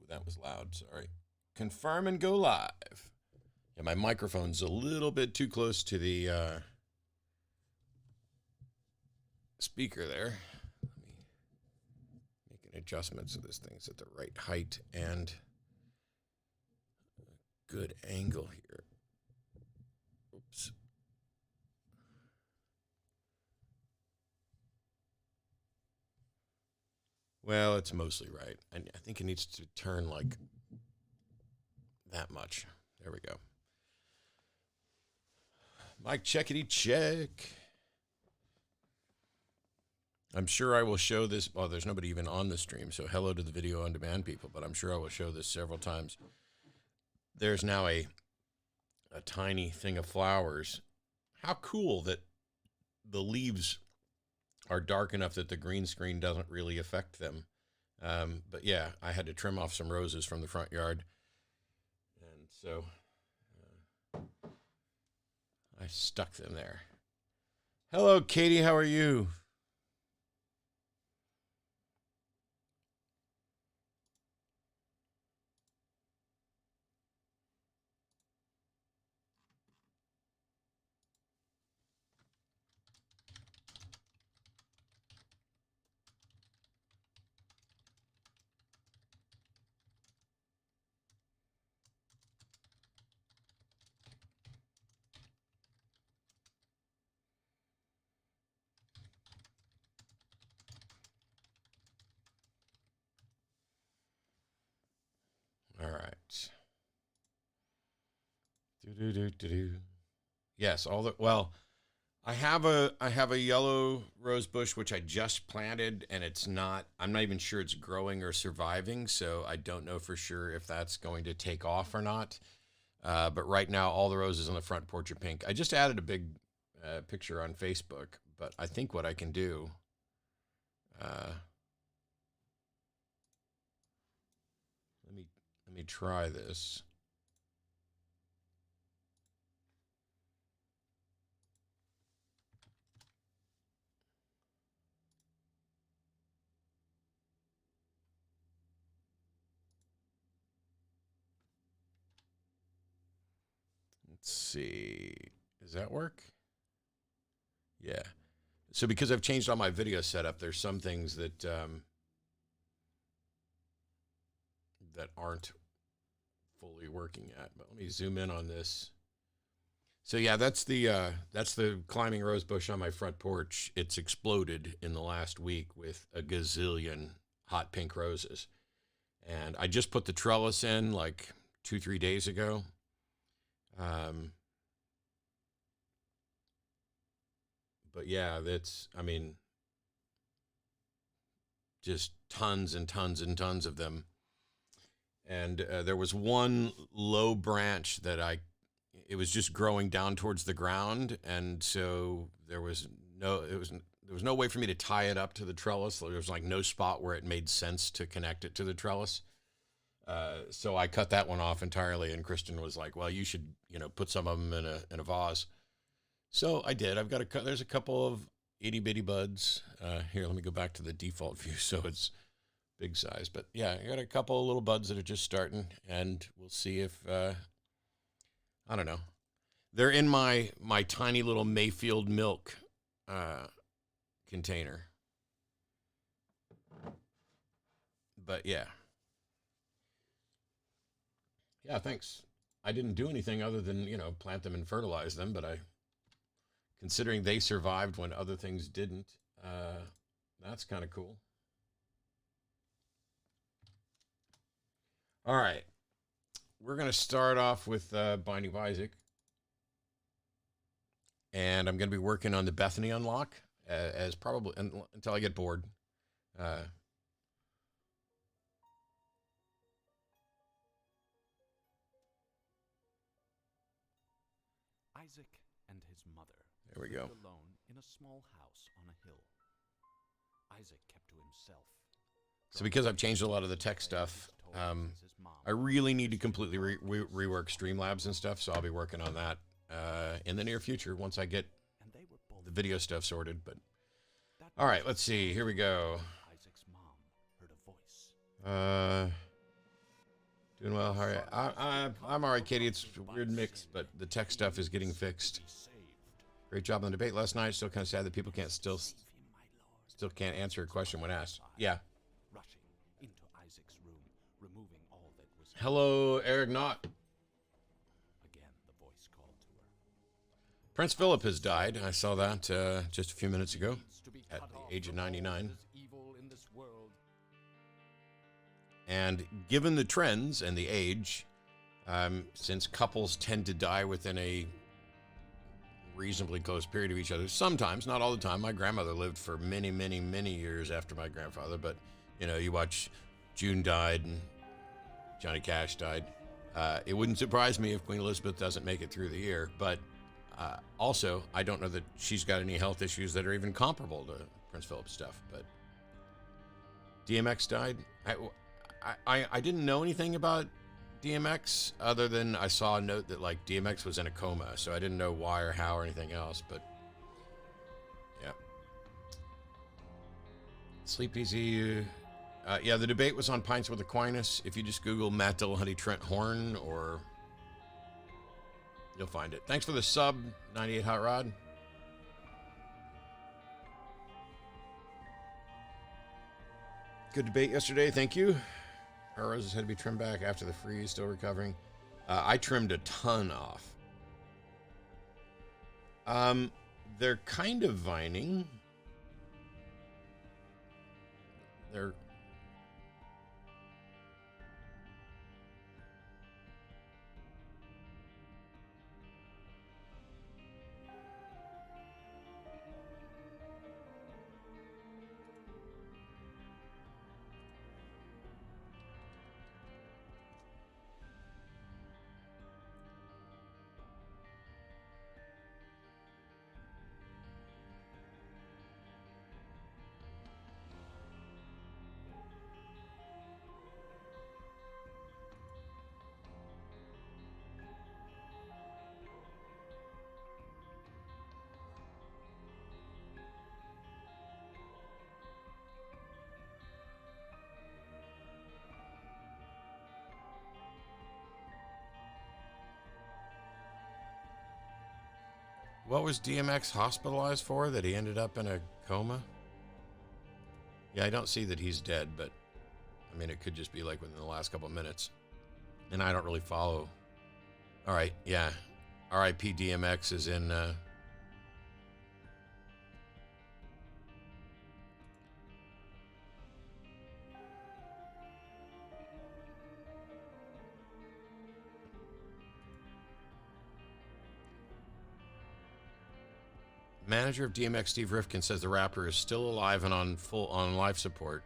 that was loud. Sorry. Confirm and go live. Yeah, my microphone's a little bit too close to the speaker there. Let me make an adjustment so this thing's at the right height and a good angle here. Oops. Well, it's mostly right. I think it needs to turn like that much. There we go. Mic checkity check. I'm sure I will show this. Well, there's nobody even on the stream, so hello to the video on demand people, but I'm sure I will show this several times. There's now a tiny thing of flowers. How cool that the leaves are dark enough that the green screen doesn't really affect them. But yeah, I had to trim off some roses from the front yard. And so I stuck them there. Hello, Katie. How are you? All right. Yes, I have a yellow rose bush which I just planted, and I'm not even sure it's growing or surviving, so I don't know for sure if that's going to take off or not. But right now, all the roses on the front porch are pink. I just added a big picture on Facebook, but I think what I can do. Let me try this. Let's see. Does that work? Yeah. So because I've changed all my video setup, there's some things that that aren't fully working yet. But let me zoom in on this. So yeah, that's the climbing rose bush on my front porch. It's exploded in the last week with a gazillion hot pink roses. And I just put the trellis in like 2-3 days ago. But yeah, just tons and tons and tons of them. And there was one low branch that it was just growing down towards the ground, and so there was no way for me to tie it up to the trellis. There was like no spot where it made sense to connect it to the trellis. So I cut that one off entirely, and Kristen was like, "Well, you should, put some of them in a vase." So I did. There's a couple of itty bitty buds. Here, let me go back to the default view so it's big size. But yeah, I got a couple of little buds that are just starting, and we'll see if I don't know. They're in my tiny little Mayfield milk container. But yeah. Yeah, thanks. I didn't do anything other than, plant them and fertilize them, but considering they survived when other things didn't, that's kind of cool. All right. We're going to start off with Binding of Isaac. And I'm going to be working on the Bethany unlock as probably until I get bored. Isaac and his mother There we go. lived alone in a small house on a hill. Isaac kept to himself. So because I've changed a lot of the tech stuff, I really need to completely rework Streamlabs and stuff, so I'll be working on that in the near future once I get the video stuff sorted. But all right, let's see. Here we go. Isaac's mom heard a voice. Sorry, Katie, it's a weird mix, but the tech stuff is getting fixed. Great job on the debate last night. Still kind of sad that people still can't answer a question when asked. Yeah. Rushing into Isaac's room, removing all that was. Hello, Eric Knott. Again, the voice called to her. Prince Philip has died. I saw that just a few minutes ago at the age of 99. Evil in this world. And given the trends and the age, since couples tend to die within a reasonably close period of each other, sometimes, not all the time. My grandmother lived for many, many, many years after my grandfather, but, you watch June died and Johnny Cash died. It wouldn't surprise me if Queen Elizabeth doesn't make it through the year, but also, I don't know that she's got any health issues that are even comparable to Prince Philip's stuff, but DMX died. I didn't know anything about DMX other than I saw a note that like DMX was in a coma, so I didn't know why or how or anything else, but yeah. Sleep easy. Yeah, the debate was on Pints with Aquinas. If you just Google Matt Dillahunty Trent Horn, or you'll find it. Thanks for the sub, 98 Hot Rod. Good debate yesterday, thank you. Our roses had to be trimmed back after the freeze, still recovering. I trimmed a ton off. They're kind of vining. They're... What was DMX hospitalized for that he ended up in a coma? Yeah, I don't see that he's dead, but I mean, it could just be like within the last couple of minutes. And I don't really follow. All right, yeah. RIP DMX is in... Manager of DMX, Steve Rifkin, says the rapper is still alive and on life support.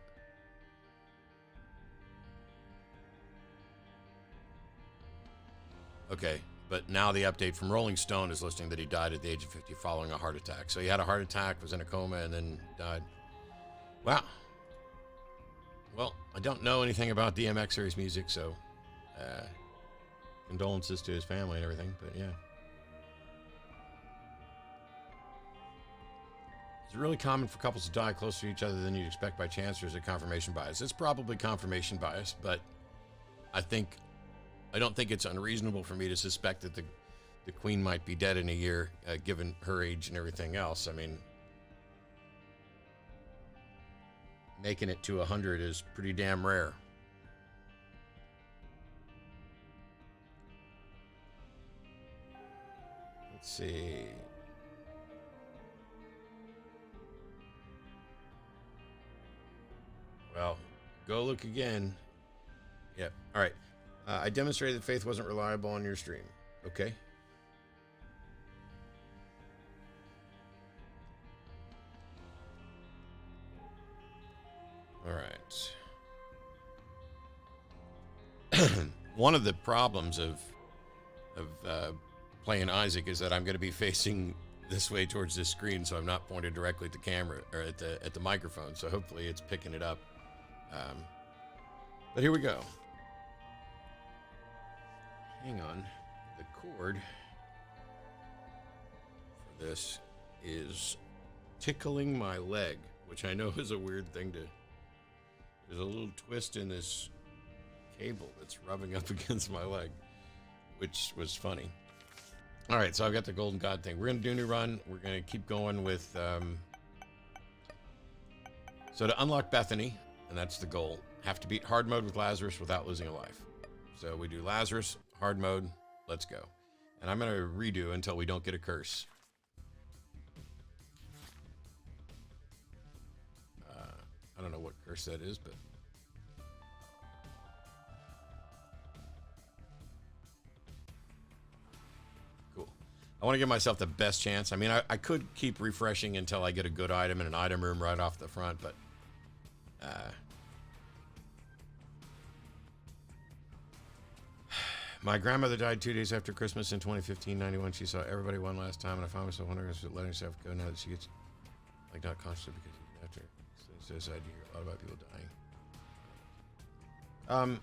Okay, but now the update from Rolling Stone is listing that he died at the age of 50 following a heart attack. So he had a heart attack, was in a coma, and then died. Wow. Well, I don't know anything about DMX or his music, so condolences to his family and everything, but yeah. It's really common for couples to die closer to each other than you'd expect by chance, or is it confirmation bias? It's probably confirmation bias, but I don't think it's unreasonable for me to suspect that the Queen might be dead in a year, given her age and everything else. I mean, making it to 100 is pretty damn rare. Let's see. Well, go look again. Yep. All right. I demonstrated that faith wasn't reliable on your stream. Okay. All right. One of the problems of playing Isaac is that I'm going to be facing this way towards this screen, so I'm not pointed directly at the camera or at the microphone. So hopefully it's picking it up. But here we go. Hang on. The cord for this is tickling my leg, which I know is a weird thing to... There's a little twist in this cable that's rubbing up against my leg, which was funny. All right, so I've got the Golden God thing. We're going to do a new run. We're going to keep going with... so to unlock Bethany, and that's the goal, have to beat hard mode with Lazarus without losing a life. So we do Lazarus, hard mode, let's go. And I'm going to redo until we don't get a curse. I don't know what curse that is, but... Cool. I want to give myself the best chance. I mean, I could keep refreshing until I get a good item in an item room right off the front, but... My grandmother died 2 days after Christmas in 2015-91. She saw everybody one last time, and I found myself wondering if she's letting herself go now that she gets, like, not conscious because even after suicide, you hear a lot about people dying.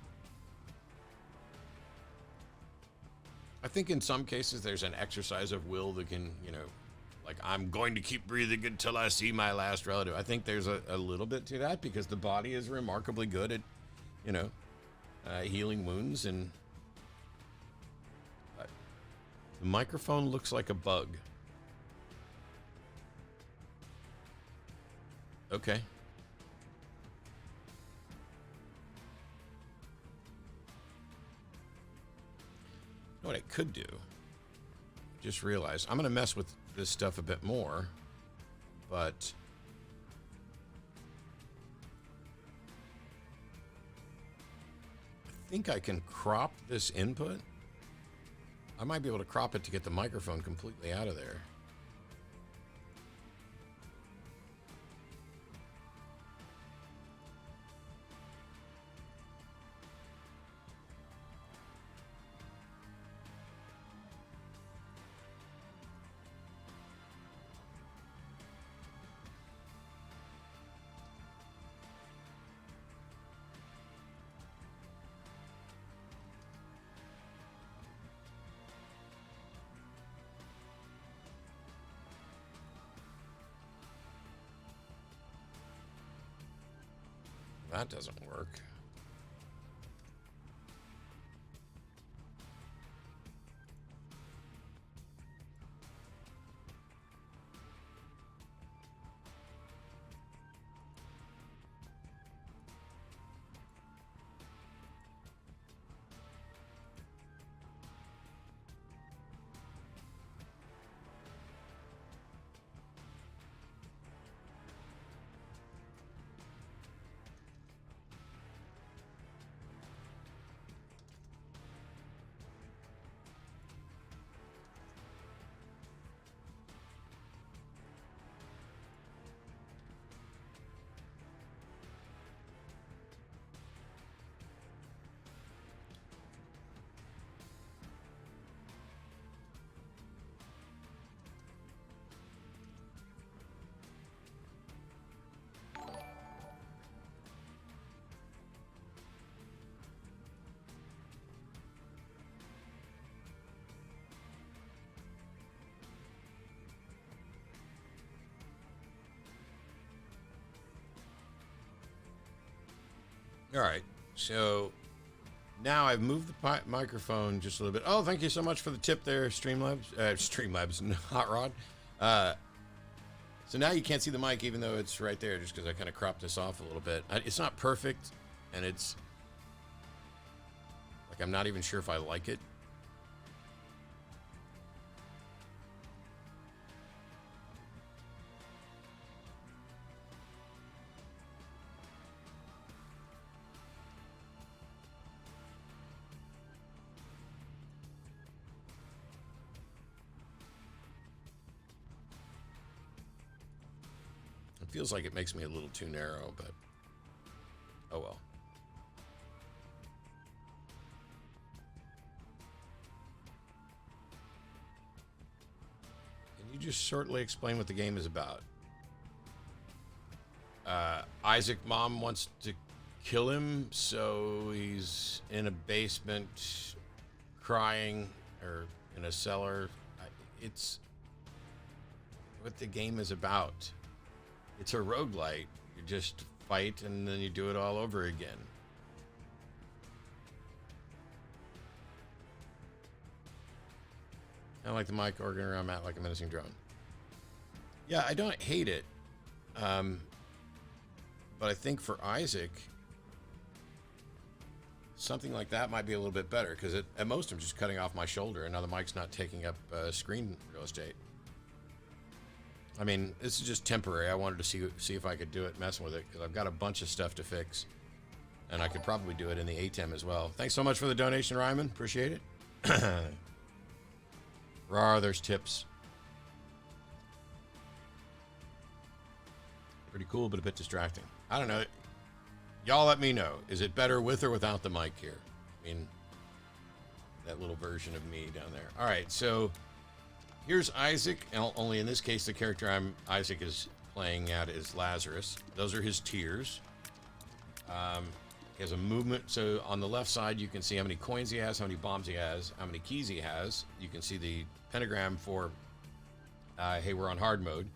I think in some cases there's an exercise of will that can, you know, like, I'm going to keep breathing until I see my last relative. I think there's a little bit to that because the body is remarkably good at, you know, healing wounds. And the microphone looks like a bug. Okay. You know what I could do? Just realized I'm going to mess with this stuff a bit more, but I think I can crop this input. I might be able to crop it to get the microphone completely out of there. That doesn't work. All right, so now I've moved the microphone just a little bit. Oh, thank you so much for the tip there, Streamlabs, Hot Rod. So now you can't see the mic even though it's right there just because I kind of cropped this off a little bit. It's not perfect, and it's like I'm not even sure if I like it. Feels like it makes me a little too narrow, but oh well. Can you just shortly explain what the game is about? Isaac mom wants to kill him, so he's in a basement crying, or in a cellar. It's what the game is about. It's a roguelite. You just fight and then you do it all over again. I like the mic organ around Matt like a menacing drone. Yeah, I don't hate it. But I think for Isaac, something like that might be a little bit better because at most I'm just cutting off my shoulder and now the mic's not taking up screen real estate. I mean, this is just temporary. I wanted to see if I could do it, messing with it, because I've got a bunch of stuff to fix. And I could probably do it in the ATEM as well. Thanks so much for the donation, Ryman. Appreciate it. Rar, there's tips. Pretty cool, but a bit distracting. I don't know. Y'all let me know. Is it better with or without the mic here? I mean, that little version of me down there. All right, so here's Isaac. Only in this case, the character Isaac is playing at is Lazarus. Those are his tears. He has a movement. So on the left side, you can see how many coins he has, how many bombs he has, how many keys he has. You can see the pentagram for, hey, we're on hard mode.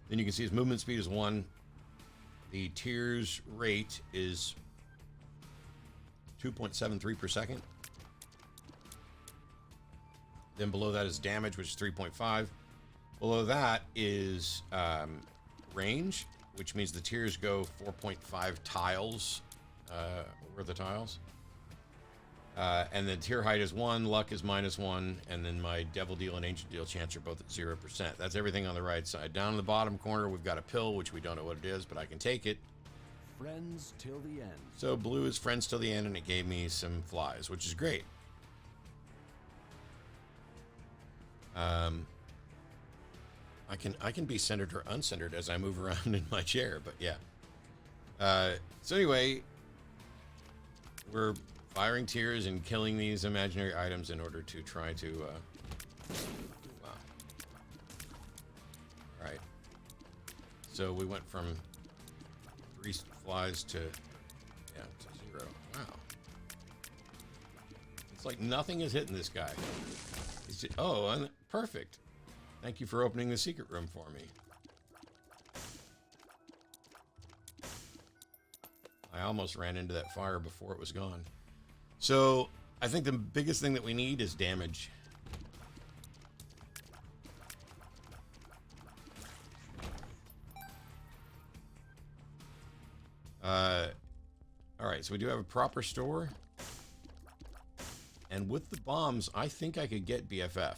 Then you can see his movement speed is 1. The tears rate is 2.73 per second. Then below that is damage, which is 3.5. Below that is range, which means the tears go 4.5 tiles over the tiles. And the tier height is 1, luck is -1, and then my devil deal and angel deal chance are both at 0%. That's everything on the right side. Down in the bottom corner, we've got a pill, which we don't know what it is, but I can take it. Friends till the end. So blue is friends till the end, and it gave me some flies, which is great. I can be centered or uncentered as I move around in my chair, but yeah. So anyway, we're firing tears and killing these imaginary items in order to try to wow. All right. So we went from 3 flies to 0. Wow. It's like nothing is hitting this guy. It's just, perfect. Thank you for opening the secret room for me. I almost ran into that fire before it was gone. So I think the biggest thing that we need is damage. All right, so we do have a proper store. And with the bombs, I think I could get BFF.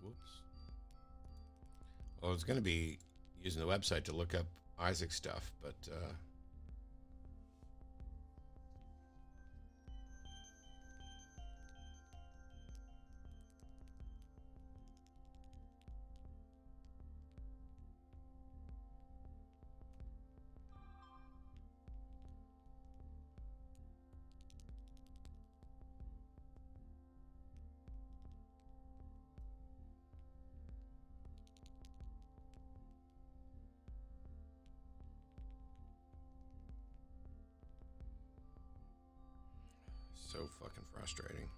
Whoops. Well, I was going to be using the website to look up Isaac stuff, but so fucking frustrating.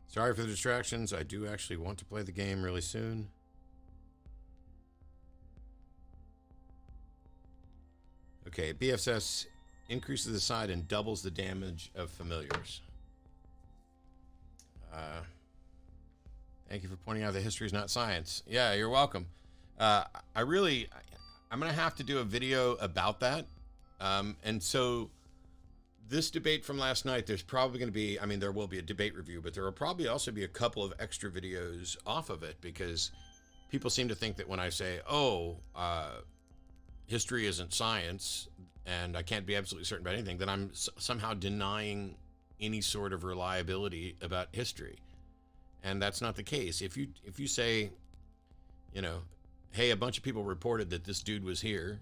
Sorry for the distractions. I do actually want to play the game really soon. Okay, BFS increases the side and doubles the damage of familiars. Thank you for pointing out that history is not science. Yeah, you're welcome. I'm going to have to do a video about that. And so this debate from last night, there's probably going to be, there will be a debate review, but there will probably also be a couple of extra videos off of it because people seem to think that when I say, history isn't science and I can't be absolutely certain about anything, that I'm somehow denying any sort of reliability about history. And that's not the case. If you say, hey, a bunch of people reported that this dude was here,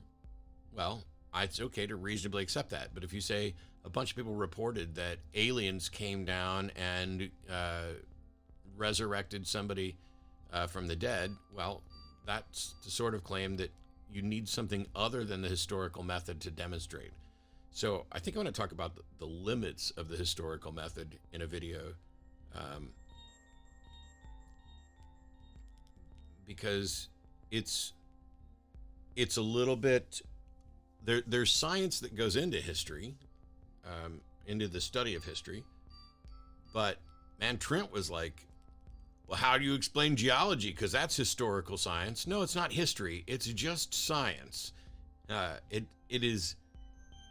well, it's okay to reasonably accept that. But if you say a bunch of people reported that aliens came down and resurrected somebody from the dead, well, that's the sort of claim that you need something other than the historical method to demonstrate. So I think I want to talk about the limits of the historical method in a video, because it's a little bit, there's science that goes into history, into the study of history, but man, Trent was like, well, how do you explain geology? Because that's historical science. No, it's not history. It's just science. It is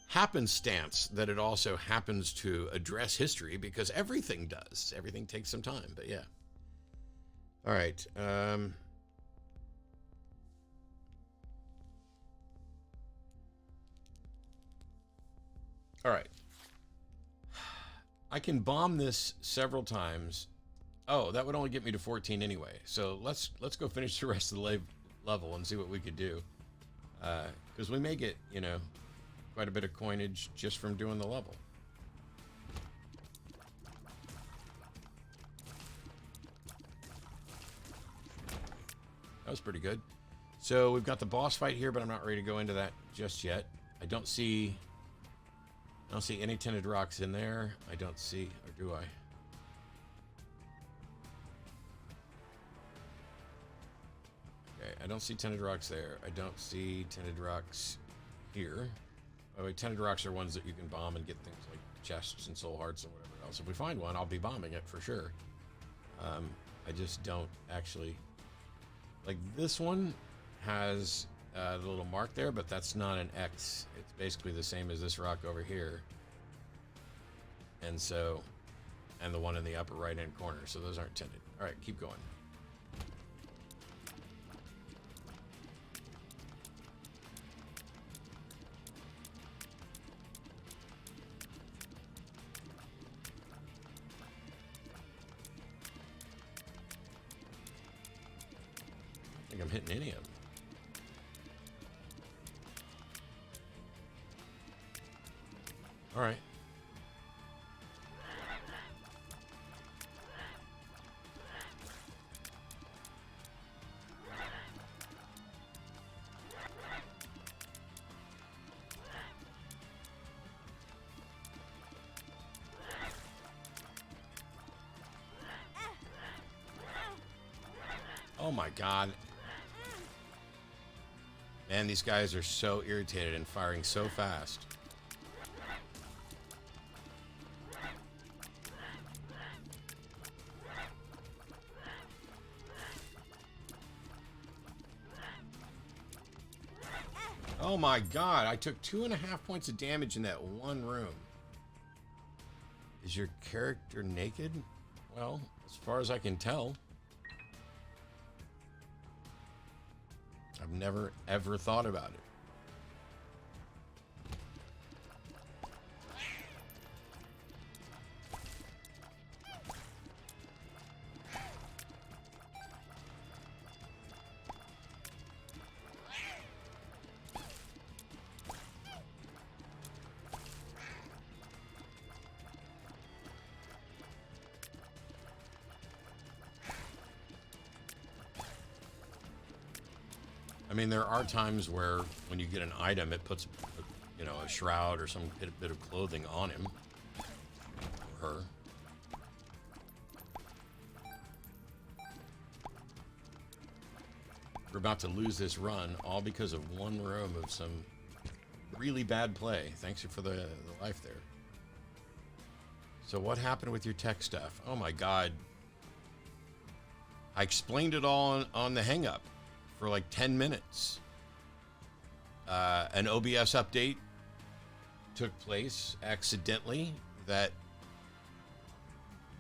happenstance that it also happens to address history, because everything does. Everything takes some time, but yeah. All right. All right. I can bomb this several times. Oh, that would only get me to 14 anyway. So let's go finish the rest of the level and see what we could do. Because we may get, quite a bit of coinage just from doing the level. That was pretty good. So we've got the boss fight here, but I'm not ready to go into that just yet. I don't see any tinted rocks in there. I don't see, or do I? I don't see tinted rocks there. I don't see tinted rocks here. By the way, tinted rocks are ones that you can bomb and get things like chests and soul hearts and whatever else. If we find one, I'll be bombing it for sure. I just don't actually... Like, this one has the little mark there, but that's not an X. It's basically the same as this rock over here. And so... And the one in the upper right-hand corner. So those aren't tinted. All right, keep going. I'm hitting any of them. All right. Oh my God. Man, these guys are so irritated and firing so fast. Oh my God, I took 2.5 points of damage in that one room. Is your character naked? Well, as far as I can tell. I've never, ever thought about it. I mean, there are times where when you get an item, it puts, a shroud or some bit of clothing on him or her. We're about to lose this run all because of one room of some really bad play. Thanks for the life there. So what happened with your tech stuff? Oh my God. I explained it all on the hang up for like 10 minutes. An OBS update took place accidentally that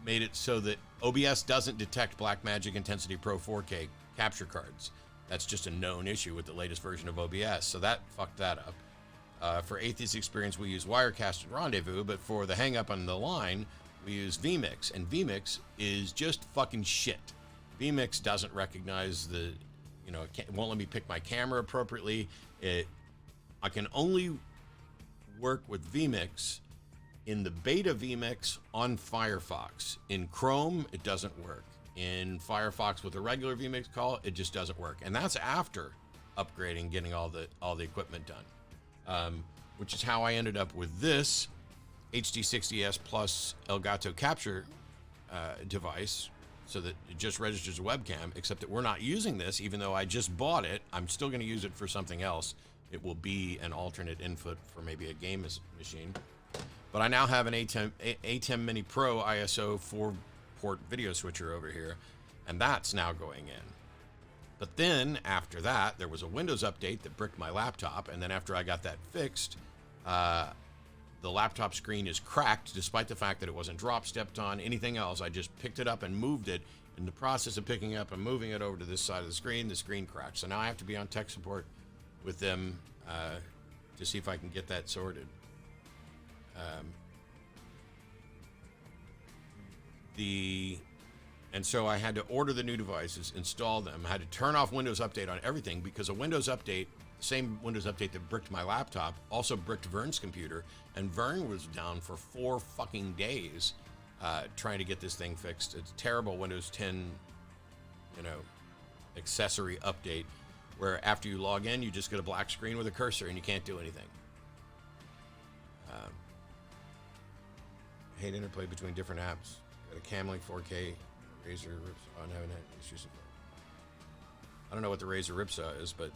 made it so that OBS doesn't detect Blackmagic Intensity Pro 4K capture cards. That's just a known issue with the latest version of OBS, so that fucked that up. For Atheist Experience, we use Wirecast and Rendezvous, but for the hang up on the line, we use vMix, and vMix is just fucking shit. vMix doesn't recognize it won't let me pick my camera appropriately. I can only work with vMix in the beta vMix on Firefox. In Chrome, it doesn't work. In Firefox with a regular vMix call, it just doesn't work. And that's after upgrading, getting all the equipment done. Which is how I ended up with this HD60S Plus Elgato capture device, so that it just registers a webcam, except that we're not using this, even though I just bought it. I'm still going to use it for something else. It will be an alternate input for maybe a game machine. But I now have an A10 Mini Pro ISO 4-port video switcher over here, and that's now going in. But then, after that, there was a Windows update that bricked my laptop, and then after I got that fixed, the laptop screen is cracked, despite the fact that it wasn't drop-stepped on, anything else. I just picked it up and moved it. In the process of picking up and moving it over to this side of the screen cracked. So now I have to be on tech support with them to see if I can get that sorted. And so I had to order the new devices, install them. I had to turn off Windows Update on everything, because a Windows Update, same Windows Update that bricked my laptop, also bricked Vern's computer, and Vern was down for 4 fucking days trying to get this thing fixed. It's a terrible Windows 10, accessory update, where after you log in, you just get a black screen with a cursor and you can't do anything. Hate interplay between different apps. Got a Camlink 4K, Razer Ripsaw, and haven't had issues. I don't know what the Razer Ripsaw is, but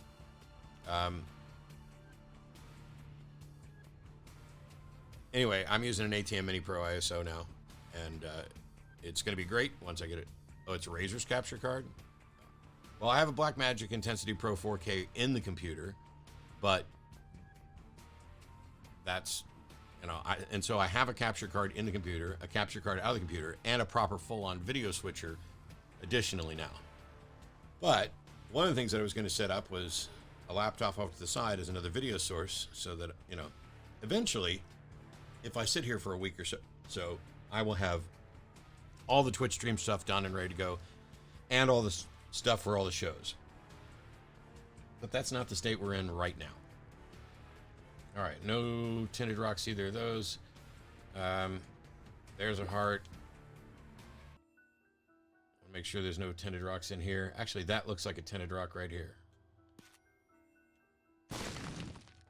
anyway, I'm using an ATM Mini Pro ISO now, and it's going to be great once I get it. Oh, it's a Razer's capture card? Well, I have a Blackmagic Intensity Pro 4K in the computer, but that's, and so I have a capture card in the computer, a capture card out of the computer, and a proper full-on video switcher additionally now. But one of the things that I was going to set up was a laptop off to the side as another video source, so that, eventually, if I sit here for a week or so, I will have all the Twitch stream stuff done and ready to go, and all the stuff for all the shows. But that's not the state we're in right now. All right, no tinted rocks, either of those. There's a heart. I'll make sure there's no tinted rocks in here. Actually, that looks like a tinted rock right here.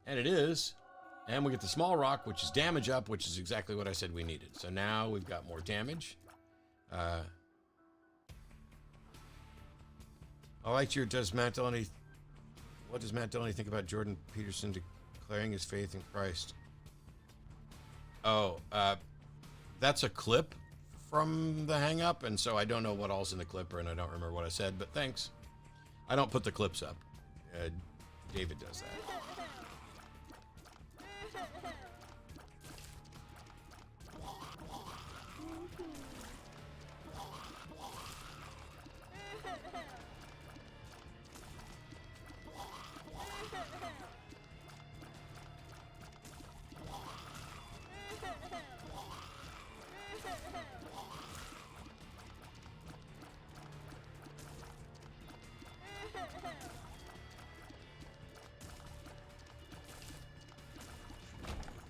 And it is. And we get the small rock, which is damage up, which is exactly what I said we needed. So now we've got more damage. I liked your, what does Matt Delaney think about Jordan Peterson declaring his faith in Christ? Oh, that's a clip from the hang up, and so I don't know what all's in the clip, and I don't remember what I said, but thanks. I don't put the clips up. David does that.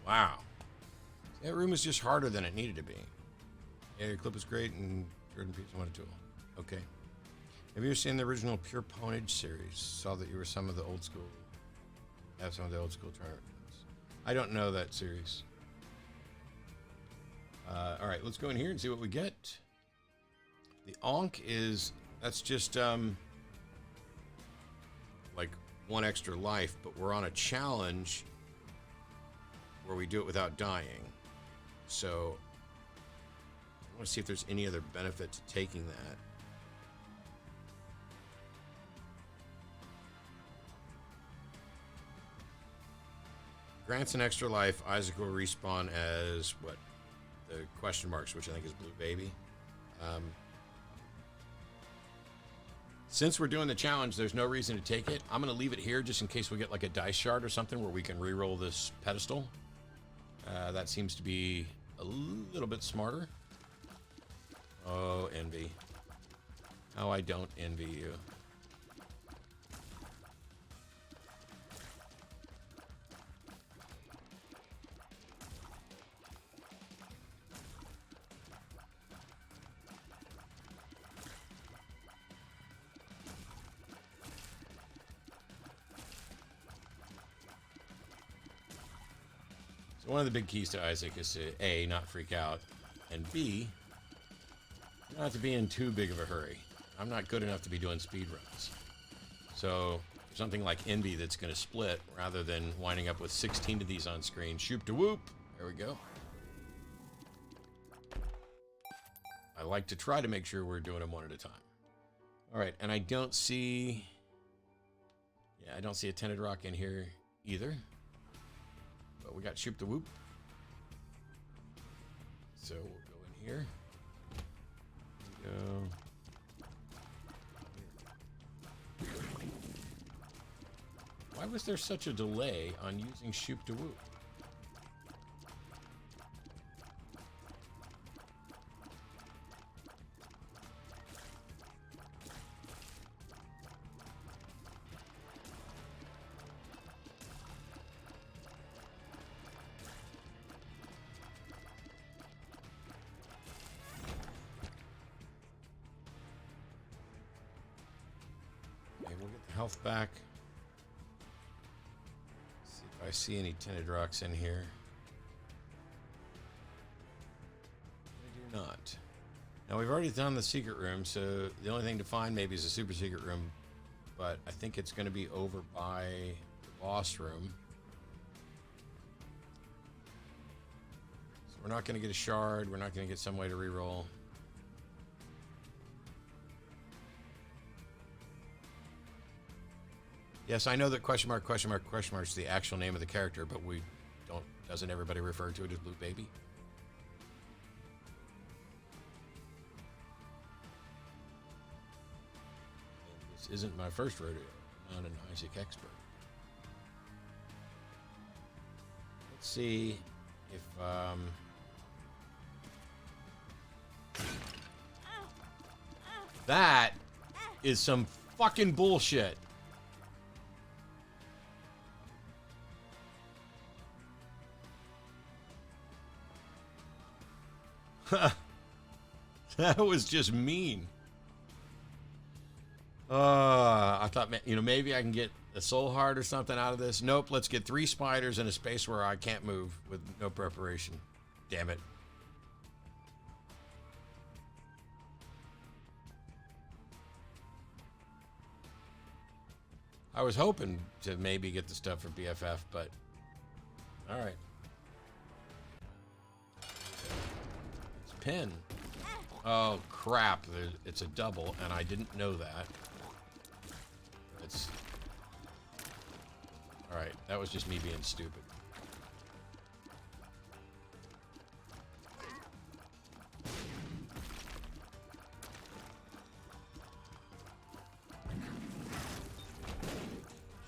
Wow. That room is just harder than it needed to be. Yeah, your clip was great, and Jordan Peterson wanted to. Okay. Have you ever seen the original Pure Ponage series? Saw that you were some of the old school. Have some of the old school tournaments. I don't know that series. All right, let's go in here and see what we get. The Ankh is, that's just like 1 extra life, but we're on a challenge where we do it without dying. So I want to see if there's any other benefit to taking that. Grants an extra life. Isaac will respawn as what? The question marks, which I think is Blue Baby. Since we're doing the challenge, there's no reason to take it. I'm going to leave it here just in case we get like a dice shard or something where we can re-roll this pedestal. That seems to be a little bit smarter. Oh, envy. Oh, I don't envy you. So one of the big keys to Isaac is to A, not freak out, and B, not to be in too big of a hurry. I'm not good enough to be doing speed runs. So something like Envy that's going to split rather than winding up with 16 of these on screen. Shoop to whoop. There we go. I like to try to make sure we're doing them one at a time. All right, and I don't see... Yeah, I don't see a Tinted Rock in here either. But we got Shoop the Whoop. So we'll go in here. Go. Why was there such a delay on using Shoop to Whoop? Okay, we'll get the health back. See if I see any Tinted Rocks in here. I do not. Now we've already done the secret room, so the only thing to find maybe is a super secret room, but I think it's going to be over by the boss room. So we're not going to get a shard. We're not going to get some way to reroll. Yes, I know that question mark is the actual name of the character, but we don't. Doesn't everybody refer to it as Blue Baby? And this isn't my first rodeo. I'm not an Isaac expert. Let's see if that is some fucking bullshit. That was just mean. I thought, maybe I can get a soul heart or something out of this. Nope, let's get 3 spiders in a space where I can't move with no preparation. Damn it. I was hoping to maybe get the stuff for BFF, but all right. It's pin. Oh crap! It's a double, and I didn't know that. It's all right. That was just me being stupid.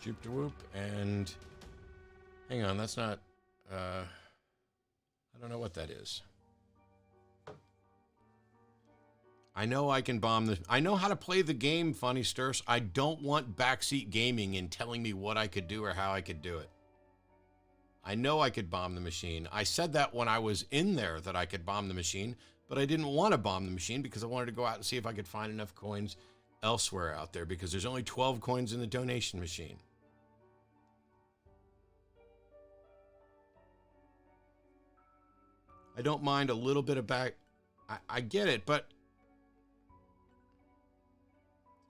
Shoop to whoop, and hang on, that's not, I don't know what that is. I know I can bomb the, I know how to play the game, Funny Sturse. I don't want backseat gaming and telling me what I could do or how I could do it. I know I could bomb the machine. I said that when I was in there that I could bomb the machine, but I didn't want to bomb the machine because I wanted to go out and see if I could find enough coins elsewhere out there because there's only 12 coins in the donation machine. I don't mind a little bit of back. I get it, but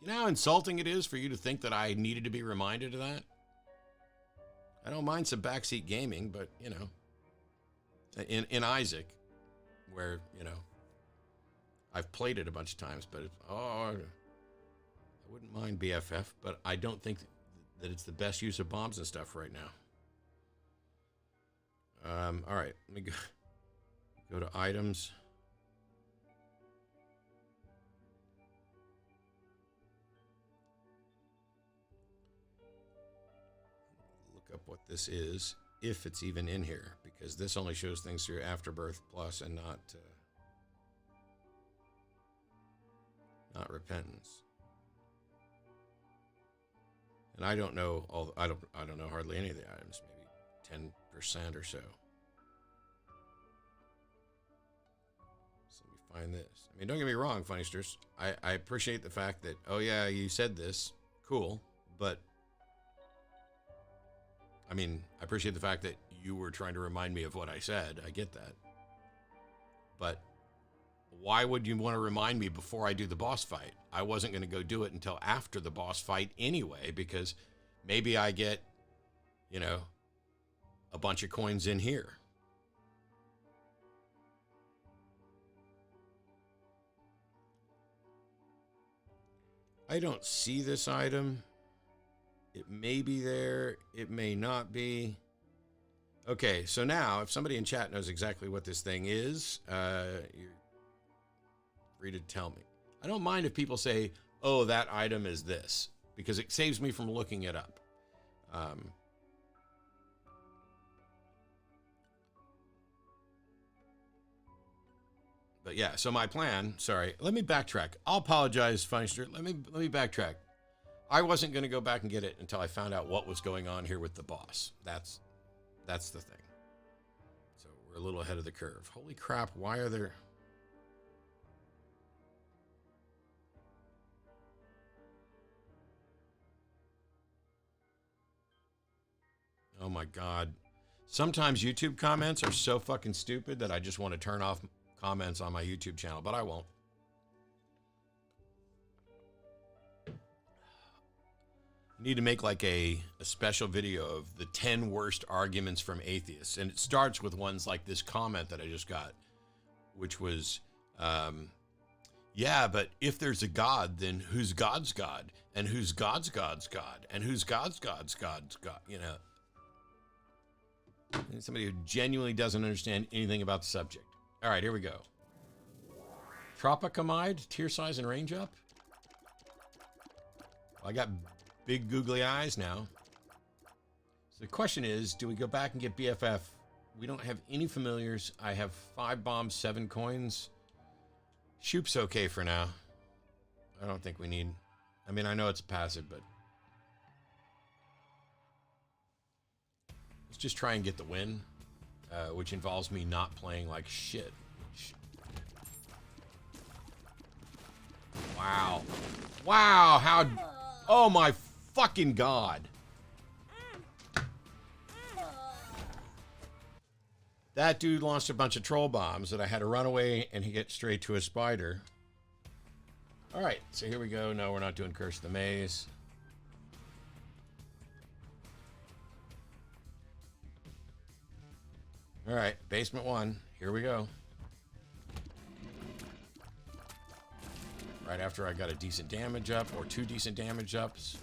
you know how insulting it is for you to think that I needed to be reminded of that? I don't mind some backseat gaming, but, you know, in Isaac, where, you know, I've played it a bunch of times, but, I wouldn't mind BFF, but I don't think that it's the best use of bombs and stuff right now. All right, let me go to items. Look up what this is, if it's even in here, because this only shows things through Afterbirth Plus and not Repentance. And I don't know I don't know hardly any of the items, maybe 10% or so. So let me find this. I mean, don't get me wrong, Funnysters. I appreciate the fact that, oh yeah, you said this. Cool. But I mean, I appreciate the fact that you were trying to remind me of what I said. I get that. But why would you want to remind me before I do the boss fight? I wasn't going to go do it until after the boss fight anyway, because maybe I get, a bunch of coins in here. I don't see this item. It may be there. It may not be. Okay, so now if somebody in chat knows exactly what this thing is, you're free to tell me. I don't mind if people say, oh, that item is this, because it saves me from looking it up. But yeah, so my plan, sorry, let me backtrack. I'll apologize, Feinster. Let me backtrack. I wasn't going to go back and get it until I found out what was going on here with the boss. That's the thing. So we're a little ahead of the curve. Holy crap, why are there... Oh my God. Sometimes YouTube comments are so fucking stupid that I just want to turn off comments on my YouTube channel, but I won't. I need to make like a special video of the 10 worst arguments from atheists. And it starts with ones like this comment that I just got, which was, yeah, but if there's a God, then who's God's God? And who's God's God's God? And who's God's God's God's God? And somebody who genuinely doesn't understand anything about the subject. All right, here we go. Tropicamide, tier size and range up. Well, I got big googly eyes now. So the question is, do we go back and get BFF? We don't have any familiars. I have 5 bombs, 7 coins. Shoop's okay for now. I don't think we need... I mean, I know it's passive, but... let's just try and get the win, which involves me not playing like shit. Wow. Wow, how... oh my fucking God. That dude launched a bunch of troll bombs that I had to run away and he get straight to a spider. All right, so here we go. No, we're not doing Curse of the Maze. All right, basement 1. Here we go. Right after I got a decent damage up, or 2 decent damage ups.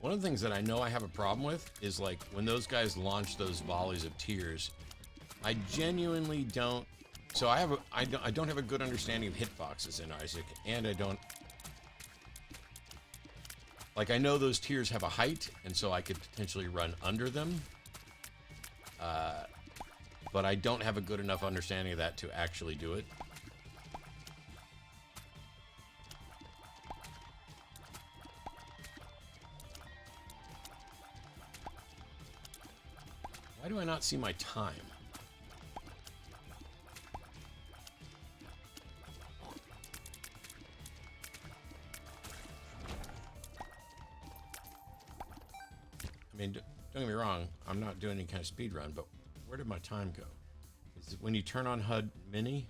One of the things that I know I have a problem with is like when those guys launch those volleys of tears, I genuinely don't. So I don't have a good understanding of hitboxes in Isaac, and I don't. Like, I know those tiers have a height, and so I could potentially run under them. But I don't have a good enough understanding of that to actually do it. Why do I not see my time? I mean, don't get me wrong, I'm not doing any kind of speed run, but where did my time go? Is it when you turn on HUD Mini?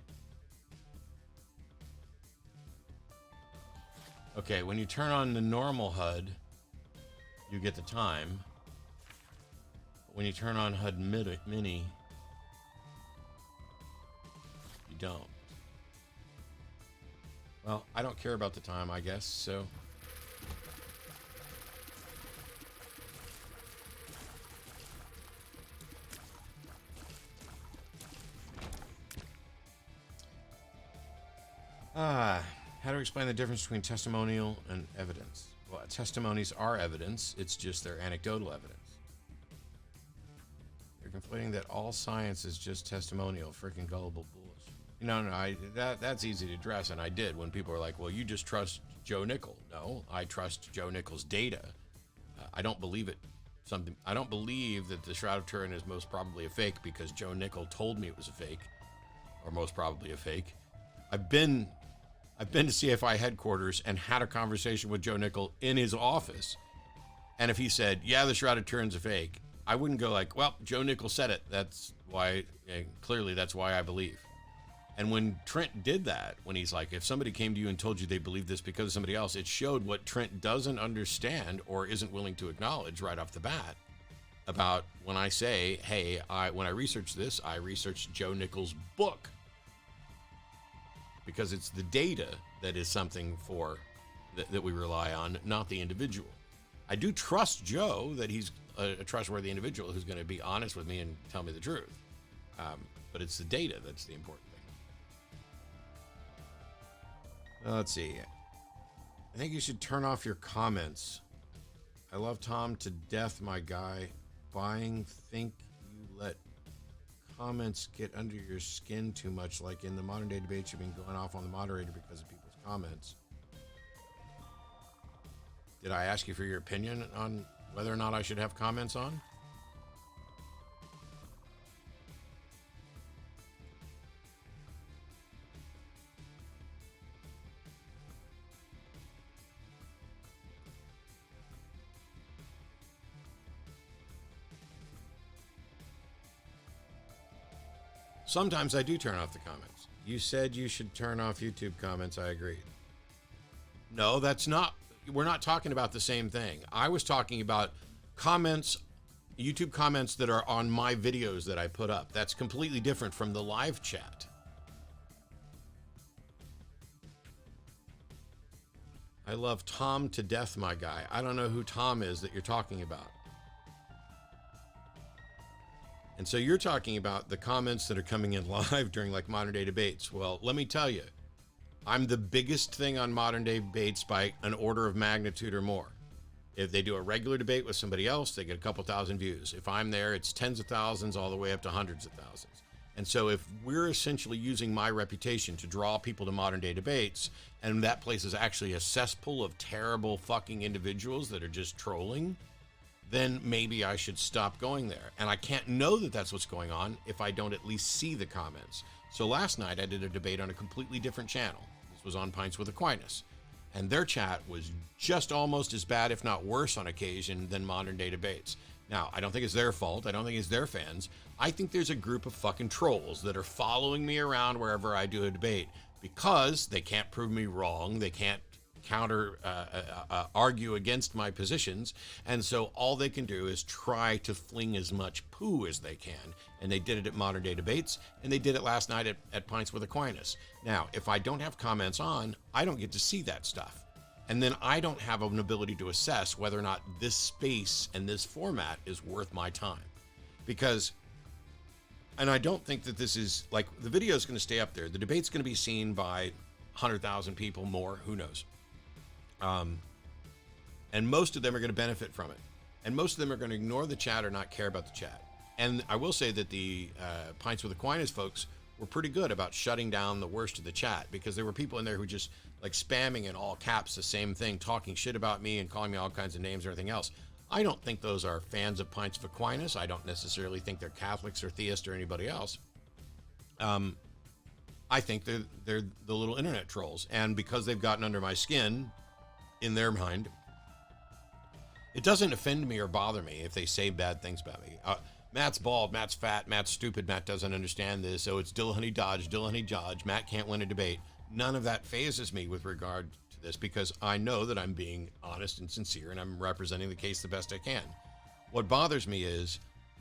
Okay, when you turn on the normal HUD, you get the time. When you turn on HUD Mini, you don't. Well, I don't care about the time, I guess, so... how to explain the difference between testimonial and evidence? Well, testimonies are evidence. It's just their anecdotal evidence. You're conflating that all science is just testimonial. Freaking gullible bullshit. No, that's easy to address, and I did when people were like, well, you just trust Joe Nickel. No, I trust Joe Nickel's data. I don't believe it something. I don't believe that the Shroud of Turin is most probably a fake because Joe Nickel told me it was a fake, or most probably a fake. I've been to CFI headquarters and had a conversation with Joe Nickel in his office. And if he said, yeah, the Shroud of Turin's a fake, I wouldn't go like, well, Joe Nickel said it. That's why, clearly that's why I believe. And when Trent did that, when he's like, if somebody came to you and told you they believed this because of somebody else, it showed what Trent doesn't understand or isn't willing to acknowledge right off the bat about when I say, hey, when I researched this, I researched Joe Nickel's book. Because it's the data that is something that we rely on, not the individual. I do trust Joe that he's a trustworthy individual who's going to be honest with me and tell me the truth. But it's the data that's the important thing. Let's see. I think you should turn off your comments. I love Tom to death, my guy. Think you let comments get under your skin too much, like in the modern day debates you've been going off on the moderator because of people's comments. Did I ask you for your opinion on whether or not I should have comments on? Sometimes I do turn off the comments. You said you should turn off YouTube comments. I agreed. No, that's not. We're not talking about the same thing. I was talking about comments, YouTube comments that are on my videos that I put up. That's completely different from the live chat. I love Tom to death, my guy. I don't know who Tom is that you're talking about. And so you're talking about the comments that are coming in live during like modern day debates. Well, let me tell you, I'm the biggest thing on modern day debates by an order of magnitude or more. If they do a regular debate with somebody else, they get a couple thousand views. If I'm there, it's tens of thousands all the way up to hundreds of thousands. And so if we're essentially using my reputation to draw people to modern day debates, and that place is actually a cesspool of terrible fucking individuals that are just trolling, then maybe I should stop going there. And I can't know that that's what's going on if I don't at least see the comments. So last night I did a debate on a completely different channel. This was on Pints with Aquinas. And their chat was just almost as bad, if not worse on occasion, than modern day debates. Now, I don't think it's their fault. I don't think it's their fans. I think there's a group of fucking trolls that are following me around wherever I do a debate because they can't prove me wrong. They can't argue against my positions, and so all they can do is try to fling as much poo as they can. And they did it at modern day debates, and they did it last night at Pints with Aquinas. Now, if I don't have comments on, I don't get to see that stuff, and then I don't have an ability to assess whether or not this space and this format is worth my time. Because, and I don't think that this is like, the video is going to stay up there, the debate's going to be seen by 100,000 people more, who knows. And most of them are going to benefit from it. And most of them are going to ignore the chat or not care about the chat. And I will say that the Pints with Aquinas folks were pretty good about shutting down the worst of the chat, because there were people in there who just like spamming in all caps the same thing, talking shit about me and calling me all kinds of names and everything else. I don't think those are fans of Pints of Aquinas. I don't necessarily think they're Catholics or theists or anybody else. I think they're the little internet trolls. And because they've gotten under my skin, in their mind, it doesn't offend me or bother me if they say bad things about me. Matt's bald, Matt's fat, Matt's stupid, Matt doesn't understand this, so it's Dillahunty Dodge, Matt can't win a debate. None of that phases me with regard to this, because I know that I'm being honest and sincere and I'm representing the case the best I can. What bothers me is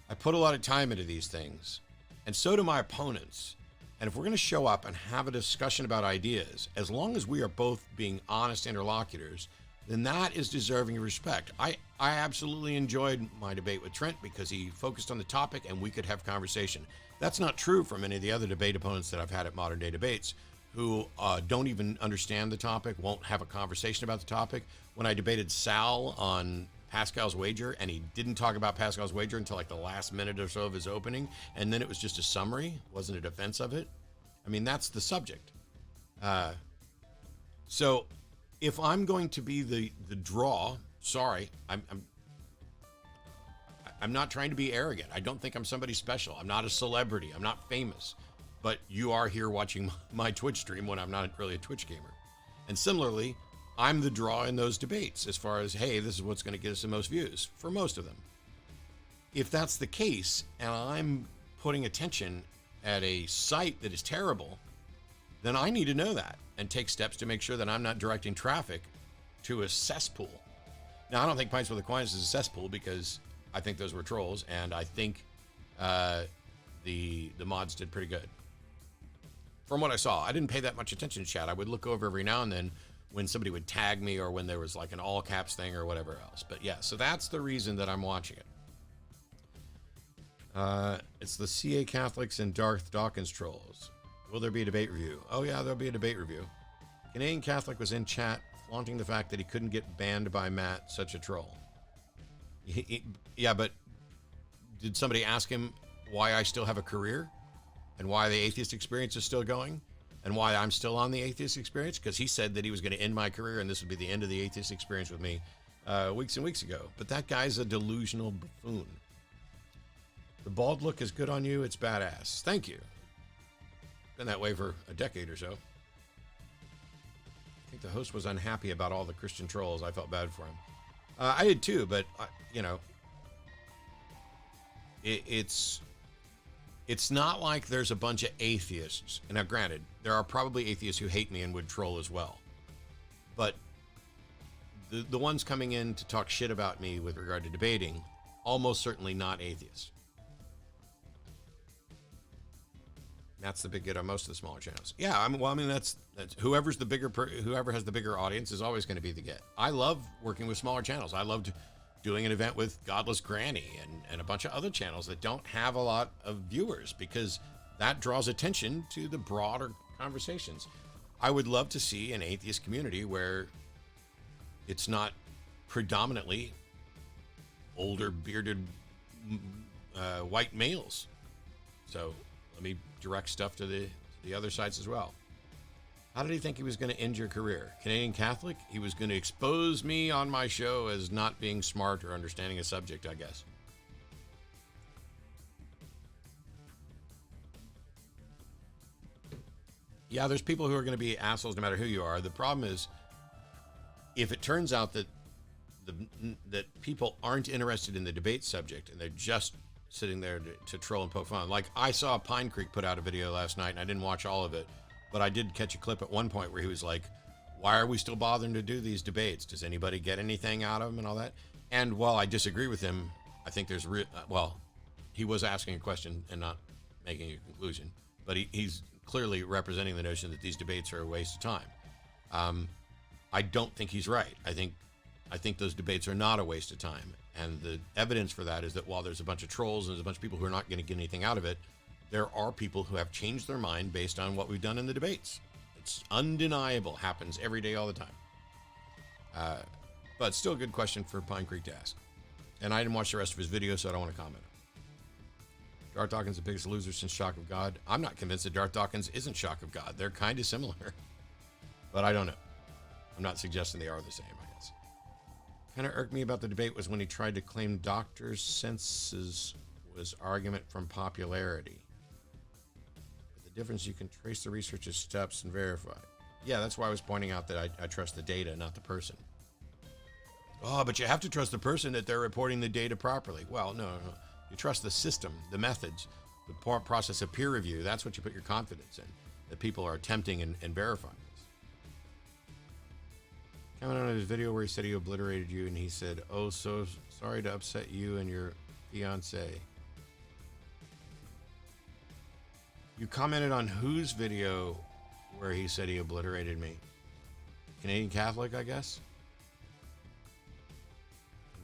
I put a lot of time into these things, and so do my opponents. And if we're going to show up and have a discussion about ideas, as long as we are both being honest interlocutors, then that is deserving of respect. I absolutely enjoyed my debate with Trent because he focused on the topic and we could have conversation. That's not true for many of the other debate opponents that I've had at modern day debates, who don't even understand the topic, won't have a conversation about the topic. When I debated Sal on Pascal's wager, and he didn't talk about Pascal's wager until like the last minute or so of his opening, and then it was just a summary, wasn't a defense of it. I mean, that's the subject. So if I'm going to be the draw, sorry, I'm not trying to be arrogant. I don't think I'm somebody special. I'm not a celebrity. I'm not famous. But you are here watching my Twitch stream when I'm not really a Twitch gamer. And similarly, I'm the draw in those debates as far as, hey, this is what's going to get us the most views for most of them. If that's the case, and I'm putting attention at a site that is terrible, then I need to know that and take steps to make sure that I'm not directing traffic to a cesspool. Now, I don't think Pints with Aquinas is a cesspool because I think those were trolls, and I think the mods did pretty good. From what I saw, I didn't pay that much attention to chat. I would look over every now and then when somebody would tag me or when there was like an all caps thing or whatever else. But yeah, so that's the reason that I'm watching it. It's the CA Catholics and Darth Dawkins trolls. Will there be a debate review? Oh yeah, there'll be a debate review. Canadian Catholic was in chat flaunting the fact that he couldn't get banned by Matt, such a troll. Yeah, but did somebody ask him why I still have a career? And why the atheist experience is still going? And why I'm still on the atheist experience? Because he said that he was going to end my career and this would be the end of the atheist experience with me weeks and weeks ago. But that guy's a delusional buffoon. The bald look is good on you. It's badass. Thank you. Been that way for a decade or so. I think the host was unhappy about all the Christian trolls. I felt bad for him. I did too, but, you know, it's not like there's a bunch of atheists. And now, granted, there are probably atheists who hate me and would troll as well. But the ones coming in to talk shit about me with regard to debating, almost certainly not atheists. That's the big get on most of the smaller channels. Yeah, I mean, that's whoever has the bigger audience is always going to be the get. I love working with smaller channels. I loved doing an event with Godless Granny and a bunch of other channels that don't have a lot of viewers because that draws attention to the broader conversations. I would love to see an atheist community where it's not predominantly older, bearded, white males. So let me direct stuff to the other sites as well. How did he think he was going to end your career? Canadian Catholic? He was going to expose me on my show as not being smart or understanding a subject, I guess. Yeah, there's people who are going to be assholes no matter who you are. The problem is, if it turns out that that people aren't interested in the debate subject and they're just sitting there to troll and poke fun. Like, I saw Pine Creek put out a video last night, and I didn't watch all of it, but I did catch a clip at one point where he was like, why are we still bothering to do these debates? Does anybody get anything out of them and all that? And while I disagree with him, I think there's he was asking a question and not making a conclusion, but he's clearly representing the notion that these debates are a waste of time. I don't think he's right. I think those debates are not a waste of time. And the evidence for that is that while there's a bunch of trolls and there's a bunch of people who are not going to get anything out of it, there are people who have changed their mind based on what we've done in the debates. It's undeniable, happens every day, all the time. But still a good question for Pine Creek to ask. And I didn't watch the rest of his video, so I don't want to comment. Darth Dawkins the biggest loser since Shock of God. I'm not convinced that Darth Dawkins isn't Shock of God. They're kind of similar. But I don't know. I'm not suggesting they are the same, I guess. Kind of irked me about the debate was when he tried to claim doctors' senses was argument from popularity. But the difference, you can trace the research's steps and verify. Yeah, that's why I was pointing out that I trust the data, not the person. Oh, but you have to trust the person that they're reporting the data properly. Well, no. You trust the system, the methods, the process of peer review. That's what you put your confidence in, that people are attempting and verifying this. Coming on his video where he said he obliterated you, and he said, oh, so sorry to upset you and your fiance. You commented on whose video where he said he obliterated me? Canadian Catholic, I guess?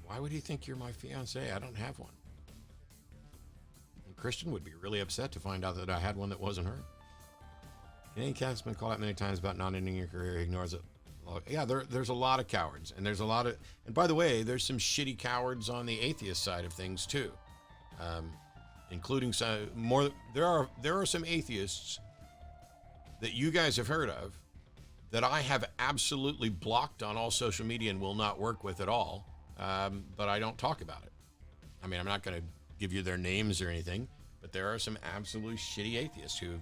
Why would he think you're my fiance? I don't have one. And Christian would be really upset to find out that I had one that wasn't her. Canadian Catholic's been called out many times about not ending your career. He ignores it. Yeah, there's a lot of cowards, and there's a lot of, and by the way, there's some shitty cowards on the atheist side of things too, including some more. There are some atheists that you guys have heard of that I have absolutely blocked on all social media and will not work with at all. But I don't talk about it. I mean, I'm not going to give you their names or anything, but there are some absolutely shitty atheists who've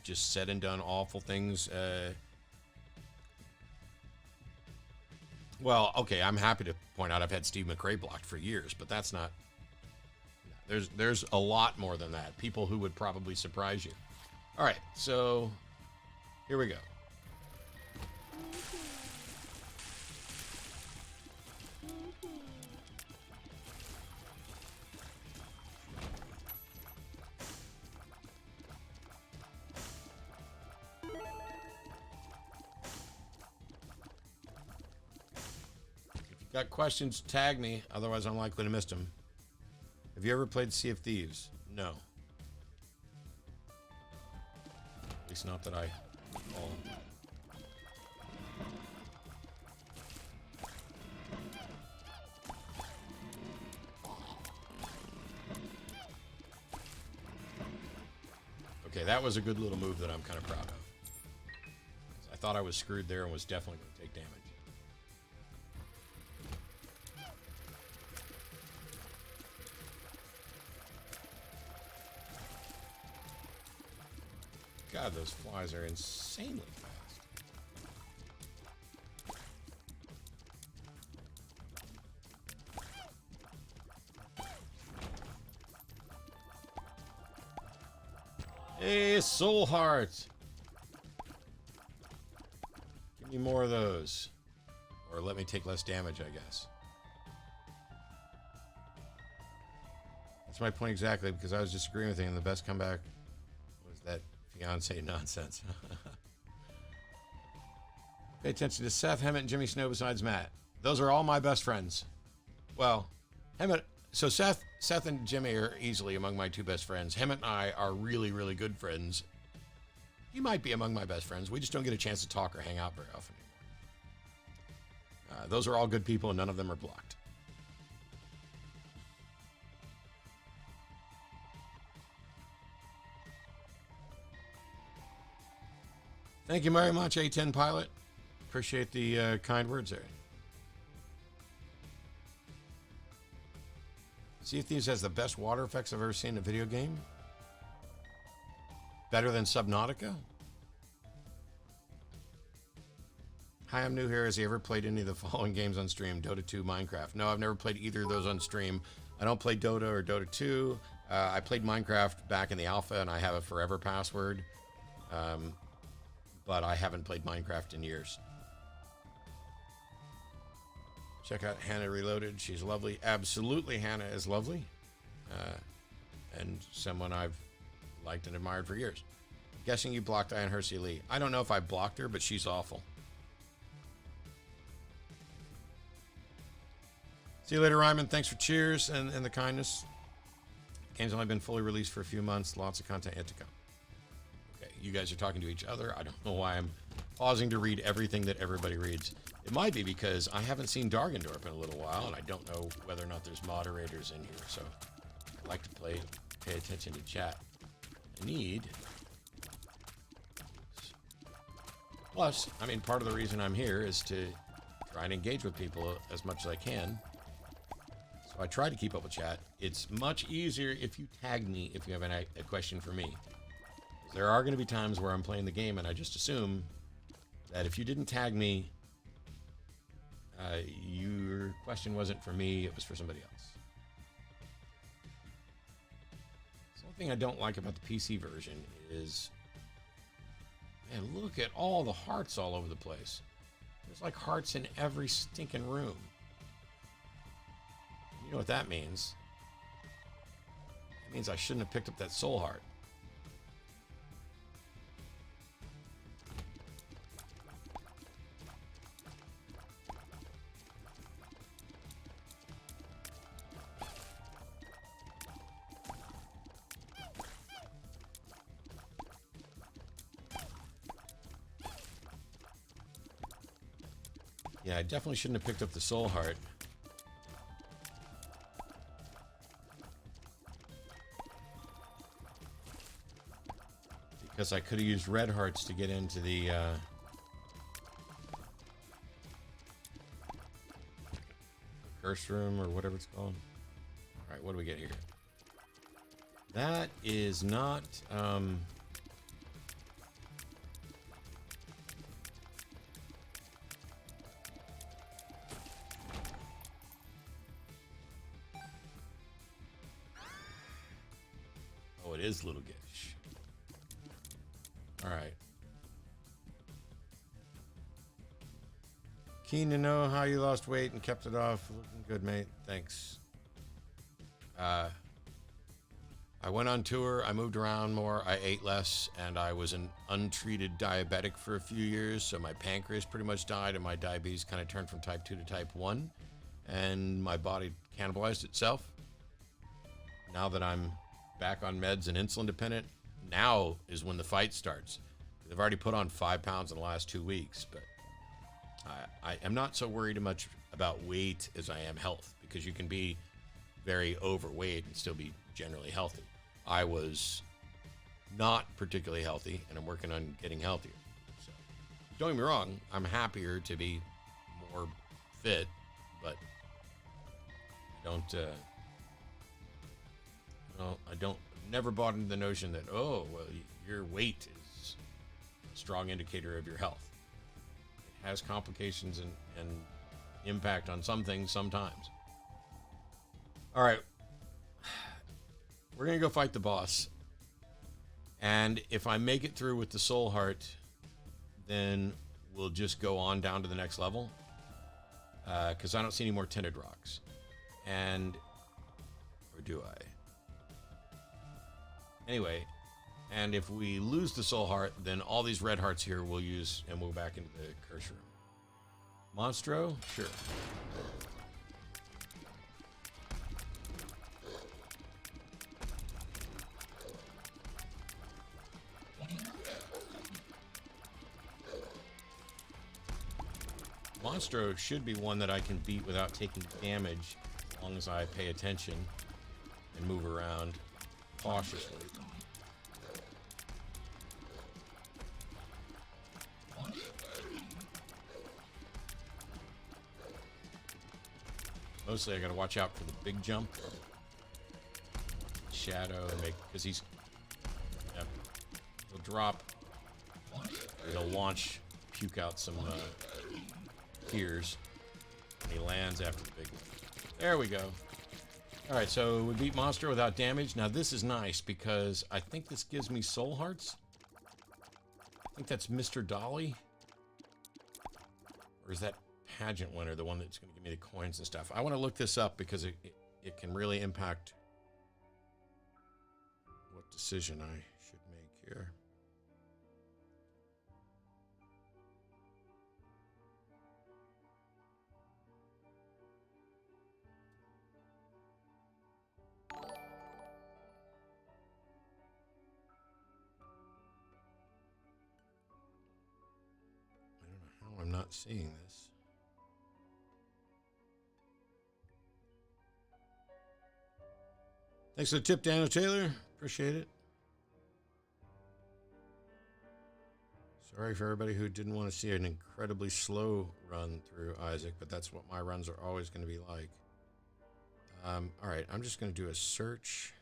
just said and done awful things. Well, okay, I'm happy to point out I've had Steve McRae blocked for years, but that's not. There's a lot more than that. People who would probably surprise you. All right, so here we go. Got questions, tag me, otherwise I'm likely to miss them. Have you ever played Sea of Thieves? No. At least not that I recall. Okay, that was a good little move that I'm kind of proud of. I thought I was screwed there and was definitely going to take damage. God, those flies are insanely fast. Hey, soul heart. Give me more of those. Or let me take less damage, I guess. That's my point exactly, because I was disagreeing with him, and the best comeback was that fiance nonsense. Pay attention to Seth, Hemet, and Jimmy Snow besides Matt. Those are all my best friends. Well, Hemet, so Seth and Jimmy are easily among my two best friends. Hemet and I are really, really good friends. He might be among my best friends. We just don't get a chance to talk or hang out very often anymore. Those are all good people, and none of them are blocked. Thank you very much, A10 Pilot. Appreciate the kind words there. Sea of Thieves has the best water effects I've ever seen in a video game. Better than Subnautica? Hi, I'm new here. Has he ever played any of the following games on stream? Dota 2, Minecraft. No, I've never played either of those on stream. I don't play Dota or Dota 2. I played Minecraft back in the alpha, and I have a forever password. But I haven't played Minecraft in years. Check out Hannah Reloaded. She's lovely. Absolutely, Hannah is lovely. And someone I've liked and admired for years. I'm guessing you blocked Ian Hersey Lee. I don't know if I blocked her, but she's awful. See you later, Ryman. Thanks for cheers and the kindness. Game's only been fully released for a few months. Lots of content yet to come. Okay, you guys are talking to each other. I don't know why I'm pausing to read everything that everybody reads. It might be because I haven't seen Dargendorp in a little while, and I don't know whether or not there's moderators in here, so I like to pay attention to chat. I need... Plus, I mean, part of the reason I'm here is to try and engage with people as much as I can. So I try to keep up with chat. It's much easier if you tag me if you have a question for me. There are going to be times where I'm playing the game and I just assume that if you didn't tag me, your question wasn't for me, it was for somebody else. So one thing I don't like about the PC version is, man, look at all the hearts all over the place. There's like hearts in every stinking room. You know what that means? It means I shouldn't have picked up that soul heart. Yeah, I definitely shouldn't have picked up the soul heart. Because I could have used red hearts to get into the curse room or whatever it's called. right, what do we get here? That is not... Oh, it is Little Gish. All right. Keen to know how you lost weight and kept it off. Looking good, mate. Thanks. I went on tour. I moved around more. I ate less, and I was an untreated diabetic for a few years. So my pancreas pretty much died, and my diabetes kind of turned from type 2 to type 1, and my body cannibalized itself. Now that I'm back on meds and insulin dependent, now is when the fight starts. I've already put on 5 pounds in the last 2 weeks, but I am not so worried much about weight as I am health, because you can be very overweight and still be generally healthy. I was not particularly healthy, and I'm working on getting healthier. So, don't get me wrong, I'm happier to be more fit, but never bought into the notion that, oh, well, your weight is a strong indicator of your health. It has complications and impact on some things sometimes. All right. We're going to go fight the boss. And if I make it through with the soul heart, then we'll just go on down to the next level. Because I don't see any more tinted rocks. Or do I? Anyway, and if we lose the soul heart, then all these red hearts here we'll use and we'll go back into the curse room. Monstro? Sure. Monstro should be one that I can beat without taking damage, as long as I pay attention and move around cautiously. Mostly I gotta watch out for the big jump. Shadow, because he'll drop, he'll launch, puke out some tears, and he lands after the big one. There we go. Alright, so we beat Monster without damage. Now this is nice, because I think this gives me soul hearts. I think that's Mr. Dolly. Or is that pageant winner the one that's going to give me the coins and stuff? I want to look this up, because it can really impact what decision I should make here. I don't know how I'm not seeing this. Thanks for the tip, Daniel Taylor. Appreciate it. Sorry for everybody who didn't want to see an incredibly slow run through Isaac, but that's what my runs are always going to be like. All right, I'm just going to do a search.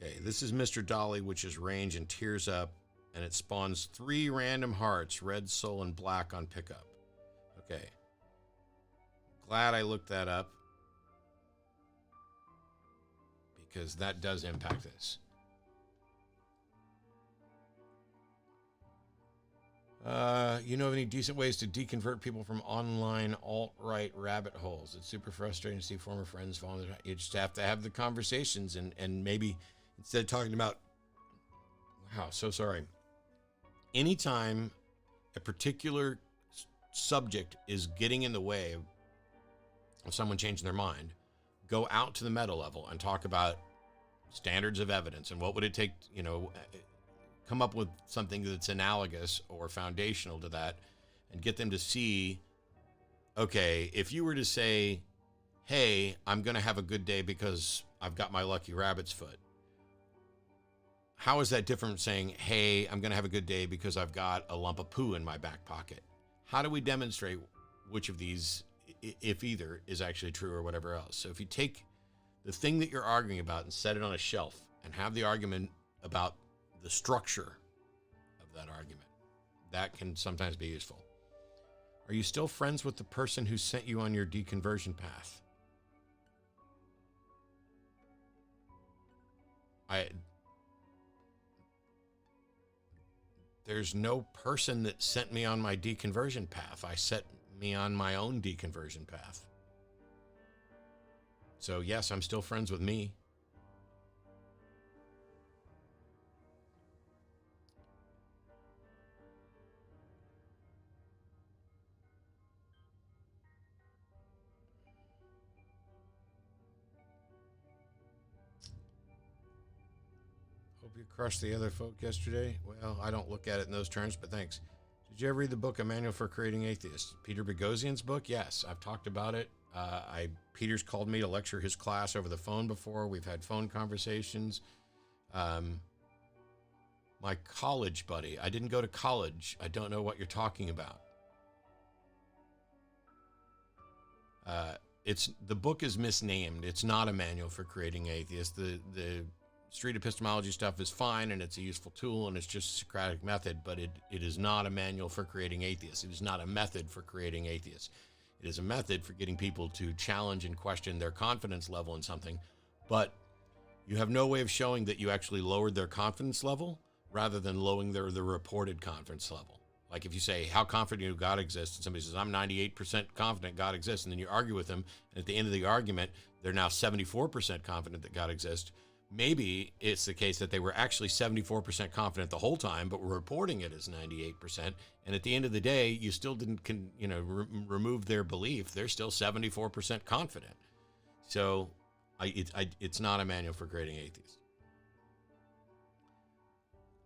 Okay, this is Mr. Dolly, which is range and tears up, and it spawns 3 random hearts, red, soul, and black on pickup. Okay. Glad I looked that up, because that does impact this. You know of any decent ways to deconvert people from online alt-right rabbit holes? It's super frustrating to see former friends fall into it. You just have to have the conversations, and maybe instead of talking about, wow, so sorry. Anytime a particular subject is getting in the way of someone changing their mind, go out to the meta level and talk about standards of evidence and what would it take, come up with something that's analogous or foundational to that, and get them to see, okay, if you were to say, hey, I'm going to have a good day because I've got my lucky rabbit's foot, how is that different from saying, hey, I'm going to have a good day because I've got a lump of poo in my back pocket? How do we demonstrate which of these, if either, is actually true or whatever else. So if you take the thing that you're arguing about and set it on a shelf and have the argument about the structure of that argument, that can sometimes be useful. Are you still friends with the person who sent you on your deconversion path? There's no person that sent me on my deconversion path. I set me on my own deconversion path. So yes, I'm still friends with me. Hope you crushed the other folk yesterday. Well, I don't look at it in those terms, but thanks. Did you ever read the book A Manual for Creating Atheists? Peter Boghossian's book? Yes, I've talked about it. Peter's called me to lecture his class over the phone before. We've had phone conversations. My college buddy. I didn't go to college. I don't know what you're talking about. The book is misnamed. It's not A Manual for Creating Atheists. The street epistemology stuff is fine, and it's a useful tool, and it's just a Socratic method, but it is not a manual for creating atheists. It is not a method for creating atheists. It is a method for getting people to challenge and question their confidence level in something, but you have no way of showing that you actually lowered their confidence level rather than lowering the reported confidence level. Like if you say, how confident you God exists, and somebody says, I'm 98% confident God exists, and then you argue with them, and at the end of the argument, they're now 74% confident that God exists. Maybe it's the case that they were actually 74% confident the whole time, but were reporting it as 98%. And at the end of the day, you still didn't, remove their belief. They're still 74% confident. So it's not a manual for creating atheists.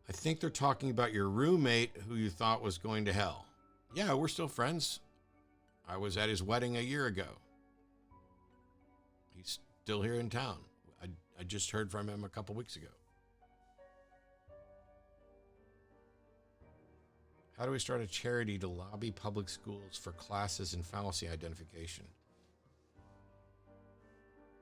I think they're talking about your roommate who you thought was going to hell. Yeah, we're still friends. I was at his wedding a year ago. He's still here in town. I just heard from him a couple weeks ago. How do we start a charity to lobby public schools for classes in fallacy identification?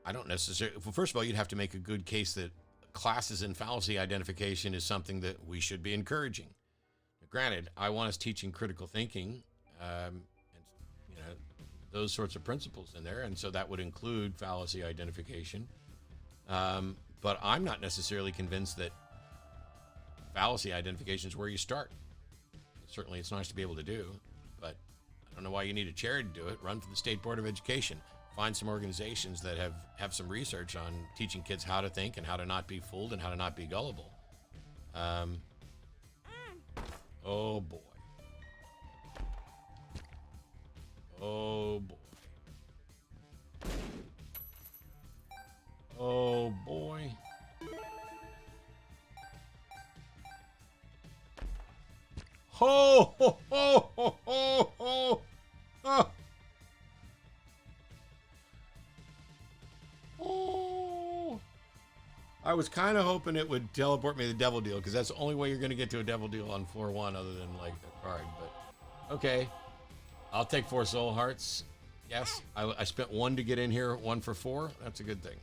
I don't necessarily... Well, first of all, you'd have to make a good case that classes in fallacy identification is something that we should be encouraging. Now, granted, I want us teaching critical thinking and those sorts of principles in there, and so that would include fallacy identification. But I'm not necessarily convinced that fallacy identification is where you start. Certainly it's nice to be able to do, but I don't know why you need a charity to do it. Run for the State Board of Education. Find some organizations that have some research on teaching kids how to think and how to not be fooled and how to not be gullible. Oh boy. Oh boy. Oh boy. Ho ho ho ho ho ho. Oh. Oh. I was kind of hoping it would teleport me to the devil deal, because that's the only way you're going to get to a devil deal on floor 1 other than like a card. But okay, I'll take 4 soul hearts. Yes, I spent 1 to get in here, 1 for 4. That's a good thing.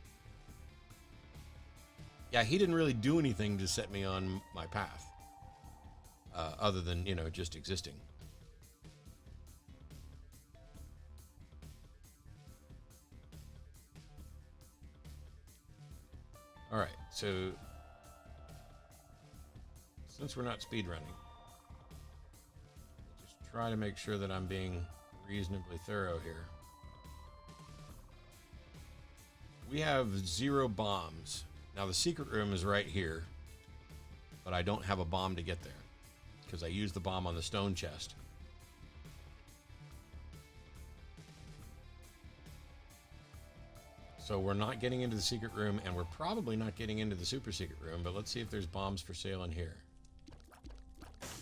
Yeah, he didn't really do anything to set me on my path, other than, just existing. All right, so since we're not speedrunning, just try to make sure that I'm being reasonably thorough here. We have 0 bombs. Now, the secret room is right here, but I don't have a bomb to get there because I used the bomb on the stone chest. So we're not getting into the secret room, and we're probably not getting into the super secret room, but let's see if there's bombs for sale in here.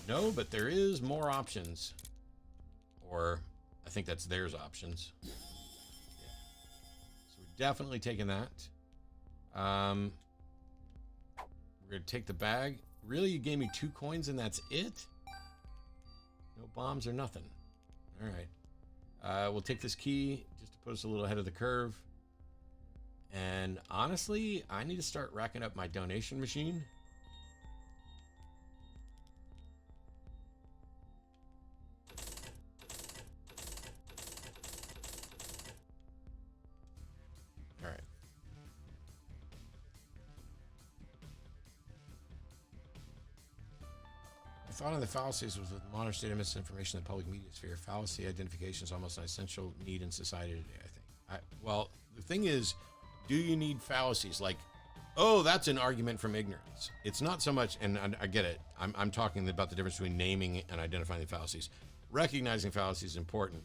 No, but there is more options. Or I think that's theirs options. Yeah. So we're definitely taking that. We're going to take the bag. Really? You gave me 2 coins and that's it? No bombs or nothing. All right. We'll take this key just to put us a little ahead of the curve. And honestly, I need to start racking up my donation machine. All right. I thought on the fallacies was with the modern state of misinformation in the public media sphere. Fallacy identification is almost an essential need in society today, I think. Well, the thing is, do you need fallacies? Like, oh, that's an argument from ignorance. It's not so much, and I get it. I'm talking about the difference between naming and identifying the fallacies. Recognizing fallacies is important.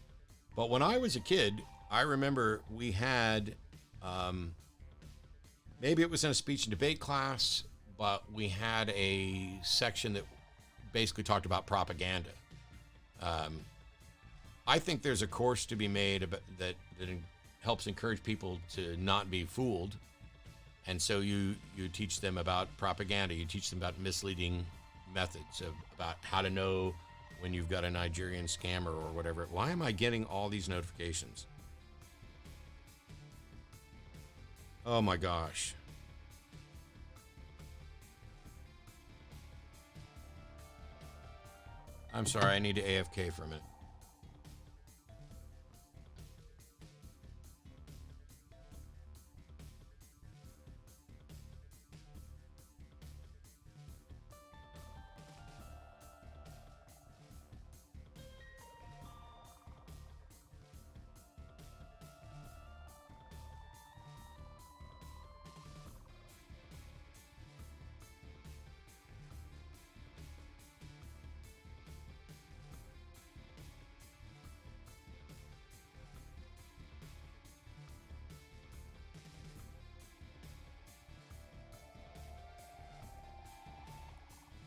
But when I was a kid, I remember we had, maybe it was in a speech and debate class, but we had a section that basically talked about propaganda. I think there's a course to be made about that helps encourage people to not be fooled. And so you teach them about propaganda. You teach them about misleading methods, about how to know when you've got a Nigerian scammer or whatever. Why am I getting all these notifications? Oh my gosh. I'm sorry, I need to AFK for a minute.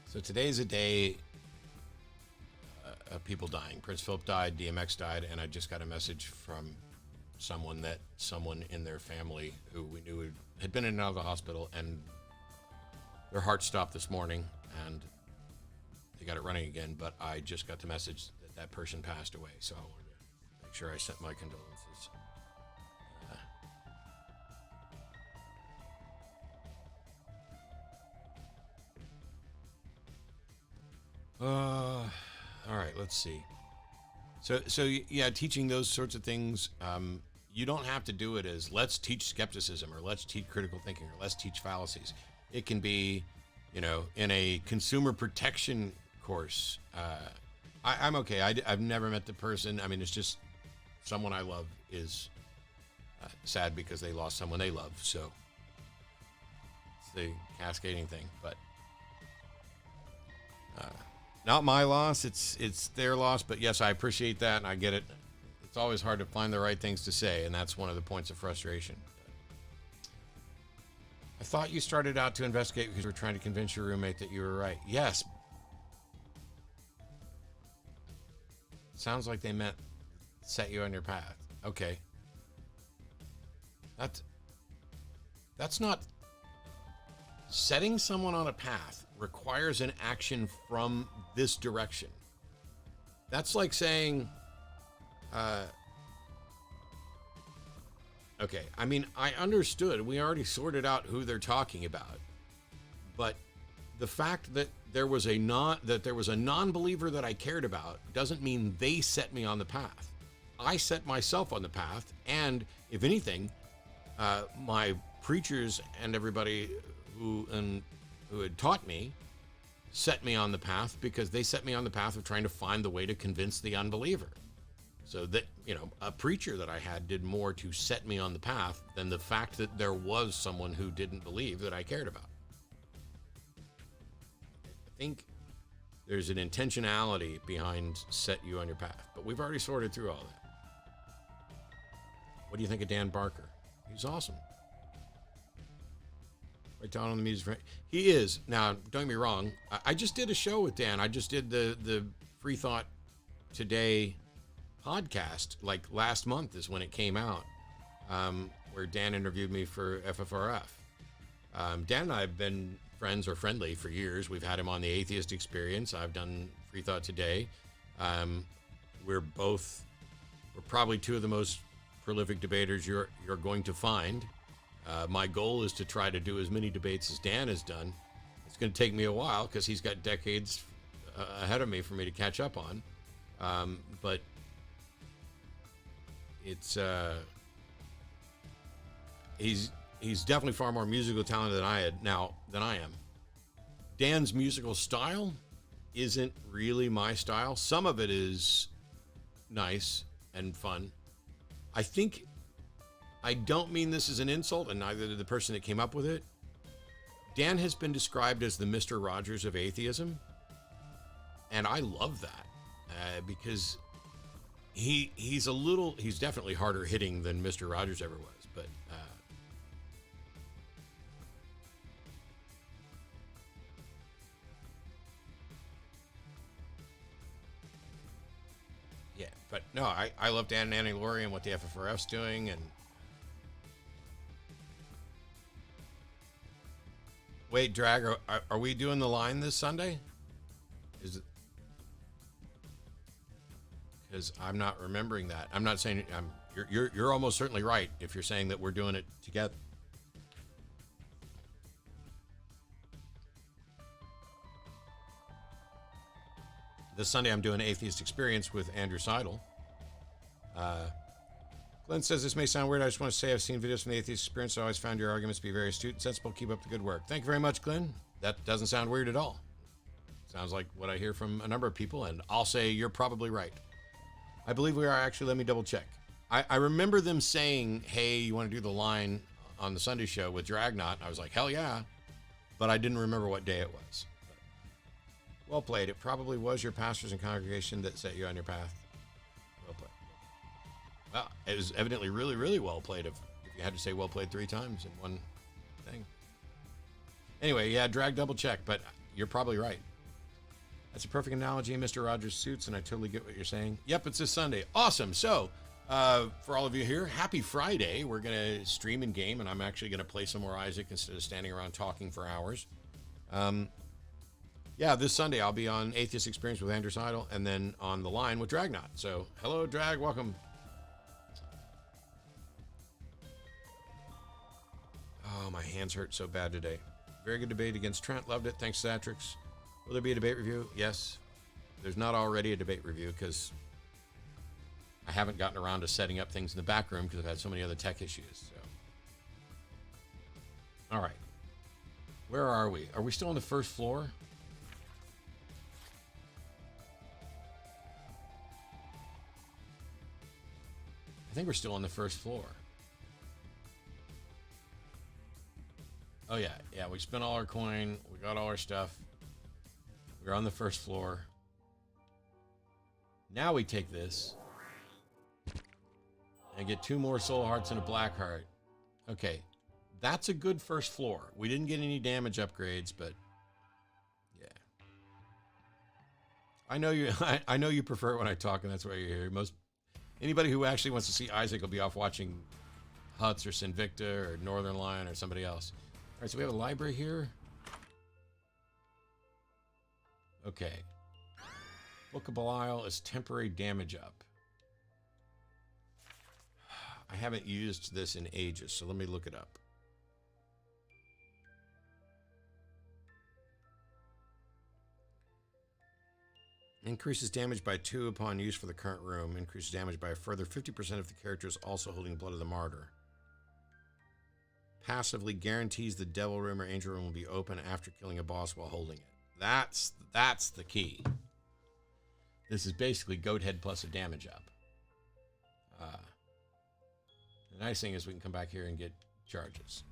So today's a day of people dying. Prince Philip died, DMX died, and I just got a message from someone in their family who we knew had been in and out of the hospital, and their heart stopped this morning, and they got it running again. But I just got the message that person passed away, so I wanted to make sure I sent my condolences. All right, let's see. So yeah, teaching those sorts of things, you don't have to do it as let's teach skepticism or let's teach critical thinking or let's teach fallacies. It can be, in a consumer protection course. I'm okay. I've never met the person. I mean, it's just someone I love is sad because they lost someone they love. So it's the cascading thing, but not my loss. It's their loss. But yes, I appreciate that, and I get it. It's always hard to find the right things to say, and that's one of the points of frustration. I thought you started out to investigate because you were trying to convince your roommate that you were right. Yes. Sounds like they meant set you on your path. Okay. That's not... Setting someone on a path requires an action from this direction. That's like saying... okay, I mean, I understood. We already sorted out who they're talking about. But the fact that there was a non-believer that I cared about doesn't mean they set me on the path. I set myself on the path, and if anything, my preachers and everybody who had taught me set me on the path because they set me on the path of trying to find the way to convince the unbeliever. So that, a preacher that I had did more to set me on the path than the fact that there was someone who didn't believe that I cared about. I think there's an intentionality behind set you on your path, but we've already sorted through all that. What do you think of Dan Barker? He's awesome. Right down on the music. He is. Now, don't get me wrong. I just did a show with Dan. I just did the Free Thought Today podcast, like last month is when it came out, where Dan interviewed me for FFRF. Dan and I have been friends or friendly for years. We've had him on the Atheist Experience. I've done Free Thought Today. We're both We're probably two of the most prolific debaters you're going to find. My goal is to try to do as many debates as Dan has done. It's going to take me a while because he's got decades ahead of me for me to catch up on. But it's he's definitely far more musical talented than I am. Dan's musical style isn't really my style. Some of it is nice and fun. I don't mean this as an insult, and neither did the person that came up with it. Dan has been described as the Mr. Rogers of atheism, and I love that because he's definitely harder hitting than Mr. Rogers ever was, but yeah, but no, I love Dan and Annie Laurie and what the FFRF's doing. And wait, Drag, are we doing the line this Sunday? Is it? Because I'm not remembering that. I'm not saying you're almost certainly right if you're saying that we're doing it together. This Sunday I'm doing Atheist Experience with Andrew Seidel. Glenn says, this may sound weird. I just want to say I've seen videos from the Atheist Experience. I always found your arguments to be very astute and sensible. Keep up the good work. Thank you very much, Glenn. That doesn't sound weird at all. Sounds like what I hear from a number of people, and I'll say you're probably right. I believe we are actually. Let me double check. I remember them saying, hey, you want to do the line on the Sunday show with Dragnaut? I was like, hell yeah. But I didn't remember what day it was. Well played. It probably was your pastors and congregation that set you on your path. Well played. Well, it was evidently really, really well played if you had to say well played 3 times in one thing. Anyway, yeah, drag double check, but you're probably right. That's a perfect analogy in Mr. Rogers' suits, and I totally get what you're saying. Yep, it's this Sunday. Awesome. So, for all of you here, happy Friday. We're going to stream in game, and I'm actually going to play some more Isaac instead of standing around talking for hours. Yeah, this Sunday I'll be on Atheist Experience with Andrew Seidel, and then on the line with Dragnaut. So, hello, Drag. Welcome. Oh, my hands hurt so bad today. Very good debate against Trent. Loved it. Thanks, Satrix. Will there be a debate review? Yes. There's not already a debate review because I haven't gotten around to setting up things in the back room because I've had so many other tech issues. So, all right. Where are we? Are we still on the first floor? I think we're still on the first floor. Oh, yeah. Yeah, we spent all our coin. We got all our stuff. We're on the first floor. Now we take this and get 2 more soul hearts and a black heart. Okay. That's a good first floor. We didn't get any damage upgrades, but yeah. I know you I know you prefer it when I talk, and that's why you're here. Anybody who actually wants to see Isaac will be off watching Huts or Sinvicta or Northern Lion or somebody else. All right, so we have a library here. Okay. Book of Belial is temporary damage up. I haven't used this in ages, so let me look it up. Increases damage by 2 upon use for the current room. Increases damage by a further 50% if the character is also holding Blood of the Martyr. Passively guarantees the Devil Room or Angel Room will be open after killing a boss while holding it. That's the key. This is basically Goat Head plus a damage up. The nice thing is we can come back here and get charges.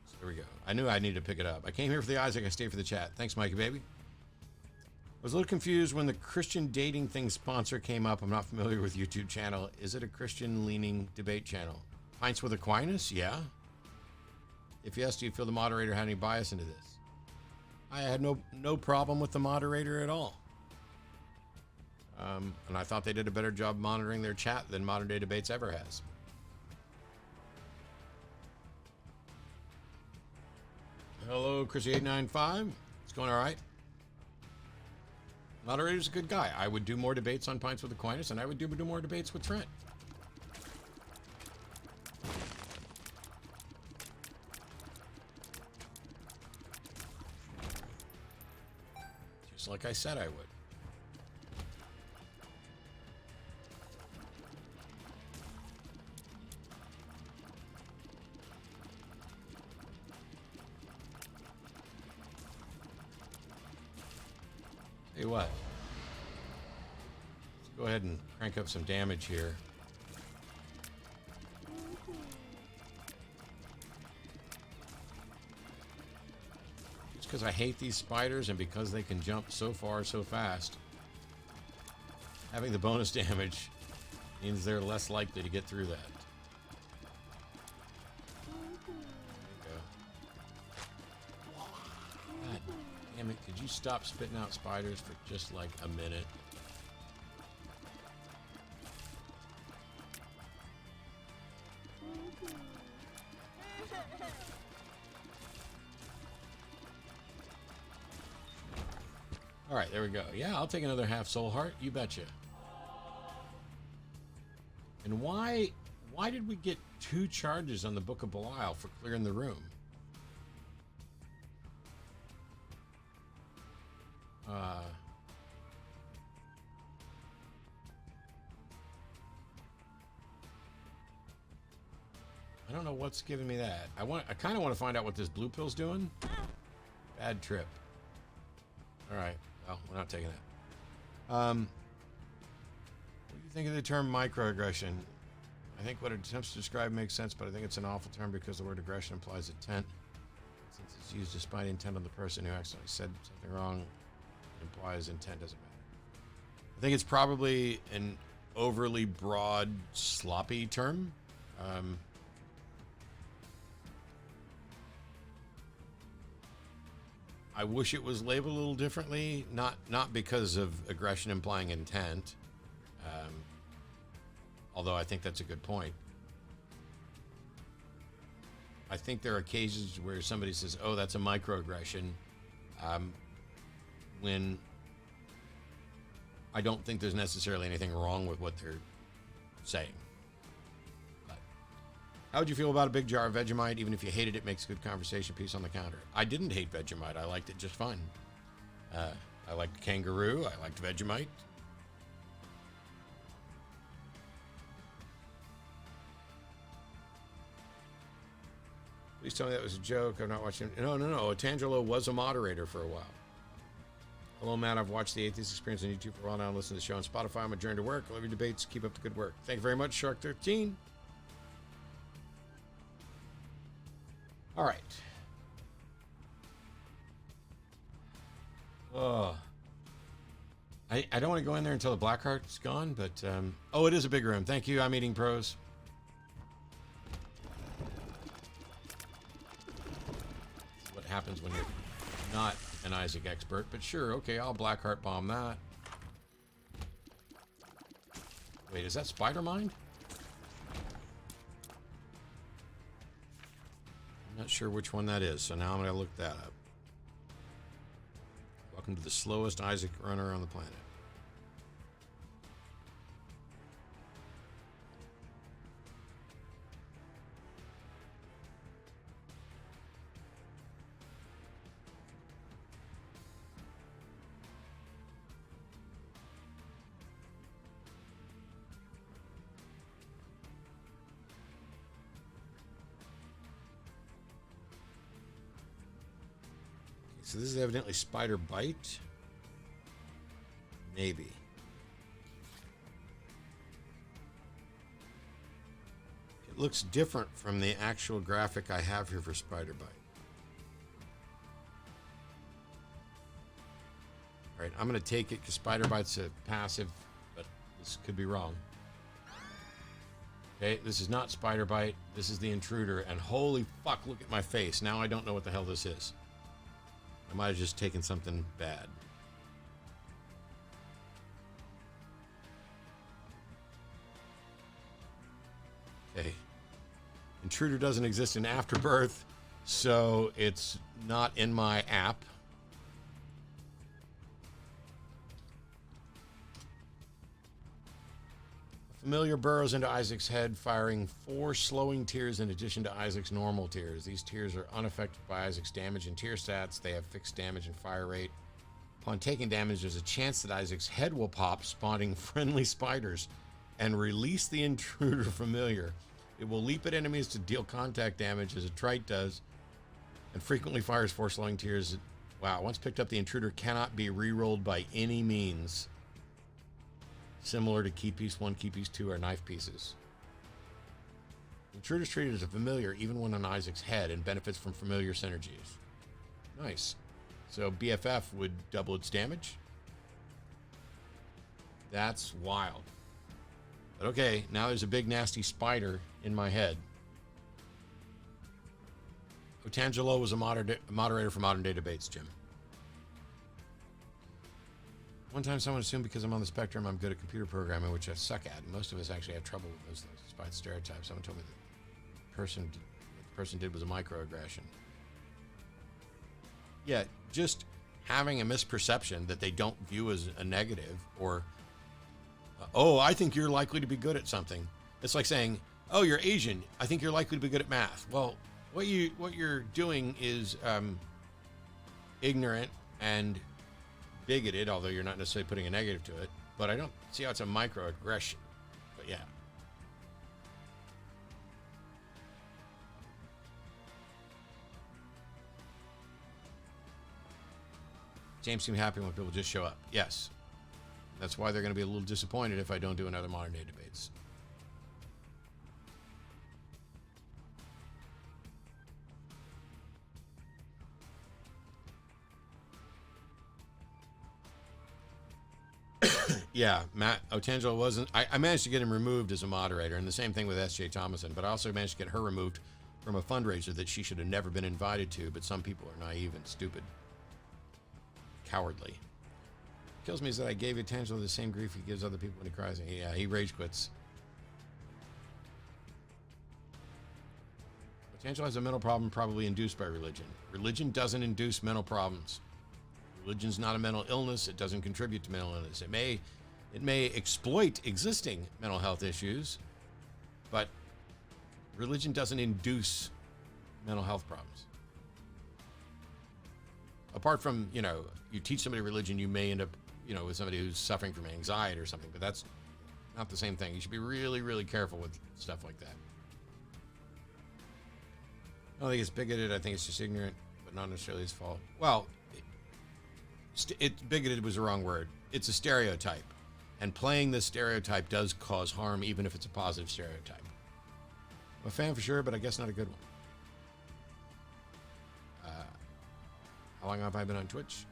So there we go. I knew I needed to pick it up. I came here for the Isaac. I stayed for the chat. Thanks, Mikey, baby. I was a little confused when the Christian dating thing sponsor came up. I'm not familiar with YouTube channel. Is it a Christian-leaning debate channel? Pints with Aquinas? Yeah. If yes, do you feel the moderator had any bias into this? I had no problem with the moderator at all. And I thought they did a better job monitoring their chat than Modern Day Debates ever has. Hello, Chrissy895. It's going all right. Moderator's a good guy. I would do more debates on Pints with Aquinas, and I would do more debates with Trent. Just like I said I would. Tell you what. Let's go ahead and crank up some damage here. Because I hate these spiders and because they can jump so far so fast, having the bonus damage means they're less likely to get through that. There you go. God damn it, could you stop spitting out spiders for just like a minute? All right, there we go. Yeah, I'll take another half soul heart. You betcha. And why did we get 2 charges on the Book of Belial for clearing the room? I don't know what's giving me that. I kind of want to find out what this blue pill's doing. Bad trip. All right. Well, we're not taking that. What do you think of the term microaggression? I think what it attempts to describe makes sense, but I think it's an awful term because the word aggression implies intent. Since it's used despite intent on the person who accidentally said something wrong, it implies intent doesn't matter. I think it's probably an overly broad, sloppy term. I wish it was labeled a little differently, not because of aggression implying intent, although I think that's a good point. I think there are cases where somebody says, oh, that's a microaggression, when I don't think there's necessarily anything wrong with what they're saying. How would you feel about a big jar of Vegemite? Even if you hated it, makes good conversation piece on the counter. I didn't hate Vegemite. I liked it just fine. I liked kangaroo. I liked Vegemite. Please tell me that was a joke. I'm not watching. No. Tangelo was a moderator for a while. Hello, Matt. I've watched the Atheist Experience on YouTube for a while now and listened to the show on Spotify. I'm adjourned to work. I love your debates. Keep up the good work. Thank you very much, Shark13. All right. Oh. I don't want to go in there until the black heart's gone, but oh, it is a big room. Thank you. I'm eating pros. This is what happens when you're not an Isaac expert, but sure, okay, I'll black heart bomb that. Wait, is that Spider Mind? Not sure which one that is, so now I'm going to look that up. Welcome to the slowest Isaac runner on the planet. So this is evidently spider bite. Maybe. It looks different from the actual graphic I have here for spider bite. All right, I'm going to take it because spider bite's a passive, but this could be wrong. Okay, this is not spider bite. This is the intruder, and holy fuck, look at my face. Now I don't know what the hell this is. I might have just taken something bad. Okay. Intruder doesn't exist in Afterbirth, so it's not in my app. A familiar burrows into Isaac's head, firing 4 slowing tears in addition to Isaac's normal tears. These tears are unaffected by Isaac's damage and tear stats. They have fixed damage and fire rate. Upon taking damage, there's a chance that Isaac's head will pop, spawning friendly spiders, and release the intruder familiar. It will leap at enemies to deal contact damage as a trite does, and frequently fires four slowing tears. Wow, once picked up, the intruder cannot be re-rolled by any means. Similar to Key Piece 1, Key Piece 2, or Knife Pieces. Intruder is treated as a familiar even when on Isaac's head and benefits from familiar synergies. Nice. So BFF would double its damage. That's wild. But okay, now there's a big nasty spider in my head. Otangelo was a moderator for Modern Day Debates, Jim. One time someone assumed because I'm on the spectrum I'm good at computer programming, which I suck at. And most of us actually have trouble with those things, despite stereotypes. Someone told me that what the person did was a microaggression. Yeah, just having a misperception that they don't view as a negative, or, oh, I think you're likely to be good at something. It's like saying, oh, you're Asian. I think you're likely to be good at math. Well, what you're doing is ignorant and bigoted, although you're not necessarily putting a negative to it. But I don't see how it's a microaggression. But yeah. James seemed happy when people just show up. Yes. That's why they're going to be a little disappointed if I don't do another Modern Day Debates. Yeah, Matt Otangelo wasn't. I managed to get him removed as a moderator, and the same thing with S.J. Thomason, but I also managed to get her removed from a fundraiser that she should have never been invited to, but some people are naive and stupid. Cowardly. Kills me is that I gave Otangelo the same grief he gives other people when he cries. Yeah, he rage quits. Otangelo has a mental problem probably induced by religion. Religion doesn't induce mental problems. Religion's not a mental illness. It doesn't contribute to mental illness. It may exploit existing mental health issues, but religion doesn't induce mental health problems. Apart from, you teach somebody religion, you may end up, with somebody who's suffering from anxiety or something, but that's not the same thing. You should be really, really careful with stuff like that. I don't think it's bigoted. I think it's just ignorant, but not necessarily his fault. Well, bigoted was the wrong word. It's a stereotype. And playing this stereotype does cause harm, even if it's a positive stereotype. I'm a fan for sure, but I guess not a good one. How long have I been on Twitch?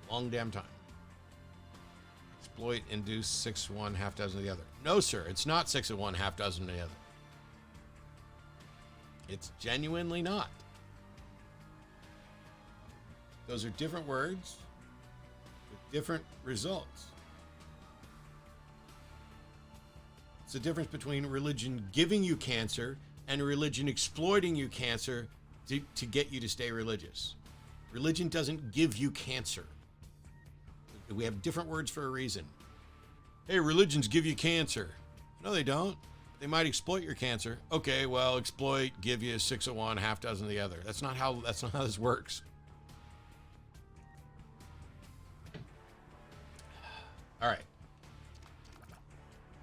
A long damn time. Exploit, induce, 6 1, half dozen of the other. No, sir, it's not 6 of one, half dozen of the other. It's genuinely not. Those are different words with different results. It's the difference between religion giving you cancer and religion exploiting you cancer to get you to stay religious. Religion doesn't give you cancer. We have different words for a reason. Hey, religions give you cancer. No, they don't. They might exploit your cancer. Okay, well, exploit, give you 6 of one, half dozen of the other. That's not how this works. All right.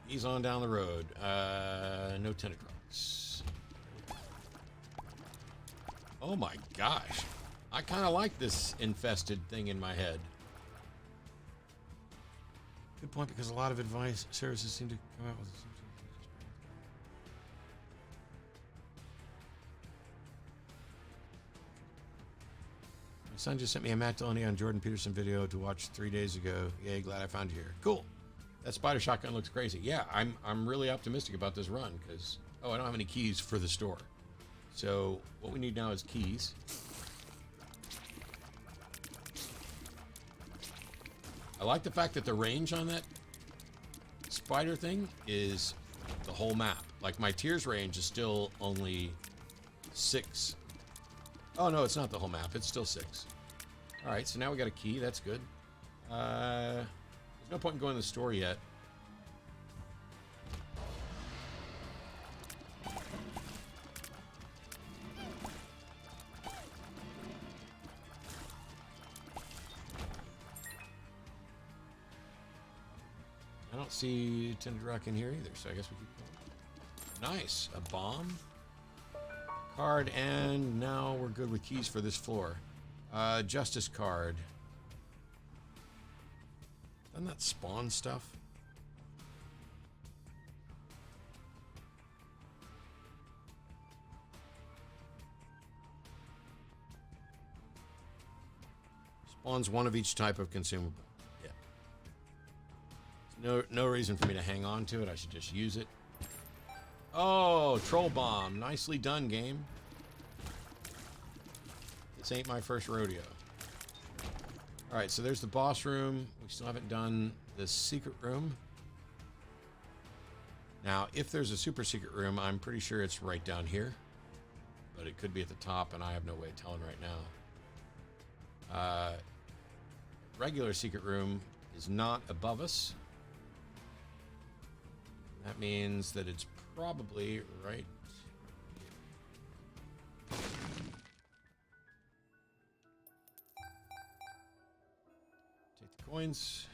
He's on down the road. No tentacles. Oh my gosh. I kind of like this infested thing in my head. Good point, because a lot of advice services seem to come out with this. My son just sent me a Matt Delaney on Jordan Peterson video to watch 3 days ago. Yay, glad I found you here. Cool. That spider shotgun looks crazy. Yeah, I'm really optimistic about this run because, I don't have any keys for the store. So what we need now is keys. I like the fact that the range on that spider thing is the whole map. Like my tiers range is still only 6. Oh no, it's not the whole map. It's still 6. All right, so now we got a key. That's good. There's no point in going to the store yet. don't see Tinted Rock in here either, so I guess we keep going. Nice. A bomb. Card, and now we're good with keys for this floor. Justice card. Doesn't that spawn stuff? Spawns one of each type of consumable. Yeah. No reason for me to hang on to it. I should just use it. Oh, troll bomb. Nicely done, game. This ain't my first rodeo. All right, so there's the boss room. We still haven't done the secret room. Now, if there's a super secret room, I'm pretty sure it's right down here. But it could be at the top, and I have no way of telling right now. Regular secret room is not above us. That means that it's probably right. Take the coins.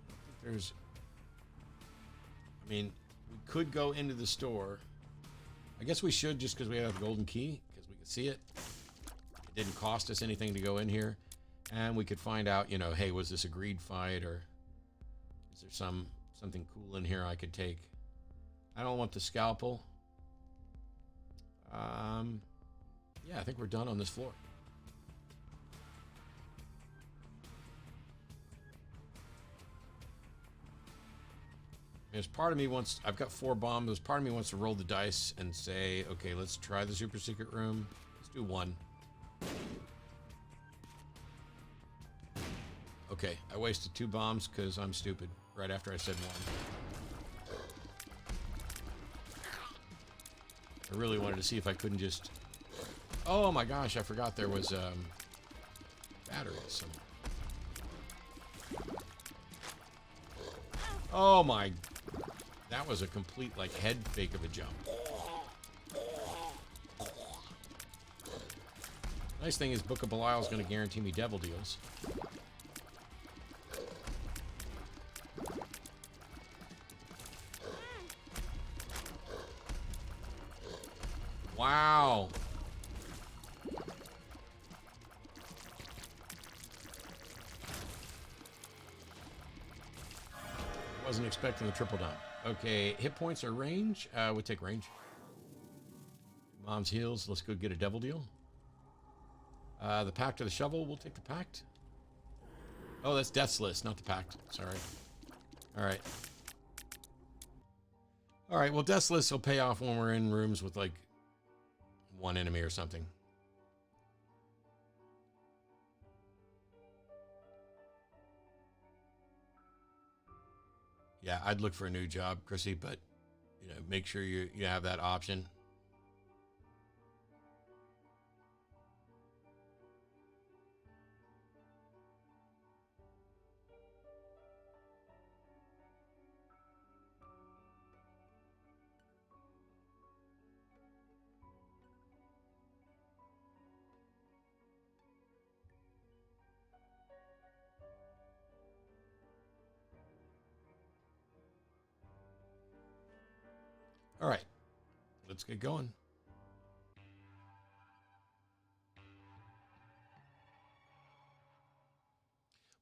I think there's... I mean, we could go into the store. I guess we should just because we have the golden key. See it. It didn't cost us anything to go in here, and we could find out, you know, hey, was this a greed fight, or is there something cool in here I could take? I don't want the scalpel. Yeah, I think we're done on this floor. There's part of me wants, I've got 4 bombs. There's part of me wants to roll the dice and say, okay, let's try the super secret room. Let's do 1. Okay, I wasted 2 bombs because I'm stupid right after I said 1. I really wanted to see if I couldn't just... Oh my gosh, I forgot there was batteries somewhere. Oh my... That was a complete, like, head fake of a jump. Nice thing is Book of Belial is going to guarantee me devil deals. Wow. Wasn't expecting the triple down. Okay, hit points or range? We'll take range. Mom's heals. Let's go get a devil deal. The pact or the shovel? We'll take the pact. Oh, that's Death's List, not the pact. Sorry. All right. All right, well, Death's List will pay off when we're in rooms with, like, 1 enemy or something. Yeah, I'd look for a new job, Chrissy, but, you know, make sure you have that option. All right, let's get going.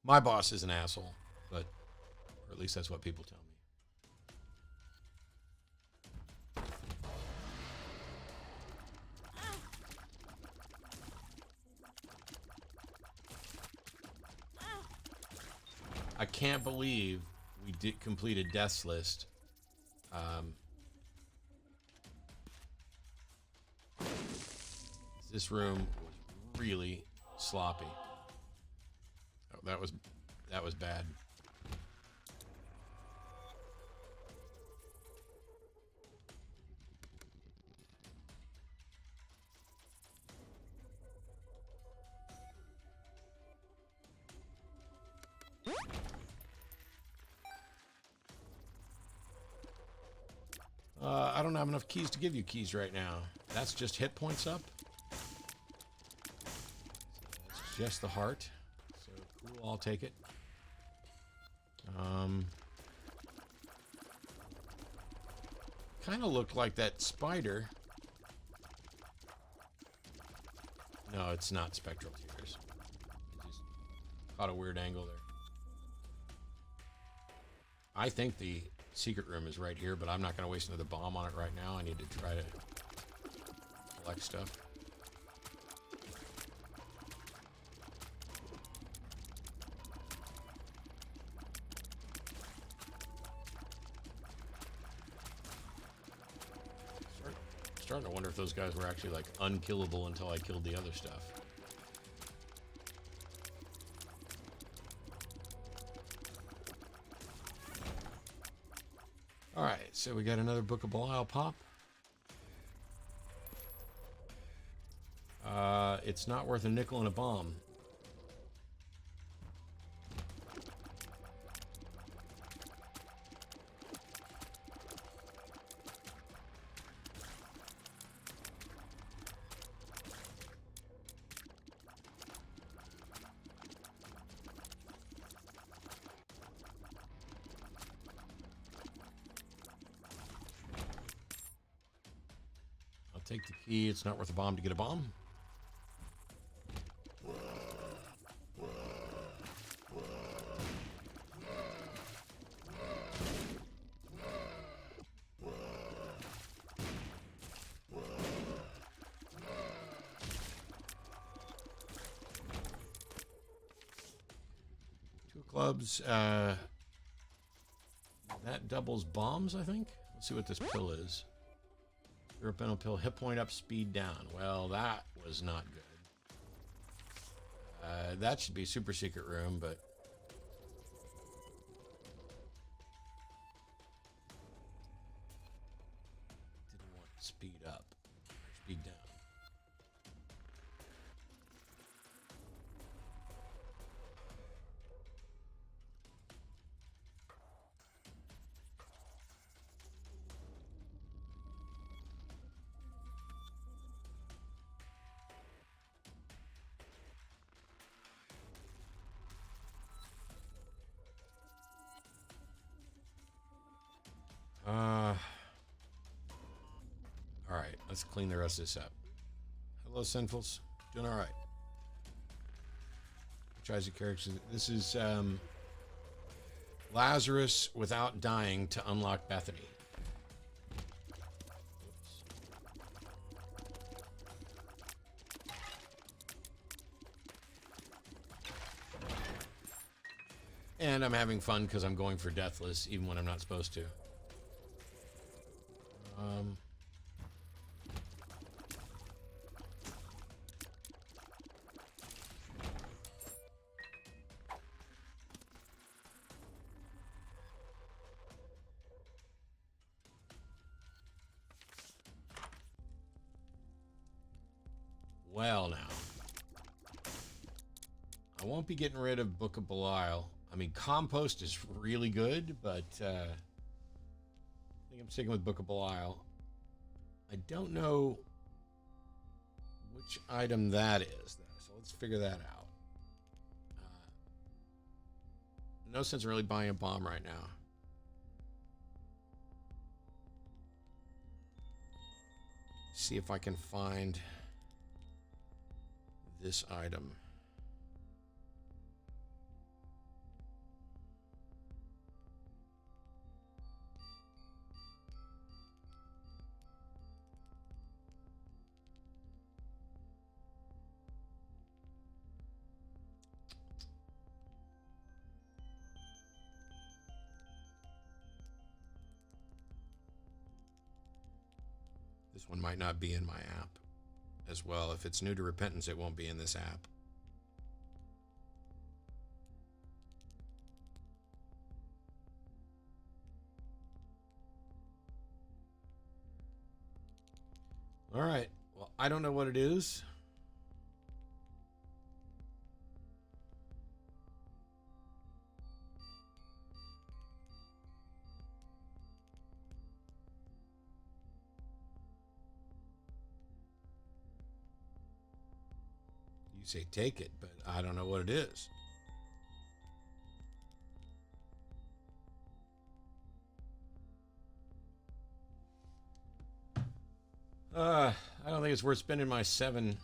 My boss is an asshole, but, or at least that's what people tell me. I can't believe we did complete a Death's List. This room was really sloppy. Oh, that was bad. I don't have enough keys to give you keys right now. That's just hit points up. That's just the heart. So Cool, I'll take it. Kind of looked like that spider. No, it's not spectral tears. It just caught a weird angle there. I think the secret room is right here, but I'm not going to waste another bomb on it right now. I need to try to collect stuff. Starting to wonder if those guys were actually like unkillable until I killed the other stuff. All right, so we got another Book of Belial pop. It's not worth a nickel and a bomb. I'll take the key. It's not worth a bomb to get a bomb. Clubs, that doubles bombs, I think. Let's see what this pill is. European pill, hit point up, speed down. Well, that was not good. That should be super secret room, but didn't want speed up, speed down. All right, let's clean the rest of this up. Hello, Sinfuls. Doing all right. Tries the characters. This is Lazarus without dying to unlock Bethany. And I'm having fun because I'm going for Deathless even when I'm not supposed to. Well, now. I won't be getting rid of Book of Belial. I mean, Compost is really good, but I think I'm sticking with Book of Belial. I don't know which item that is, though, so let's figure that out. No sense in really buying a bomb right now. See if I can find this item. This one might not be in my app as well. If it's new to Repentance, it won't be in this app. All right. Well, I don't know what it is. You say take it, but I don't know what it is. I don't think it's worth spending my 7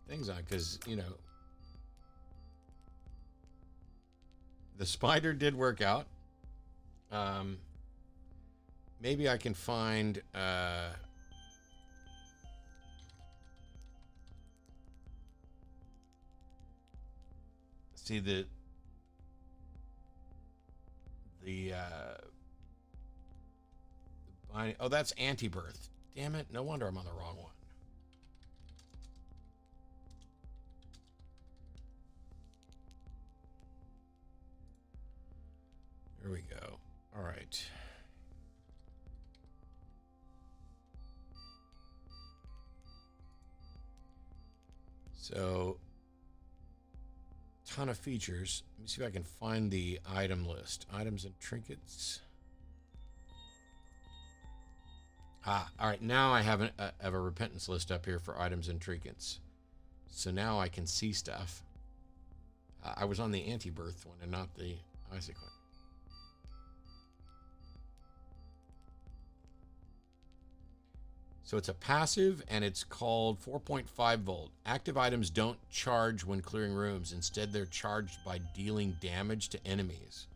things on because, you know, the spider did work out. Maybe I can find see the oh, that's anti-birth. Damn it, no wonder I'm on the wrong one. There we go. All right. So, ton of features. Let me see if I can find the item list. Items and trinkets. Ah, all right. Now I have a repentance list up here for items and trinkets. So now I can see stuff. I was on the anti-birth one and not the Isaac one. So it's a passive, and it's called 4.5 volt. Active items don't charge when clearing rooms. Instead, they're charged by dealing damage to enemies.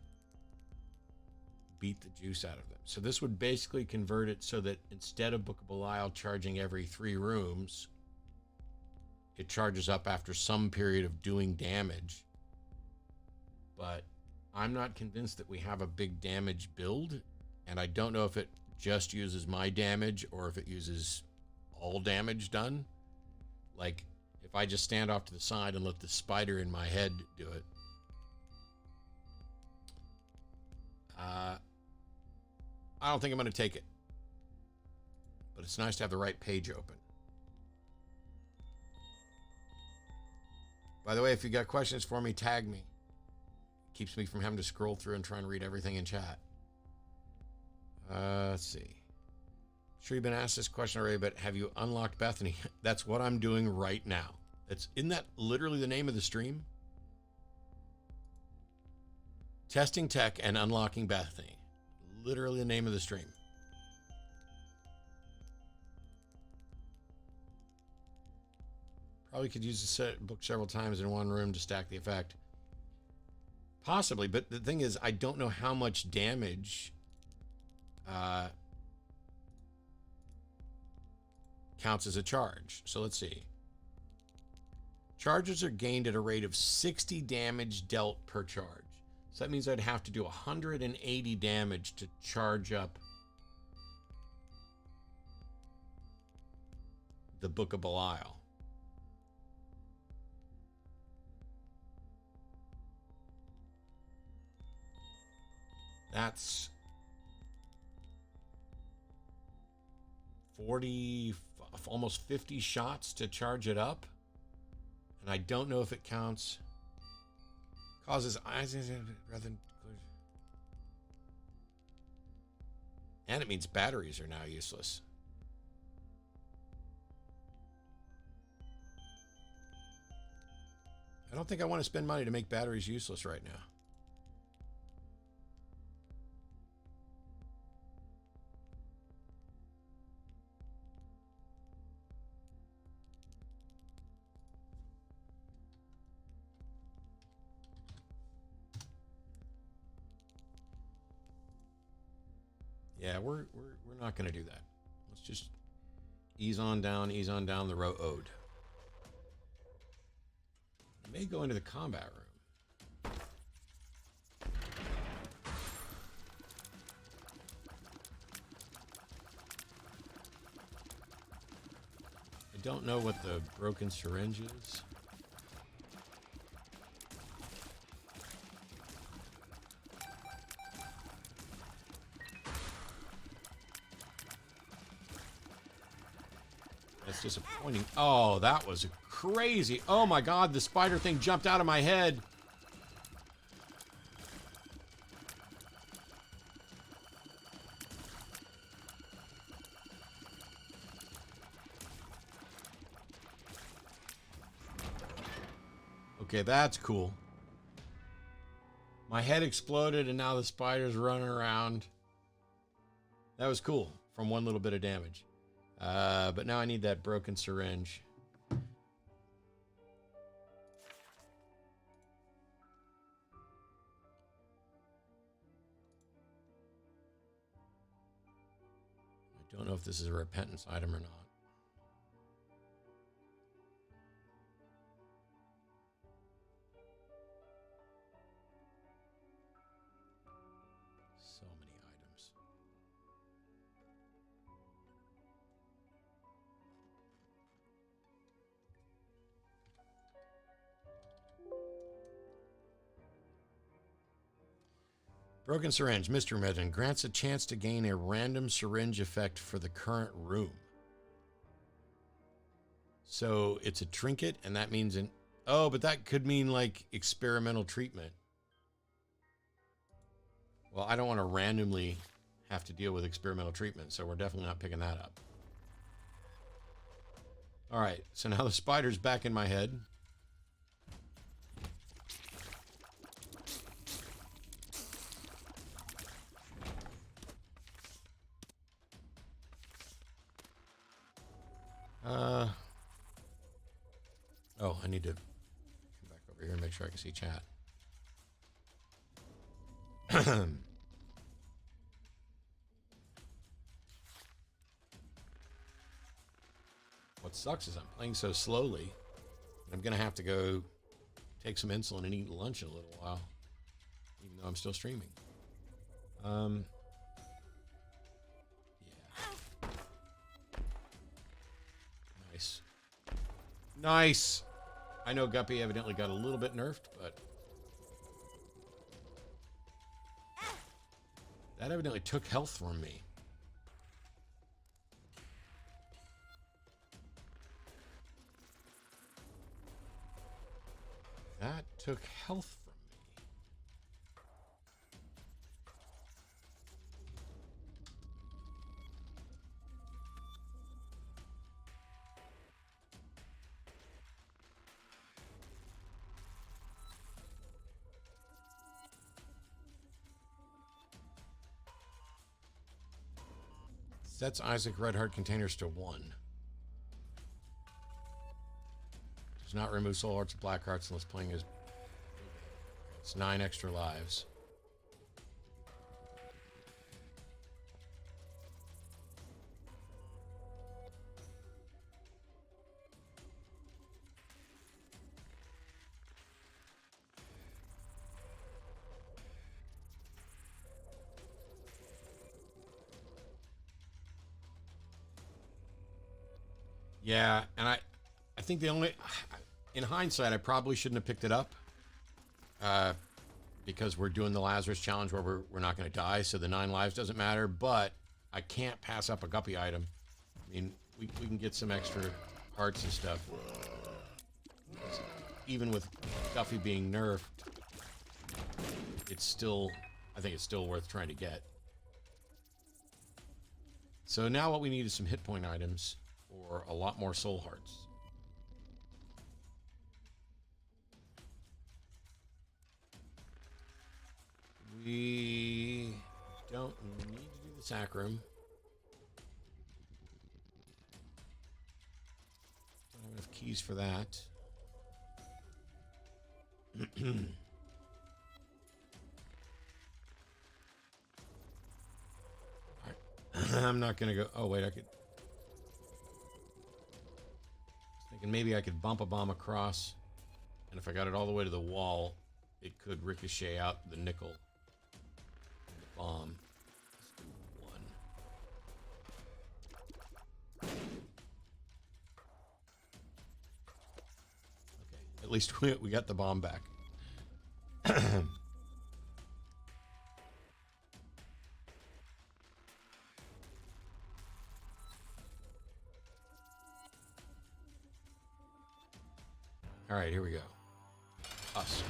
Beat the juice out of them. So this would basically convert it so that instead of Book of Belial charging every 3 rooms, it charges up after some period of doing damage. But I'm not convinced that we have a big damage build, and I don't know if it just uses my damage or if it uses all damage done. Like, if I just stand off to the side and let the spider in my head do it. I don't think I'm going to take it. But it's nice to have the right page open. By the way, if you got questions for me, tag me. Keeps me from having to scroll through and try and read everything in chat. Let's see. I'm sure you've been asked this question already, but have you unlocked Bethany? That's what I'm doing right now. Isn't that literally the name of the stream? Testing tech and unlocking Bethany. Literally the name of the stream. Probably could use the set book several times in one room to stack the effect. Possibly, but the thing is, I don't know how much damage counts as a charge. So let's see. Charges are gained at a rate of 60 damage dealt per charge. So that means I'd have to do 180 damage to charge up the Book of Belial. That's 40, almost 50 shots to charge it up. And I don't know if it counts. Causes eyes rather than. And it means batteries are now useless. I don't think I want to spend money to make batteries useless right now. Yeah, we're not going to do that. Let's just ease on down the road. I may go into the combat room. I don't know what the broken syringe is. That's disappointing. Oh, that was crazy. Oh my God, the spider thing jumped out of my head. Okay, that's cool. My head exploded and now the spider's running around. That was cool from one little bit of damage. But now I need that broken syringe. I don't know if this is a repentance item or not. So many items. Broken syringe, mystery medicine, grants a chance to gain a random syringe effect for the current room. So it's a trinket, and that means oh, but that could mean like experimental treatment. Well, I don't want to randomly have to deal with experimental treatment, so we're definitely not picking that up. All right, so now the spider's back in my head. Oh, I need to come back over here and make sure I can see chat. What sucks is I'm playing so slowly. I'm going to have to go take some insulin and eat lunch in a little while, even though I'm still streaming. Yeah. Nice. Nice. I know Guppy evidently got a little bit nerfed, but that evidently took health from me. That took health from me. Sets Isaac Red Heart containers to 1. Does not remove soul hearts or black hearts unless playing as... It's 9 extra lives. Yeah, and I think the only... In hindsight, I probably shouldn't have picked it up. Because we're doing the Lazarus challenge where we're not going to die, so the 9 lives doesn't matter, but I can't pass up a Guppy item. I mean, we can get some extra hearts and stuff. Even with Guppy being nerfed, it's still... I think it's still worth trying to get. So now what we need is some hit point items or a lot more soul hearts. We don't need to do the sack room. Don't have enough keys for that. Alright. I'm not gonna go. Oh, wait, I could. I was thinking maybe I could bump a bomb across, and if I got it all the way to the wall, it could ricochet out the nickel. Bomb. Let's do 1. Okay, at least we got the bomb back. All right, here we go. Us.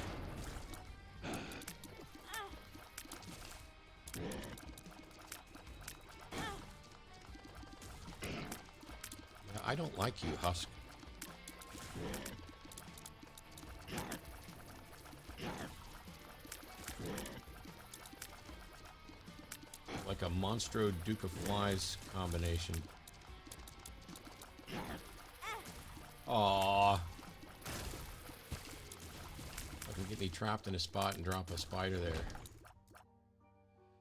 I don't like you, Husk. Like a Monstro Duke of Flies combination. Aww. I can get me trapped in a spot and drop a spider there.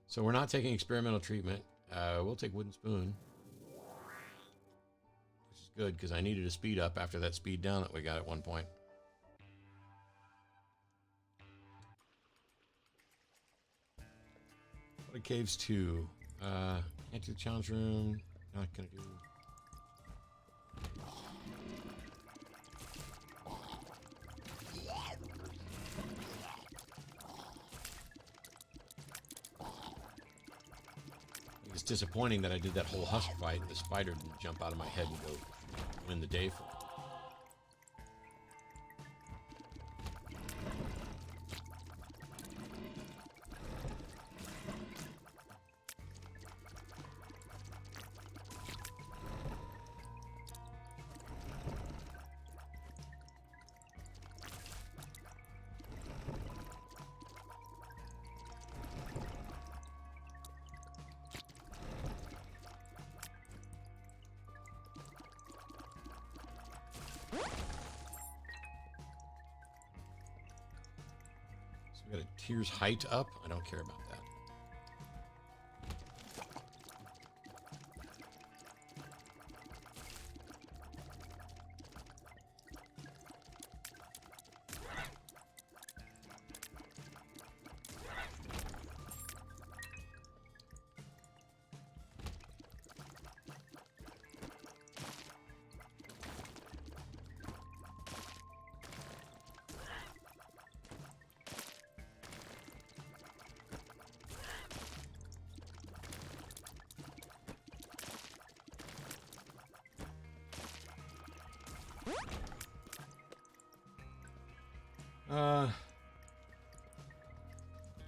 So we're not taking experimental treatment. We'll take wooden spoon. Which is good, because I needed a speed up after that speed down that we got at one point. What are caves 2? Can't do the challenge room. Not gonna do... It's disappointing that I did that whole husk fight and the spider didn't jump out of my head and go win the day for me. Got a tier's height up. I don't care about that.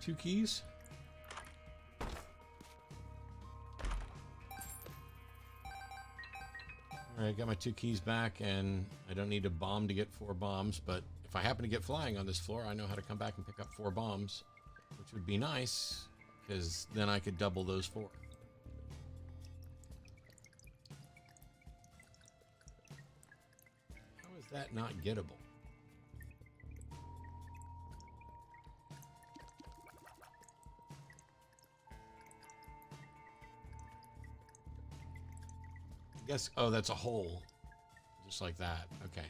Two keys. Alright, got my 2 keys back, and I don't need a bomb to get 4 bombs, but if I happen to get flying on this floor, I know how to come back and pick up 4 bombs, which would be nice, because then I could double those 4. How is that not gettable? I guess, oh, that's a hole. Just like that. Okay.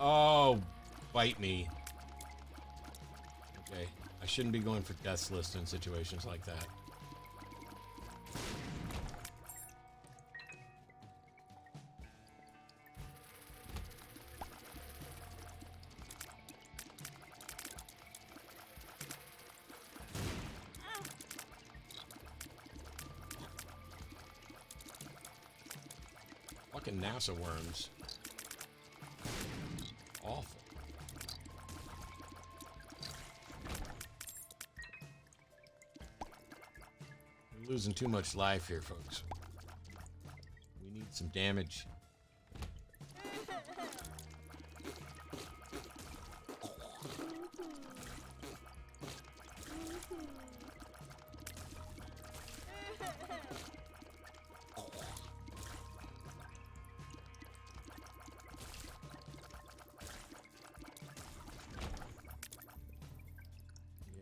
Oh, bite me. Okay. I shouldn't be going for death's list in situations like that. Fucking NASA worms. Awful. We're losing too much life here, folks. We need some damage.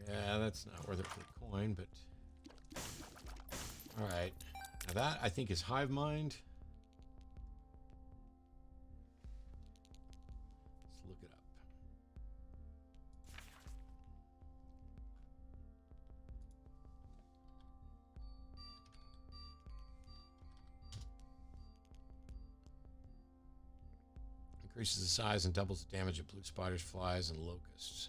Yeah, that's not worth it for the coin, but... Alright. Now that, I think, is Hive Mind. Let's look it up. Increases the size and doubles the damage of blue spiders, flies, and locusts.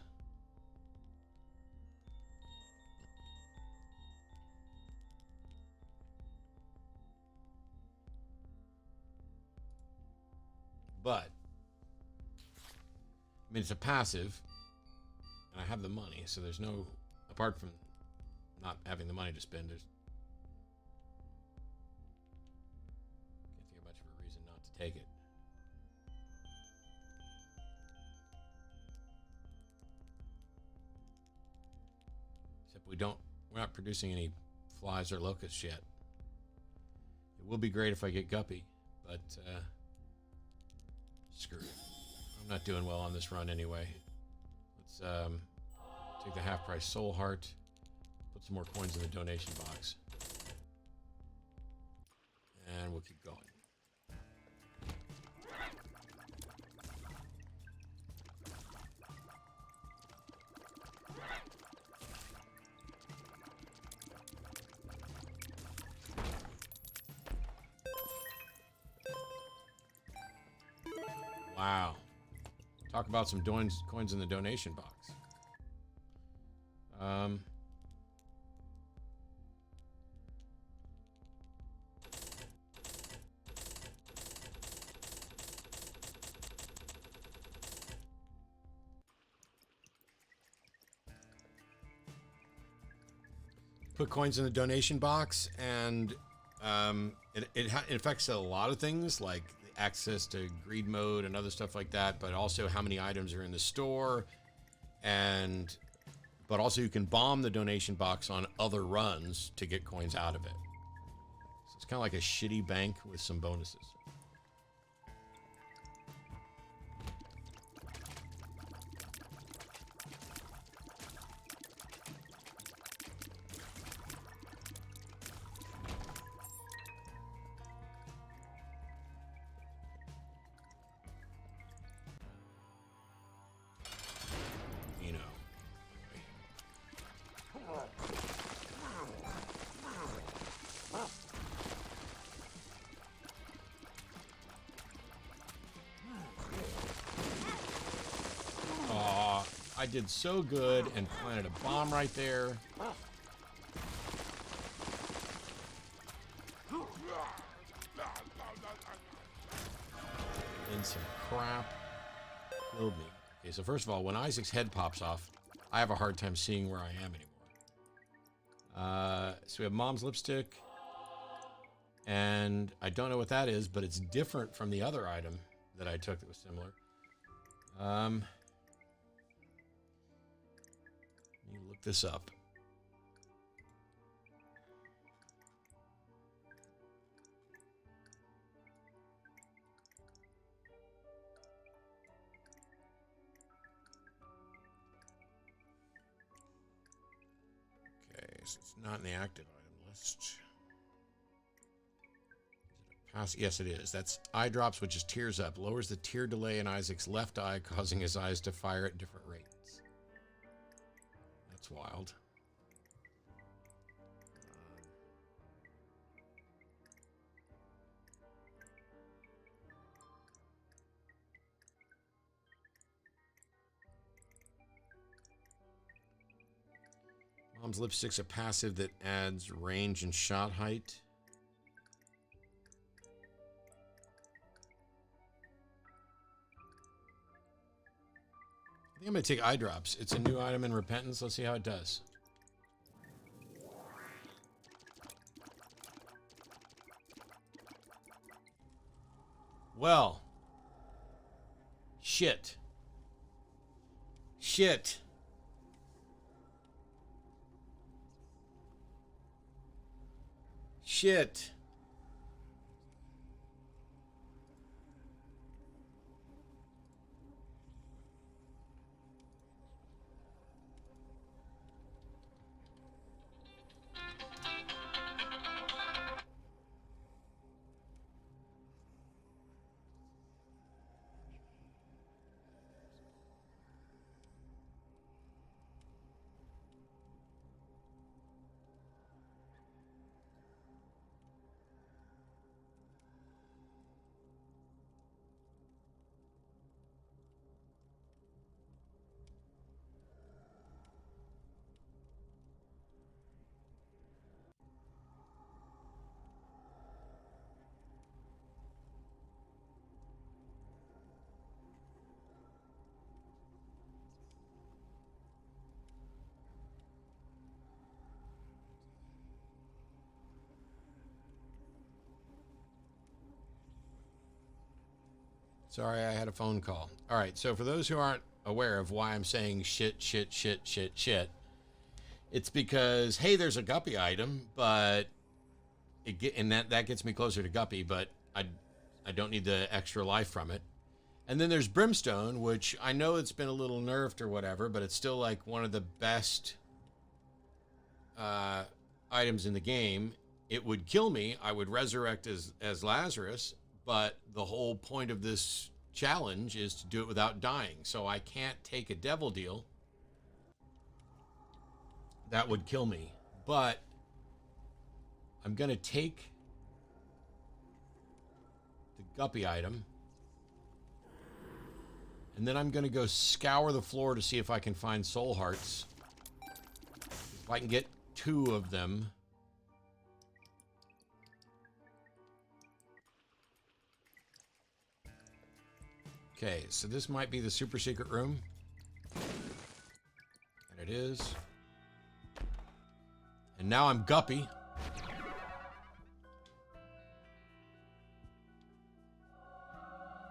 But, I mean, it's a passive, and I have the money, so there's no, apart from not having the money to spend, there's take it. Except we're not producing any flies or locusts yet. It will be great if I get guppy, but screw it. I'm not doing well on this run anyway. Let's take the half-price soul heart, put some more coins in the donation box, and we'll keep going. Wow. Talk about some coins in the donation box. Put coins in the donation box, and it affects a lot of things, like access to greed mode and other stuff like that, but also how many items are in the store, but also you can bomb the donation box on other runs to get coins out of it. So it's kind of like a shitty bank with some bonuses. I did so good and planted a bomb right there. And some crap killed me. Okay, so first of all, when Isaac's head pops off, I have a hard time seeing where I am anymore. So we have Mom's lipstick, and I don't know what that is, but it's different from the other item that I took that was similar. Let me look this up. Okay, so it's not in the active item list. Yes, it is. That's eye drops, which is tears up. Lowers the tear delay in Isaac's left eye, causing his eyes to fire at different rates. That's wild. Mom's lipstick's a passive that adds range and shot height. I think I'm going to take eye drops. It's a new item in Repentance. Let's see how it does. Well. Shit. Shit. Shit. Sorry, I had a phone call. All right, so for those who aren't aware of why I'm saying shit, it's because, hey, there's a guppy item, but that gets me closer to guppy, but I don't need the extra life from it. And then there's brimstone, which I know it's been a little nerfed or whatever, but it's still like one of the best items in the game. It would kill me. I would resurrect as Lazarus, but the whole point of this challenge is to do it without dying. So I can't take a devil deal. That would kill me. But I'm going to take the guppy item. And then I'm going to go scour the floor to see if I can find soul hearts. If I can get 2 of them. Okay, so this might be the super secret room. And it is. And now I'm guppy.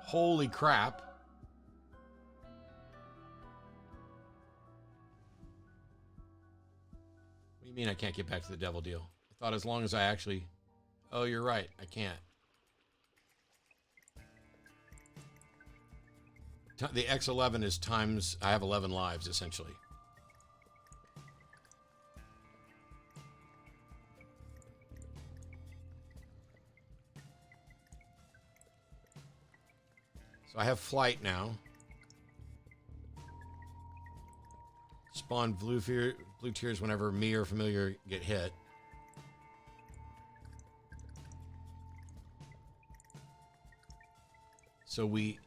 Holy crap. What do you mean I can't get back to the devil deal? I thought as long as I actually... Oh, you're right. I can't. The X11 is times... I have 11 lives, essentially. So I have flight now. Spawn blue tears whenever me or familiar get hit. So we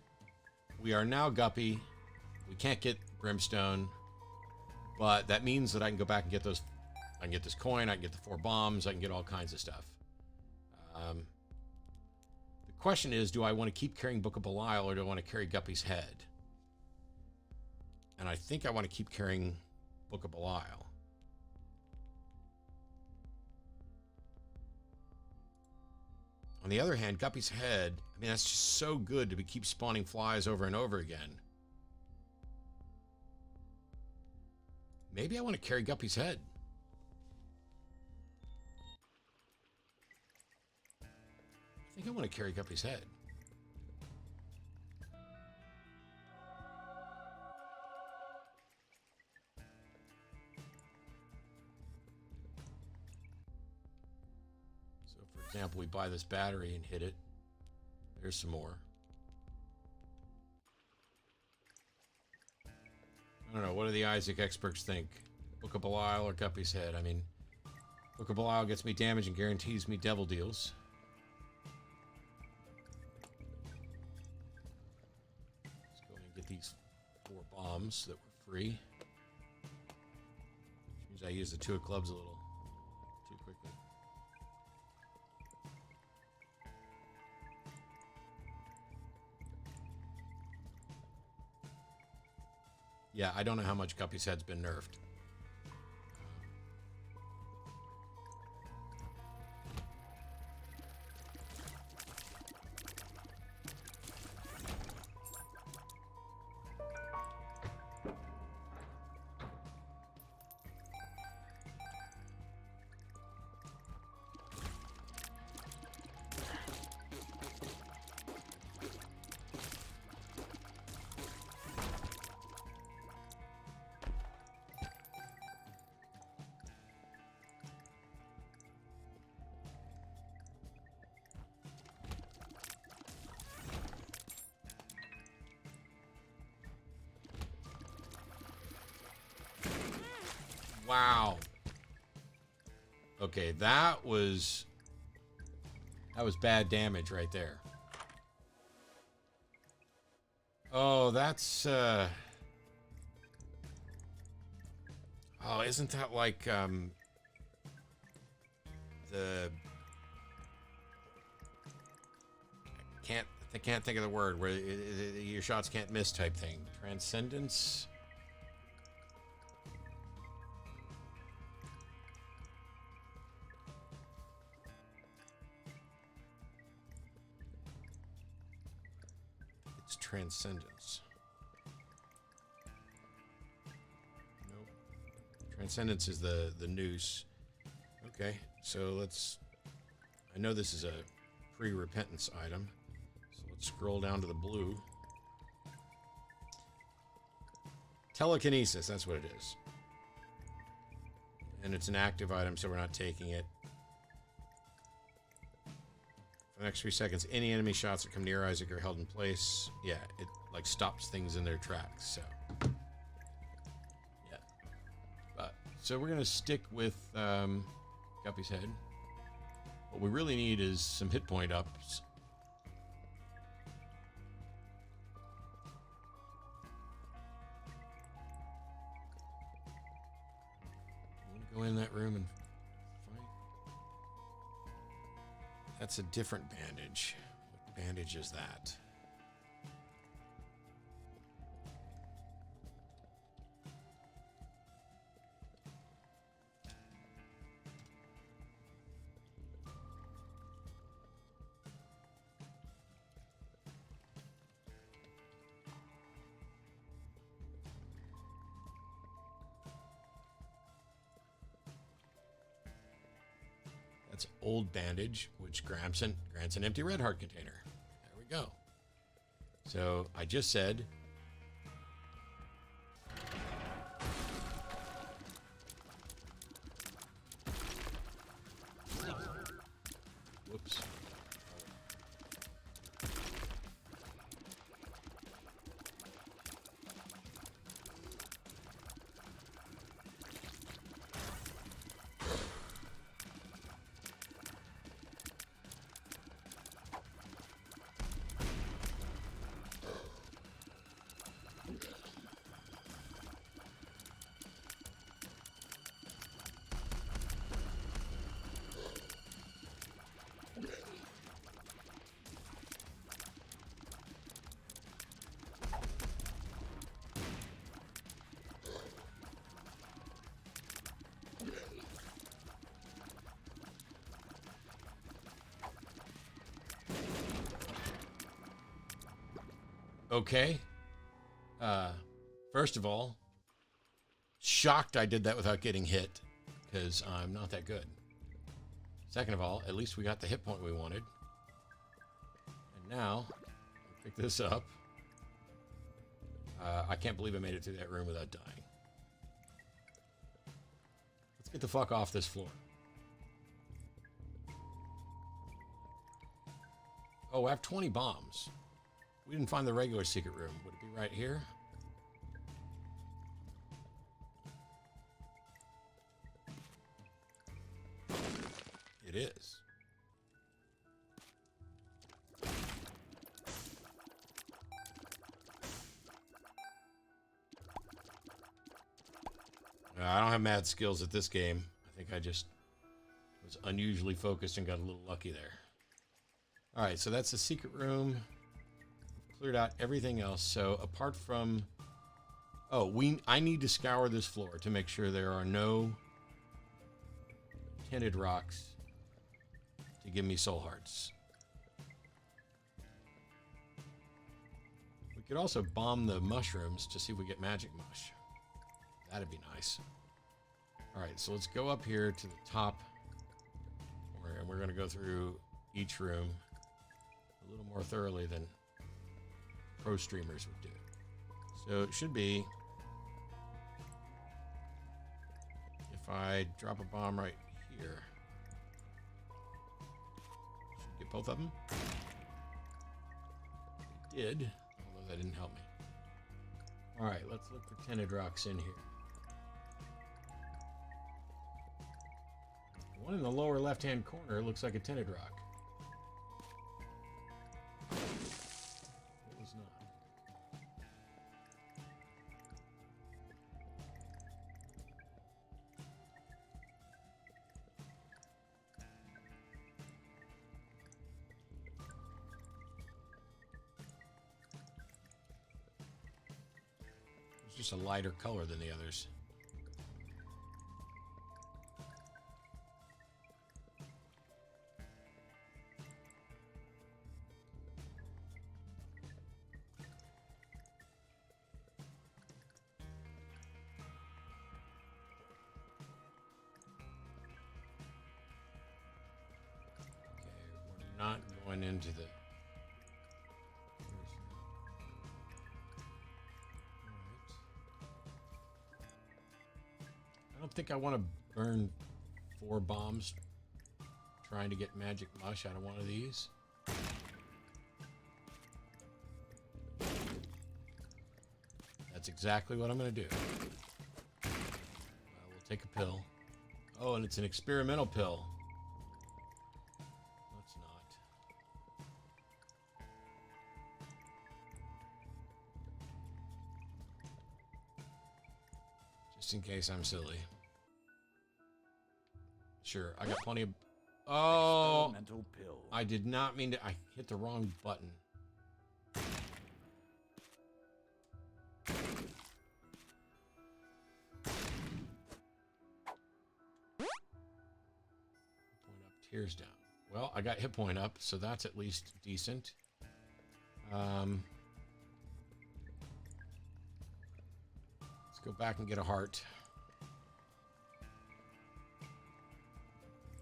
are now guppy. We can't get brimstone, but that means that I can go back and get those. I can get this coin. I can get the 4 bombs. I can get all kinds of stuff. The question is, do I want to keep carrying Book of Belial or do I want to carry Guppy's head? And I think I want to keep carrying Book of Belial. On the other hand, Guppy's head, I mean, that's just so good to keep spawning flies over and over again. Maybe I want to carry Guppy's head. I think I want to carry Guppy's head. So, for example, we buy this battery and hit it. There's some more. I don't know. What do the Isaac experts think? Book of Belial or Guppy's head? I mean, Book of Belial gets me damage and guarantees me devil deals. Let's go and get these 4 bombs that were free. Which means I use the 2 of clubs a little too quickly. Yeah, I don't know how much Guppy's head's been nerfed. Wow. Okay, that was bad damage right there. Oh, that's oh, isn't that like the I can't think of the word where your shots can't miss type thing. Transcendence. What's transcendence? Nope. Transcendence is the noose. Okay, so let's... I know this is a pre-repentance item. So let's scroll down to the blue. Telekinesis, that's what it is. And it's an active item, so we're not taking it. For the next 3 seconds, any enemy shots that come near Isaac are held in place. Yeah, it like stops things in their tracks, so. Yeah. So we're going to stick with Guppy's head. What we really need is some hit point ups. I'm going to go in that room and fight. That's a different bandage. What bandage is that? That's old bandage, which grants an empty red heart container. There we go. So I just said... Whoops. Okay. First of all, shocked I did that without getting hit, because I'm not that good. Second of all, at least we got the hit point we wanted. And now, pick this up. I can't believe I made it through that room without dying. Let's get the fuck off this floor. Oh, I have 20 bombs. We didn't find the regular secret room. Would it be right here? It is. I don't have mad skills at this game. I think I just was unusually focused and got a little lucky there. All right, so that's the secret room. Cleared out everything else. So apart from... Oh, I need to scour this floor to make sure there are no tinted rocks to give me soul hearts. We could also bomb the mushrooms to see if we get magic mush. That'd be nice. All right, so let's go up here to the top. And we're going to go through each room a little more thoroughly than pro streamers would do. So it should be, if I drop a bomb right here, should get both of them. It did, although that didn't help me. All right, let's look for tinted rocks in here. The one in the lower left-hand corner looks like a tinted rock. It was not. It's just a lighter color than the others. I'm not going into the... I don't think I want to burn 4 bombs trying to get magic mush out of one of these. That's exactly what I'm going to do. We'll take a pill. Oh, and it's an experimental pill. Let's not. Just in case I'm silly. Sure, I got plenty of... Oh! Experimental pill. I did not mean to... I hit the wrong button. Tears down. Well, I got hit point up, so that's at least decent. Let's go back and get a heart.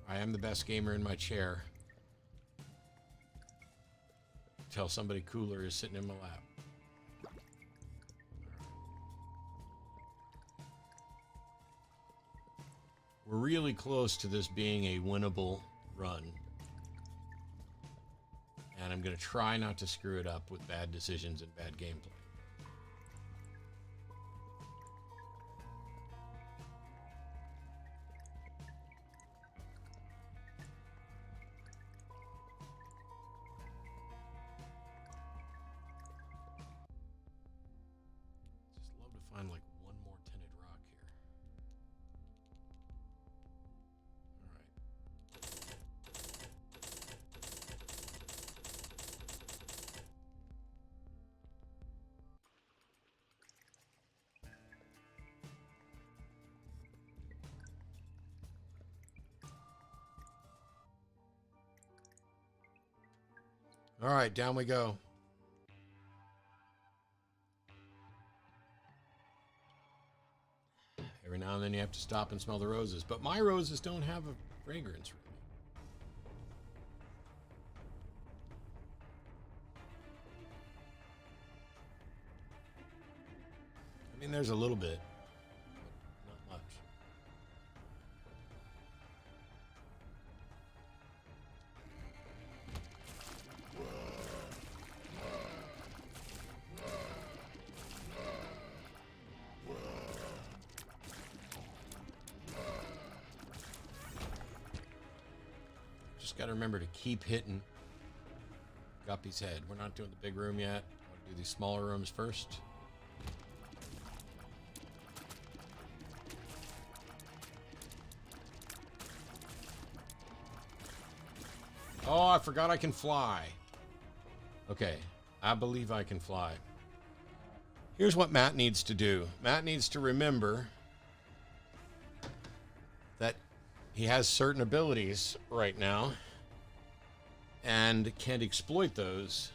I am the best gamer in my chair. Until somebody cooler is sitting in my lap. We're really close to this being a winnable run. And I'm going to try not to screw it up with bad decisions and bad gameplay. Just love to find like one more tinted rock here. All right, down we go. Every now and then you have to stop and smell the roses, but my roses don't have a fragrance, really. I mean, there's a little bit, but not much. Just got to remember to keep hitting Guppy's head. We're not doing the big room yet. We'll do these smaller rooms first. Oh, I forgot I can fly. Okay, I believe I can fly. Here's what Matt needs to do. Matt needs to remember that he has certain abilities right now and can exploit those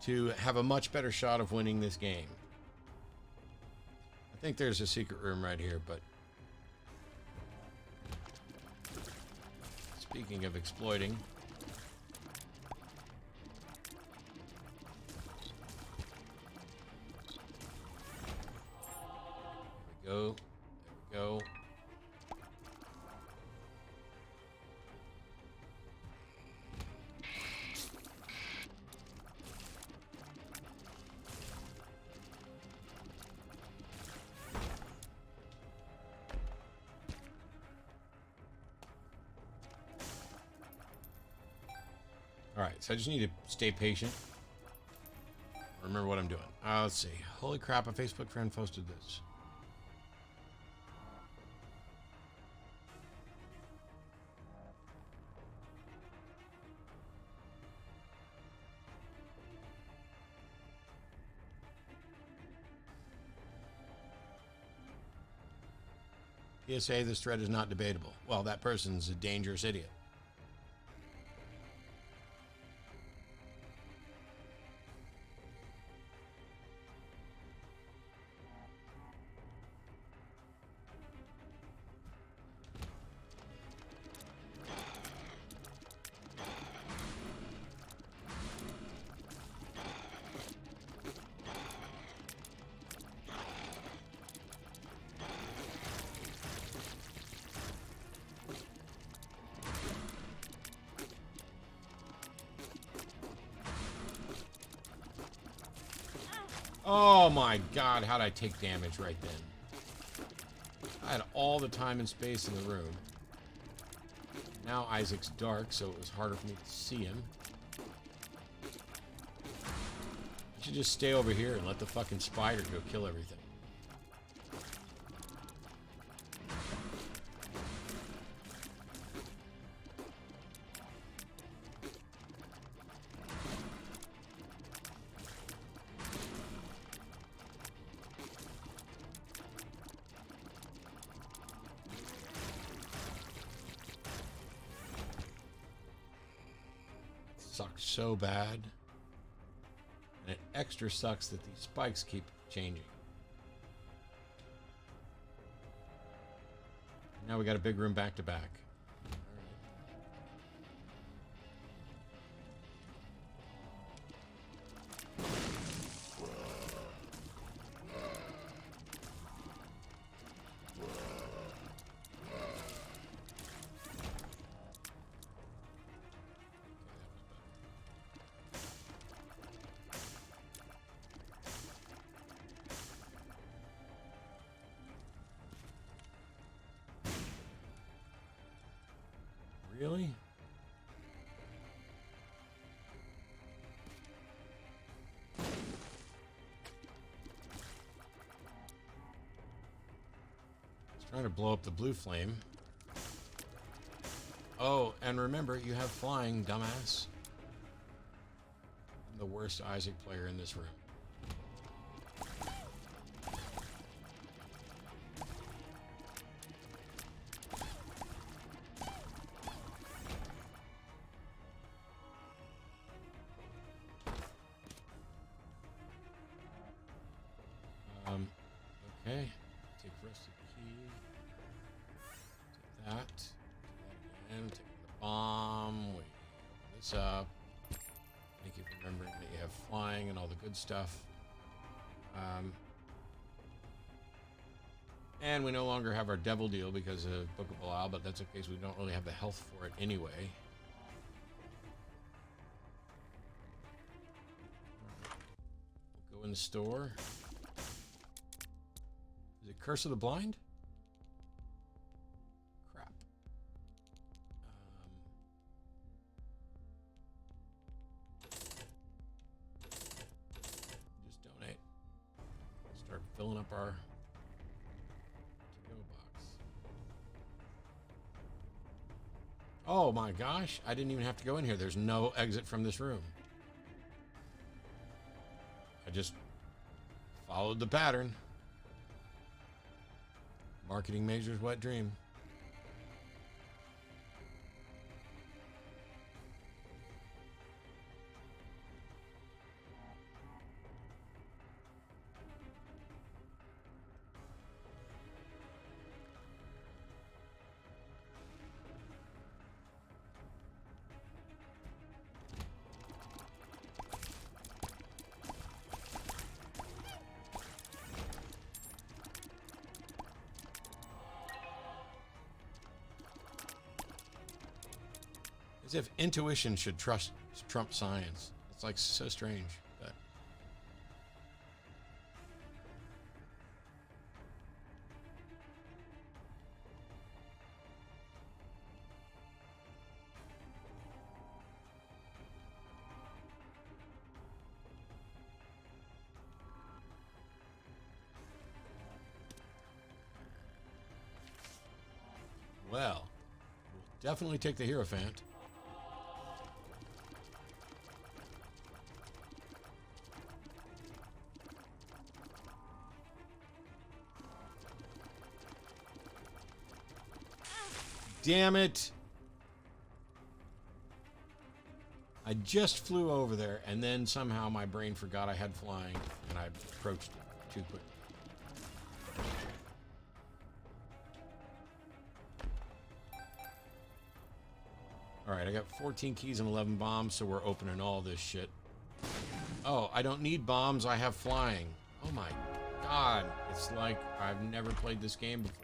to have a much better shot of winning this game. I think there's a secret room right here, but speaking of exploiting, there we go. There we go. All right, so I just need to stay patient. Remember what I'm doing. Let's see. Holy crap, a Facebook friend posted this. PSA, this thread is not debatable. Well, that person's a dangerous idiot. Oh my god, how'd I take damage right then? I had all the time and space in the room. Now Isaac's dark, so it was harder for me to see him. I should just stay over here and let the fucking spider go kill everything. Sucks so bad. And it extra sucks that these spikes keep changing. Now we got a big room back to back. Really? It's trying to blow up the blue flame. Oh, and remember, you have flying, dumbass. I'm the worst Isaac player in this room. Okay, take rest of the key. Take that. Do that again. Take the bomb. Wait, open this up. Thank you for remembering that you have flying and all the good stuff. And we no longer have our devil deal because of Book of Belial, but that's okay because we don't really have the health for it anyway. We'll go in the store. Is it Curse of the Blind? Crap. Just donate. Start filling up our to-go box. Oh my gosh, I didn't even have to go in here. There's no exit from this room. I just followed the pattern. Marketing Major's wet dream. As if intuition should trump science. It's like so strange. But well, we'll definitely take the Hierophant. Damn it. I just flew over there, and then somehow my brain forgot I had flying, and I approached it too quick. Alright, I got 14 keys and 11 bombs, so we're opening all this shit. Oh, I don't need bombs, I have flying. Oh my god. It's like I've never played this game before.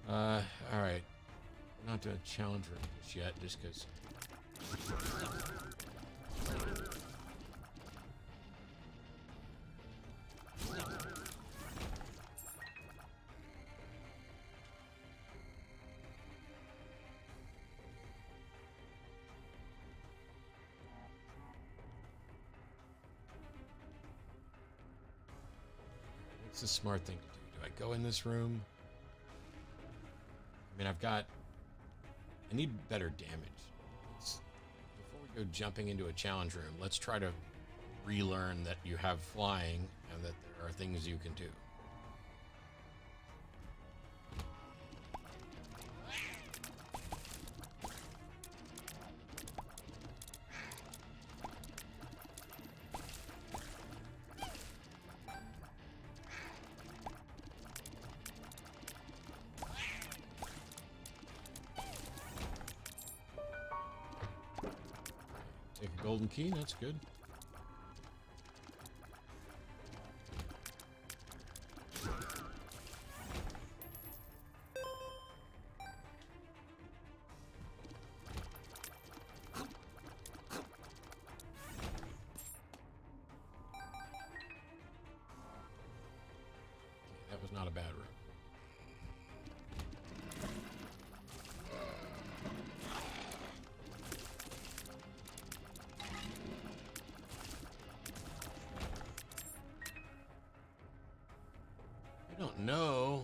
Alright. I'm not doing a challenge room just yet, just because. What's the smart thing to do? Do I go in this room? I mean, I need better damage. Before we go jumping into a challenge room, let's try to relearn that you have flying and that there are things you can do. Take a golden key, that's good. That was not a bad room. I don't know.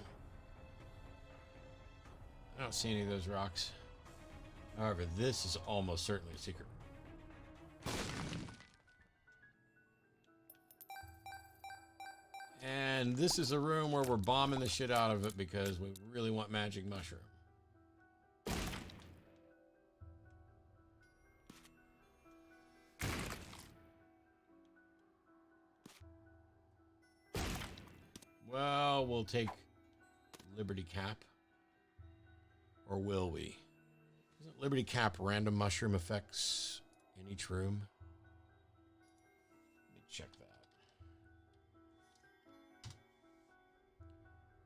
I don't see any of those rocks. However, this is almost certainly a secret. And this is a room where we're bombing the shit out of it because we really want magic mushroom. Well, we'll take Liberty Cap. Or will we? Isn't Liberty Cap random mushroom effects in each room? Let me check that.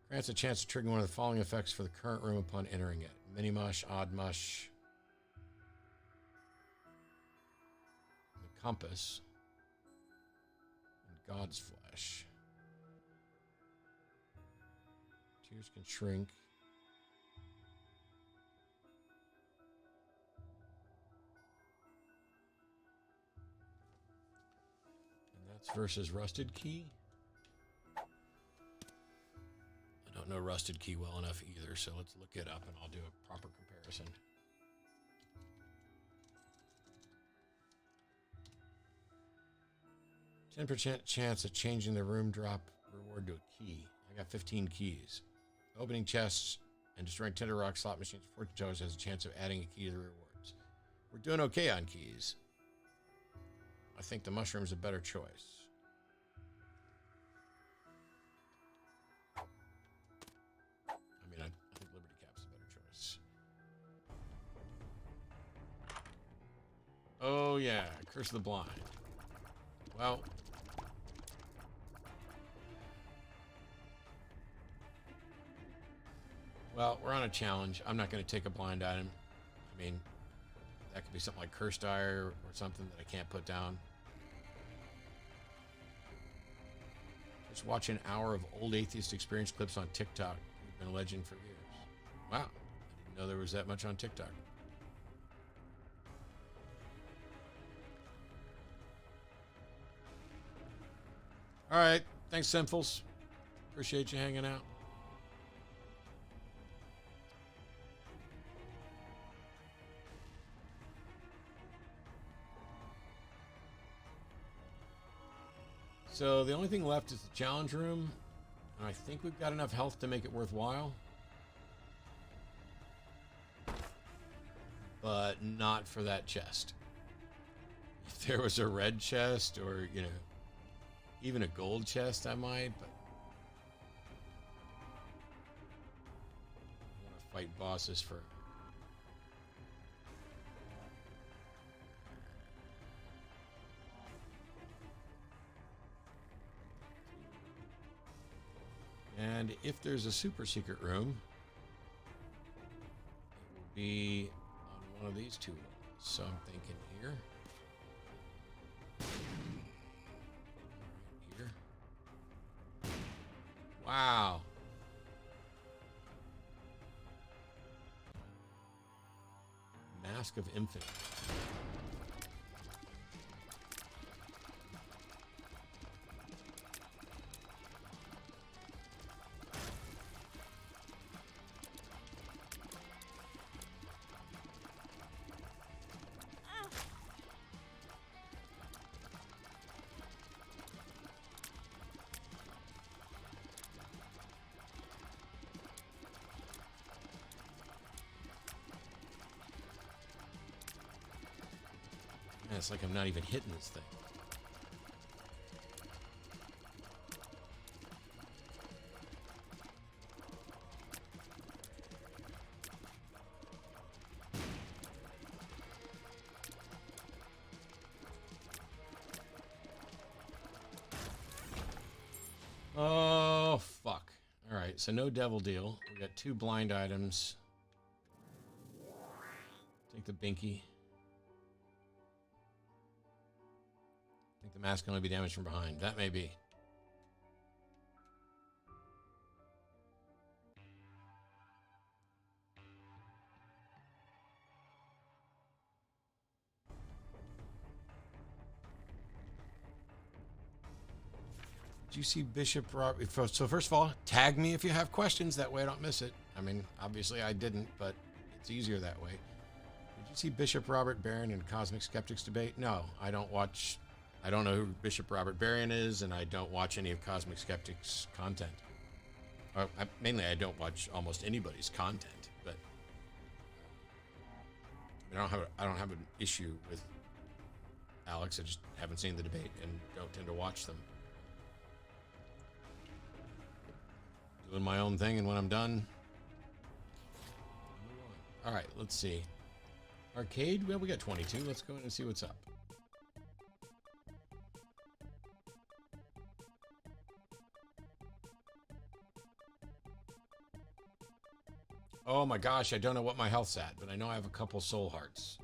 Grants a chance to trigger one of the following effects for the current room upon entering it. Mini mush, odd mush, the compass, and God's flesh. Tears can shrink. And that's versus Rusted Key. I don't know Rusted Key well enough either, so let's look it up and I'll do a proper comparison. %10 chance of changing the room drop reward to a key. I got 15 keys. Opening chests and destroying Tinder Rock slot machines for fortune tellers has a chance of adding a key to the rewards. We're doing okay on keys. I think the mushroom's a better choice. I mean, I think Liberty Cap's a better choice. Oh yeah, Curse of the Blind. Well, we're on a challenge. I'm not going to take a blind item. I mean, that could be something like Cursed Eye or something that I can't put down. Just watch an hour of old atheist experience clips on TikTok. You've been a legend for years. Wow. I didn't know there was that much on TikTok. All right. Thanks, Sinfuls. Appreciate you hanging out. So the only thing left is the challenge room. And I think we've got enough health to make it worthwhile. But not for that chest. If there was a red chest or, you know, even a gold chest, I might, but I want to fight bosses for. And if there's a super secret room, it will be on one of these two walls. So I'm thinking here. Here. Wow. Mask of Infinite. it's like I'm not even hitting this thing. Oh, fuck. All right, so no devil deal. We got 2 blind items. Take the binky. I think the mask can only be damaged from behind. That may be. Did you see Bishop Robert? So first of all, tag me if you have questions. That way I don't miss it. I mean, obviously I didn't, but it's easier that way. Did you see Bishop Robert Barron and Cosmic Skeptics debate? No, I don't watch. I don't know who Bishop Robert Barron is, and I don't watch any of Cosmic Skeptics' content. Mainly, I don't watch almost anybody's content, but I don't have an issue with Alex. I just haven't seen the debate and don't tend to watch them. Doing my own thing, and when I'm done, move on. All right, let's see. Arcade? Well, we got 22. Let's go in and see what's up. Oh my gosh, I don't know what my health's at, but I know I have a couple soul hearts.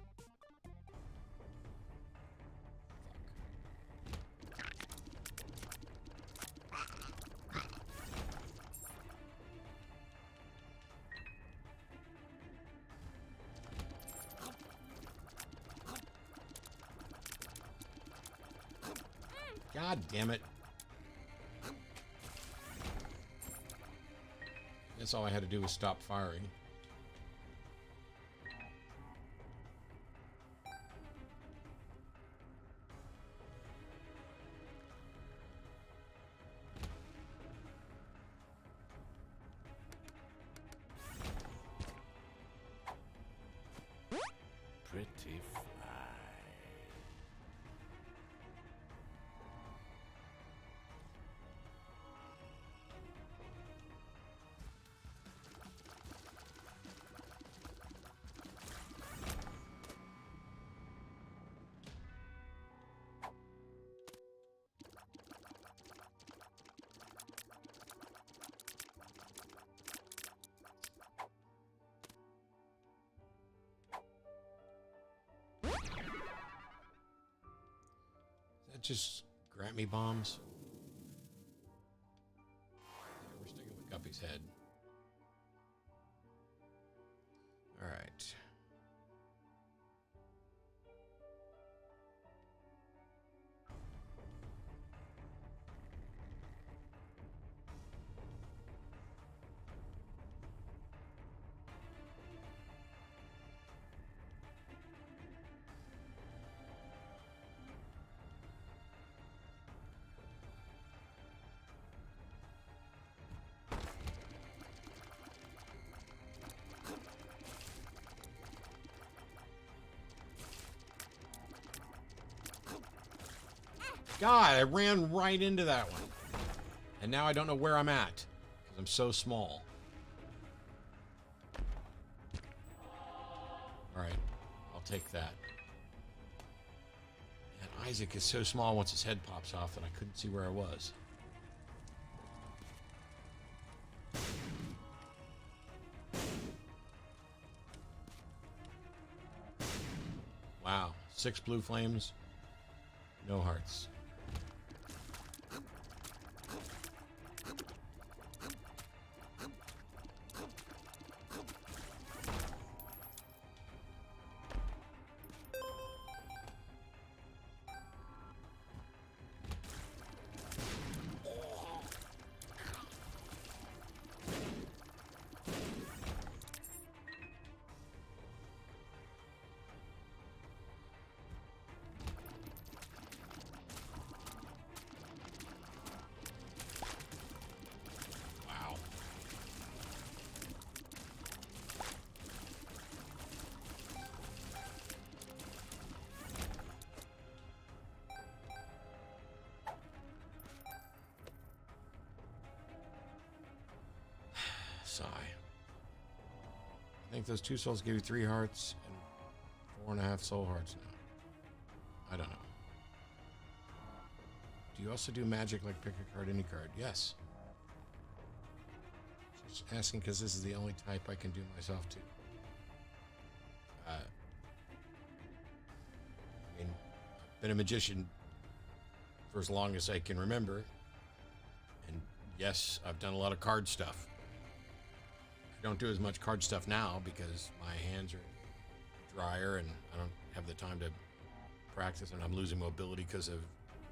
God damn it. That's all I had to do was stop firing. Pretty fly. Is that just Grammy bombs? Yeah, we're sticking with Guppy's head. All right. God, I ran right into that one. And now I don't know where I'm at because I'm so small. All right, I'll take that. And Isaac is so small once his head pops off that I couldn't see where I was. Wow, 6 blue flames, no hearts. Sigh. I think those 2 souls give you 3 hearts and 4.5 soul hearts now. I don't know. Do you also do magic like pick a card, any card? Yes. Just asking because this is the only type I can do myself to. I mean, I've been a magician for as long as I can remember. And yes, I've done a lot of card stuff. I don't do as much card stuff now because my hands are drier and I don't have the time to practice, and I'm losing mobility because of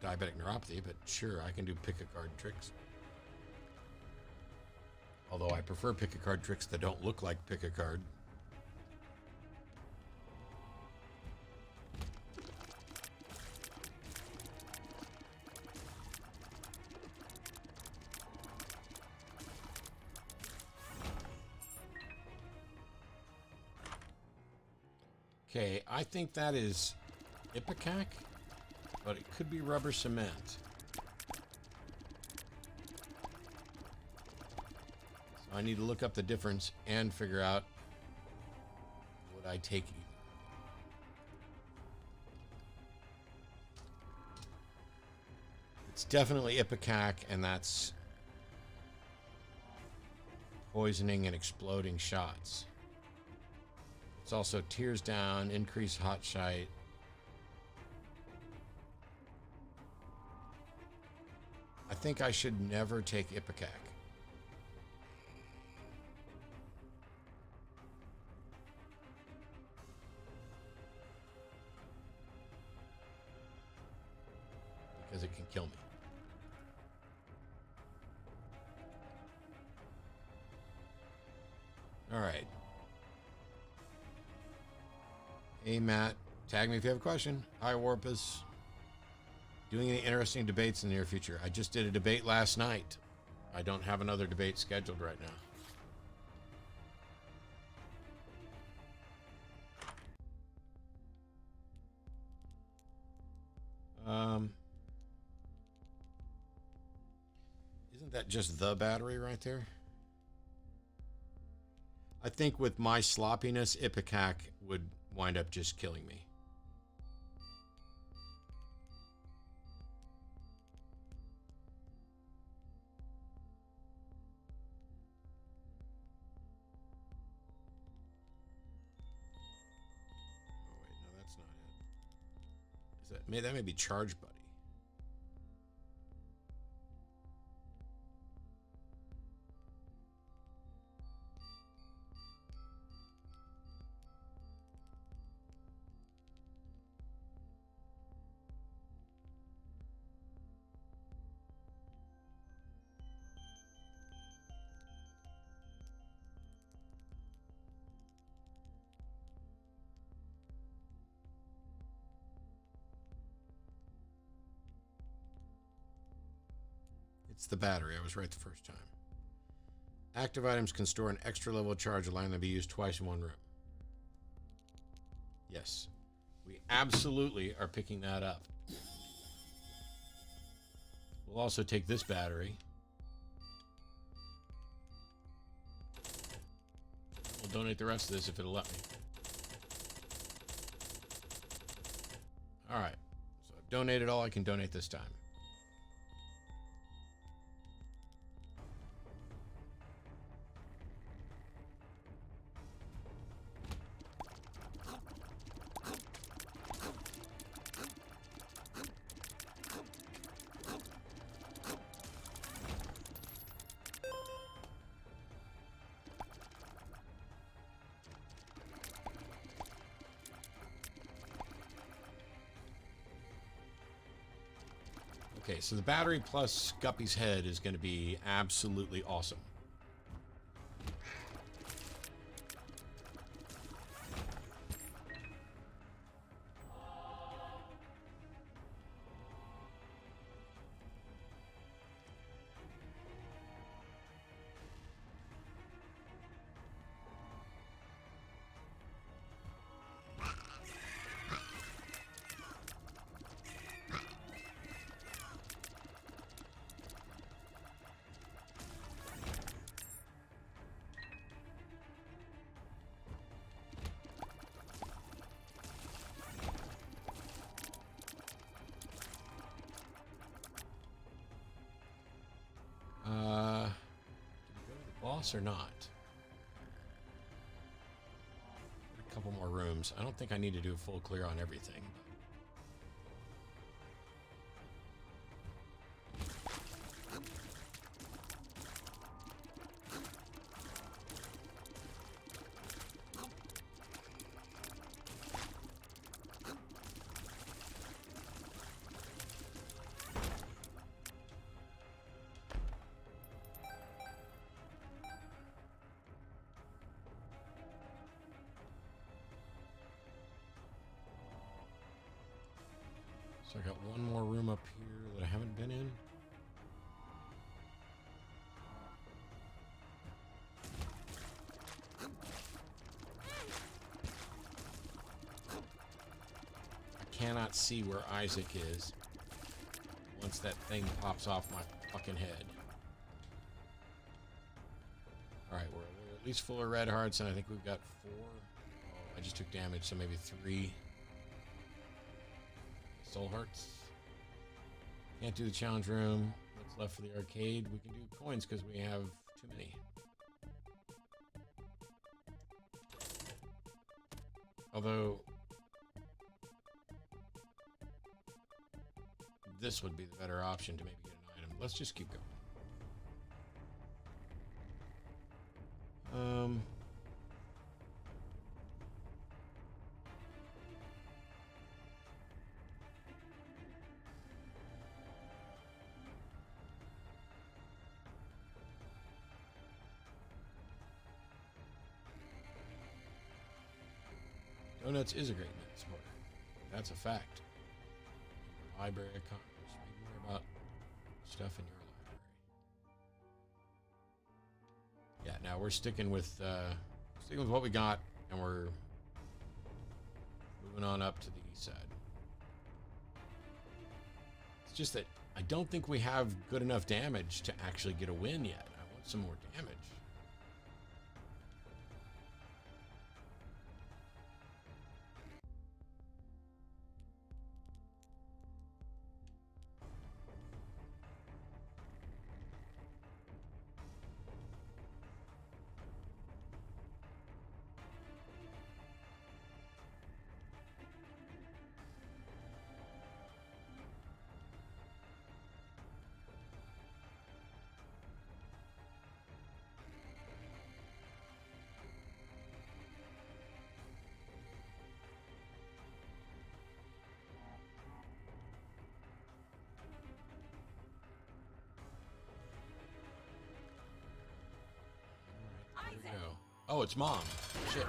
diabetic neuropathy, but sure, I can do pick-a-card tricks. Although I prefer pick-a-card tricks that don't look like pick-a-card. Okay, I think that is Ipecac, but it could be rubber cement. So I need to look up the difference and figure out what I take. It's definitely Ipecac, and that's poisoning and exploding shots. It's also tears down, increased hot shite. I think I should never take Ipecac. Because it can kill me. All right. Hey, Matt. Tag me if you have a question. Hi, Warpus. Doing any interesting debates in the near future? I just did a debate last night. I don't have another debate scheduled right now. Isn't that just the battery right there? I think with my sloppiness, Ipecac would wind up just killing me. That may be Charge Buddy. It's the battery. I was right the first time. Active items can store an extra level of charge, allowing them to be used twice in one room. Yes. We absolutely are picking that up. We'll also take this battery. We'll donate the rest of this if it'll let me. All right. So I've donated all I can donate this time. Okay, so the battery plus Guppy's head is going to be absolutely awesome. house or not? A couple more rooms. I don't think I need to do a full clear on everything. So I got one more room up here that I haven't been in. I cannot see where Isaac is once that thing pops off my fucking head. Alright, we're at least full of red hearts, and I think we've got 4. Oh, I just took damage, so maybe 3. Soul hearts. Can't do the challenge room. What's left for the arcade? We can do coins because we have too many. Although this would be the better option to maybe get an item. Let's just keep going. Donuts is a great net supporter. That's a fact. Library of Congress. Read more about stuff in your library. Yeah, now we're sticking with what we got, and we're moving on up to the east side. It's just that I don't think we have good enough damage to actually get a win yet. I want some more damage. There we go. Oh, it's Mom. Shit.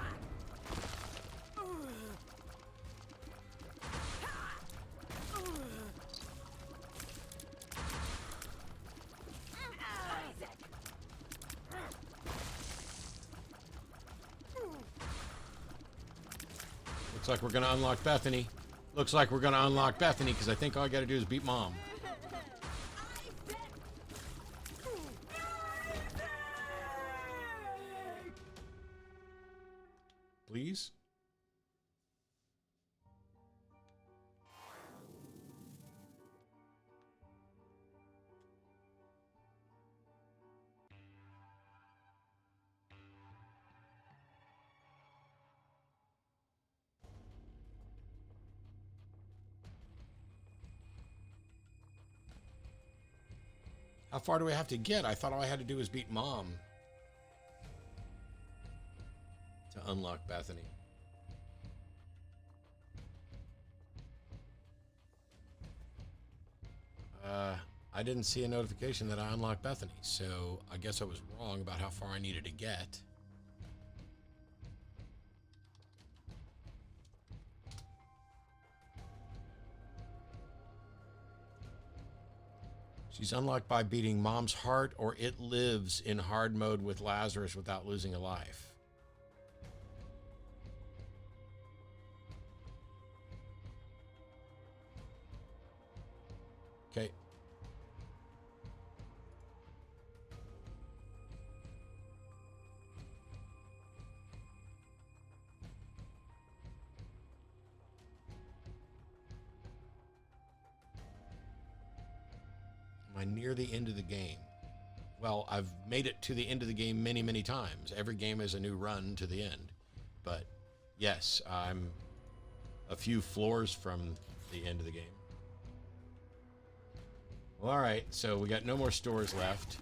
Looks like we're gonna unlock Bethany. Looks like we're gonna unlock Bethany because I think all I gotta do is beat Mom. Please? How far do we have to get? I thought all I had to do was beat Mom to unlock Bethany. I didn't see a notification that I unlocked Bethany, so I guess I was wrong about how far I needed to get. She's unlocked by beating Mom's heart, or it lives in hard mode with Lazarus without losing a life. Okay. Am I near the end of the game? well, I've made it to the end of the game many, many times. Every game is a new run to the end. But yes, I'm a few floors from the end of the game. Well, all right, so we got no more stores left.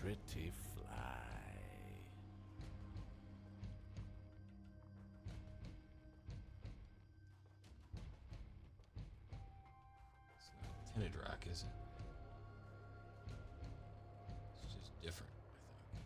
Pretty fly. It's not a tinted rock, is it? It's just different, I think.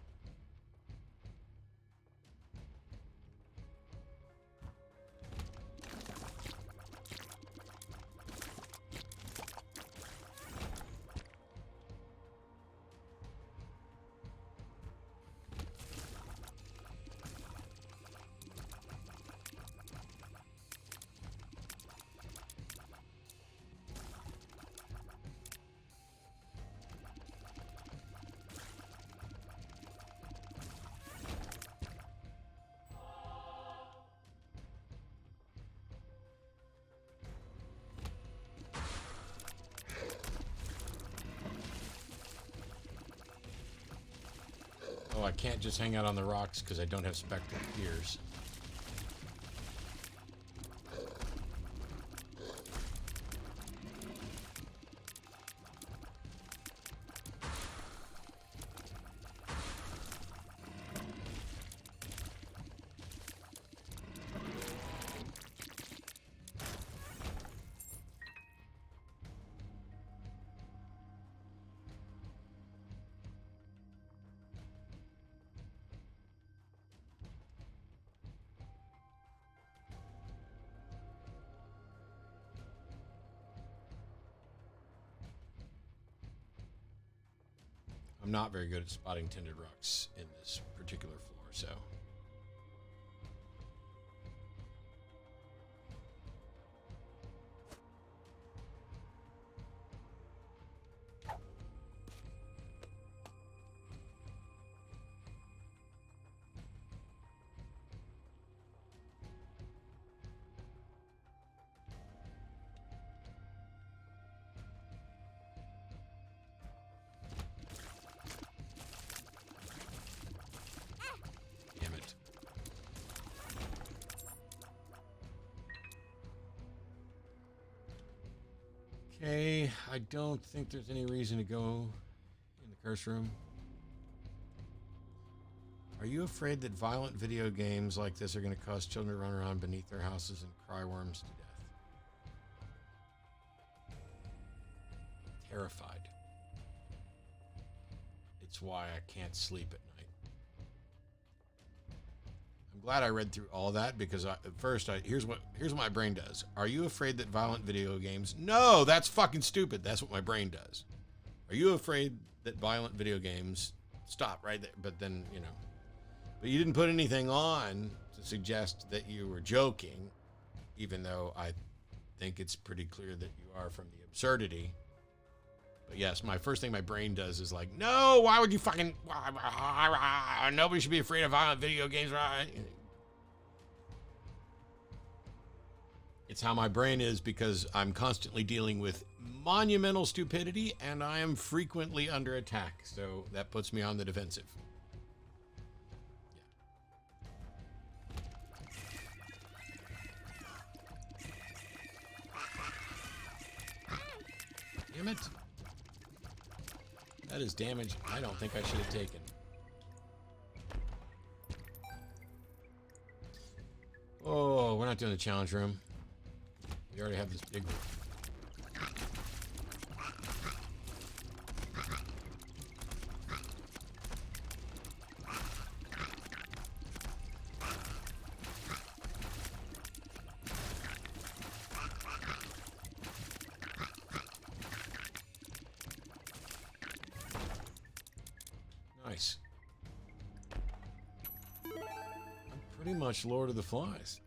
Oh, I can't just hang out on the rocks because I don't have spectral ears. I'm not very good at spotting tinted rocks in this particular floor, so. Damn it. Okay, I don't think there's any reason to go in the curse room. Are you afraid that violent video games like this are going to cause children to run around beneath their houses and cry worms to death? Terrified. It's why I can't sleep at night. I'm glad I read through all that because at first here's what my brain does. Are you afraid that violent video games? No, that's fucking stupid. That's what my brain does. Are you afraid that violent video games? Stop right there. But then, but you didn't put anything on to suggest that you were joking, even though I think it's pretty clear that you are from the absurdity. But yes, my first thing my brain does is like, no, why would you fucking, nobody should be afraid of violent video games. It's how my brain is because I'm constantly dealing with monumental stupidity and I am frequently under attack. So that puts me on the defensive. Damn it. That is damage I don't think I should have taken. Oh, we're not doing the challenge room. We already have this big one. Nice. I'm pretty much Lord of the Flies.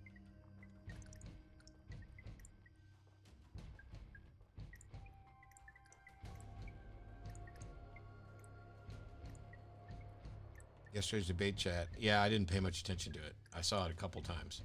Yesterday's debate chat. Yeah, I didn't pay much attention to it. I saw it a couple times.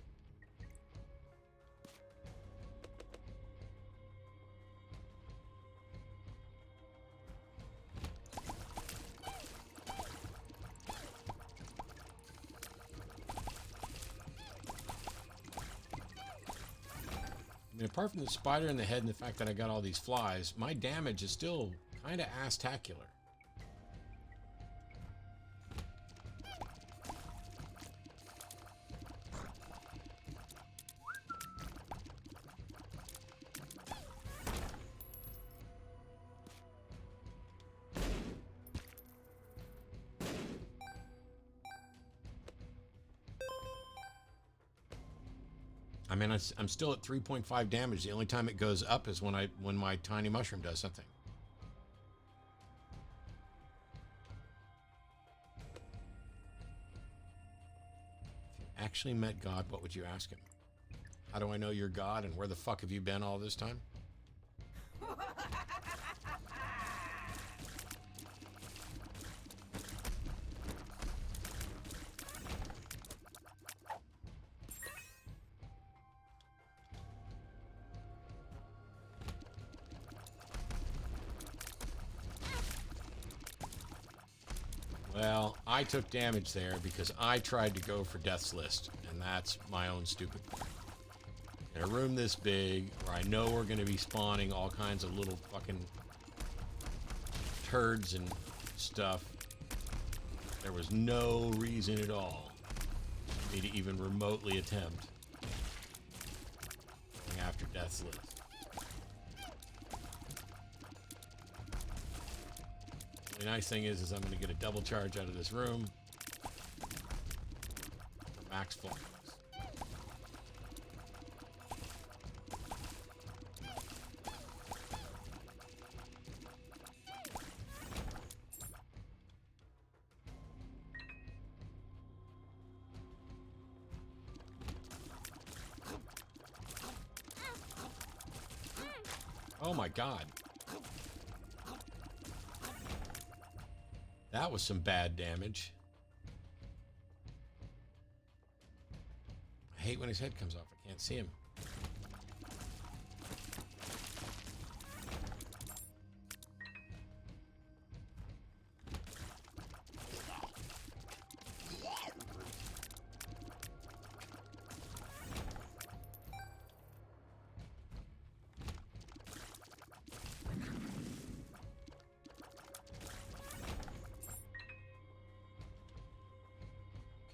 I mean, apart from the spider in the head and the fact that I got all these flies, my damage is still kind of ass-tacular. I mean, I'm still at 3.5 damage. The only time it goes up is when my tiny mushroom does something. If you actually met God, what would you ask him? How do I know you're God, and where the fuck have you been all this time? Well, I took damage there because I tried to go for Death's List, and that's my own stupid. In a room this big, where I know we're going to be spawning all kinds of little fucking turds and stuff, there was no reason at all for me to even remotely attempt going after Death's List. The nice thing is I'm going to get a double charge out of this room for max focus. Oh my god. That was some bad damage. I hate when his head comes off. I can't see him.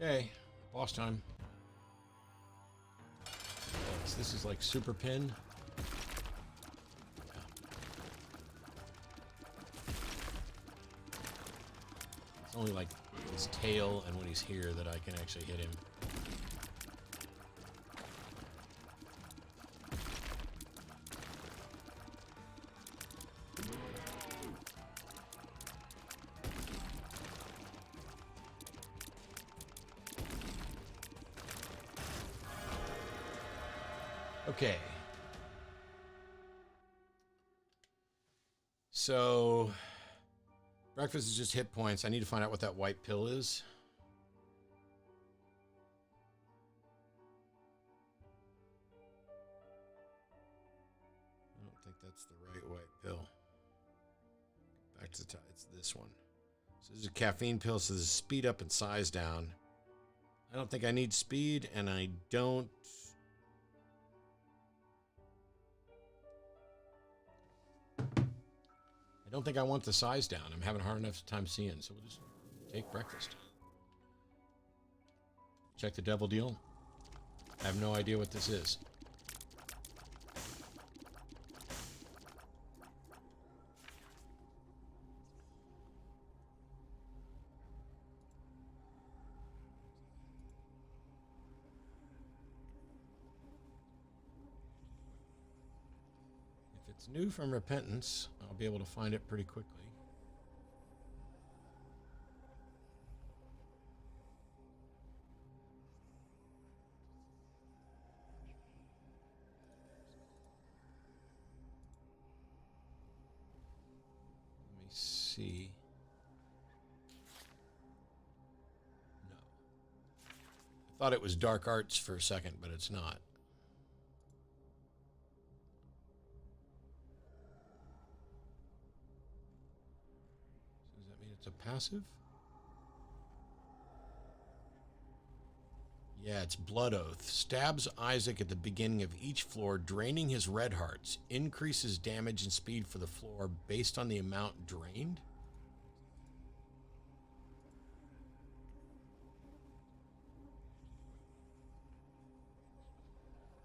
Okay, boss time. So this is like super pin. Yeah. It's only like his tail and when he's here that I can actually hit him. Okay. So, breakfast is just hit points. I need to find out what that white pill is. I don't think that's the right white pill. Back to the top. It's this one. So this is a caffeine pill, so this is speed up and size down. I don't think I need speed, and I don't... I don't think I want the size down. I'm having a hard enough time seeing, so we'll just take breakfast. Check the devil deal. I have no idea what this is. If it's new from Repentance, I'll be able to find it pretty quickly. Let me see. Thought it was dark arts for a second, but it's not. So does that mean it's a passive? Yeah, it's Blood Oath. Stabs Isaac at the beginning of each floor, draining his red hearts. Increases damage and speed for the floor based on the amount drained.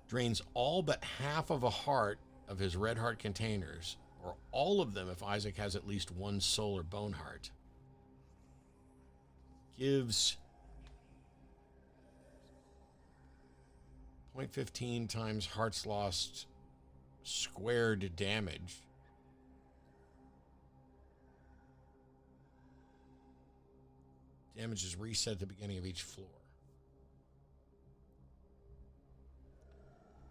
Drains all but half of a heart of his red heart containers, or all of them if Isaac has at least one soul or bone heart. Gives 0.15 times hearts lost squared damage. Damage is reset at the beginning of each floor.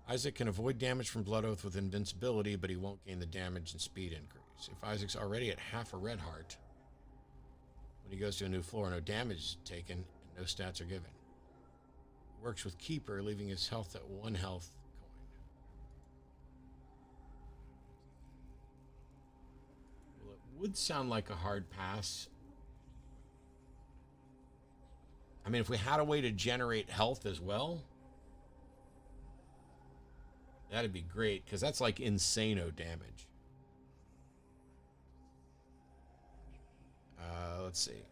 Isaac can avoid damage from Blood Oath with invincibility, but he won't gain the damage and speed increase. If Isaac's already at half a red heart, when he goes to a new floor, no damage is taken and no stats are given. Works with Keeper, leaving his health at 1 health coin. Well, it would sound like a hard pass. I mean, if we had a way to generate health as well, that'd be great, because that's like insano damage. Let's see.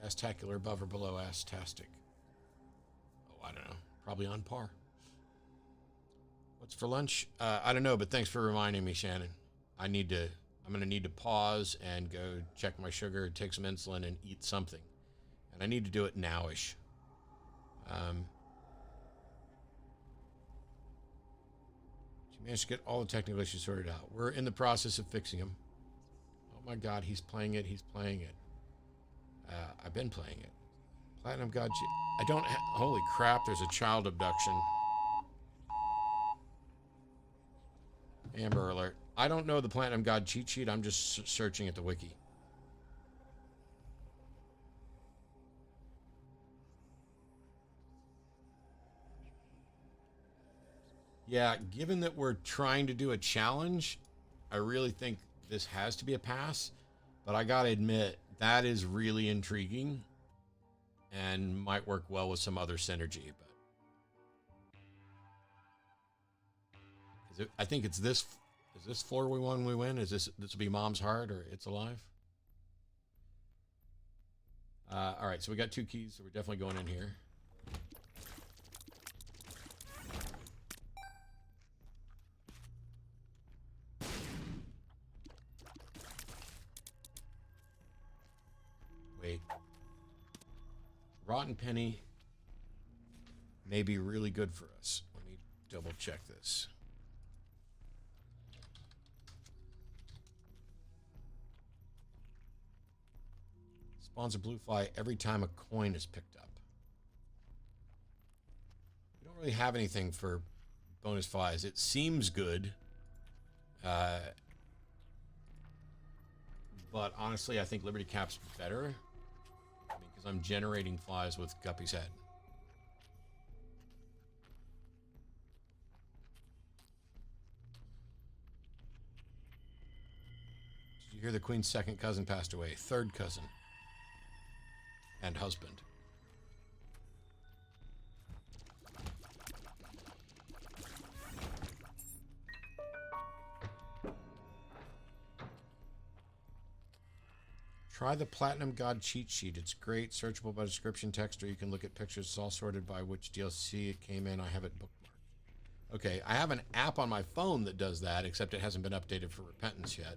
Is Astacular above or below Astastic? Oh, I don't know. Probably on par. What's for lunch? I don't know, but thanks for reminding me, Shannon. I'm going to need to pause and go check my sugar, take some insulin, and eat something. And I need to do it nowish. She managed to get all the technical issues sorted out. We're in the process of fixing them. Oh my God, he's playing it. He's playing it. I've been playing it. Platinum God. I don't. Holy crap! There's a child abduction. Amber alert. I don't know the Platinum God cheat sheet. I'm just searching at the wiki. Yeah, given that we're trying to do a challenge, I really think this has to be a pass. But I gotta admit, that is really intriguing and might work well with some other synergy. But I think it's this. Is this floor we win? Is this will be Mom's Heart or It's Alive? All right, so we got 2 keys, so we're definitely going in here. Wait. Rotten Penny may be really good for us. Let me double check this. Spawns a blue fly every time a coin is picked up. We don't really have anything for bonus flies. It seems good. But honestly, I think Liberty Cap's better. Because I'm generating flies with Guppy's head. Did you hear the Queen's second cousin passed away? Third cousin. And husband. Try the Platinum God cheat sheet. It's great. Searchable by description text, or you can look at pictures. It's all sorted by which DLC it came in. I have it bookmarked. Okay, I have an app on my phone that does that, except it hasn't been updated for Repentance yet.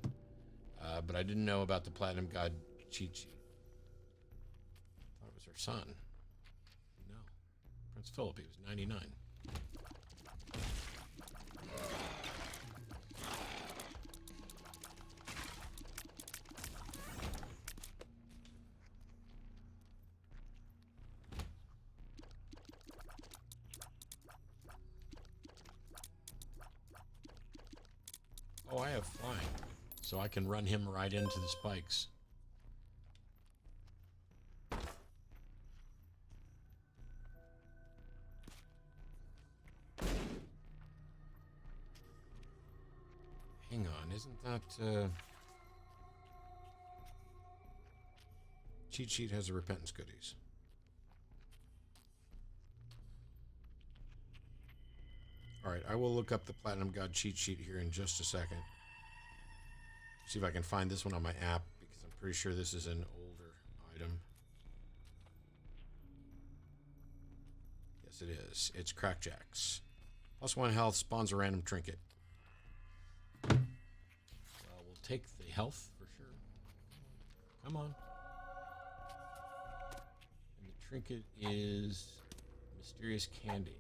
But I didn't know about the Platinum God cheat sheet. I thought it was her son. No. Prince Philip, he was 99. Oh, I have flying, so I can run him right into the spikes. Hang on, isn't that cheat sheet has the repentance goodies? All right, I will look up the Platinum God cheat sheet here in just a second. See if I can find this one on my app, because I'm pretty sure this is an older item. Yes, it is. It's Crackjacks. +1 health, spawns a random trinket. Well, we'll take the health for sure. Come on. And the trinket is mysterious candy.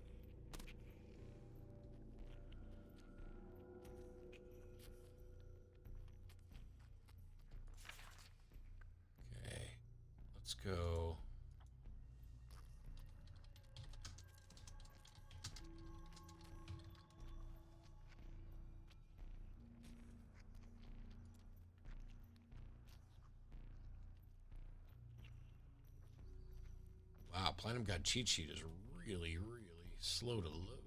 Okay, let's go. Wow, Platinum God cheat sheet is really, really slow to load.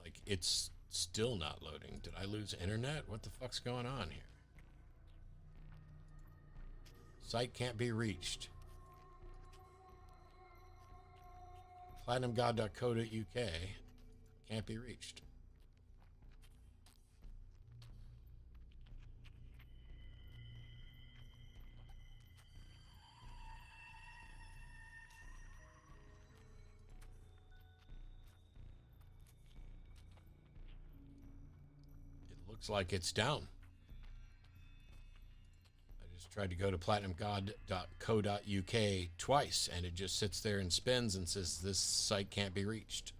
Like, it's still not loading. Did I lose internet? What the fuck's going on here? Site can't be reached. PlatinumGod.co.uk can't be reached. Looks like it's down. I just tried to go to platinumgod.co.uk twice, and it just sits there and spins and says this site can't be reached.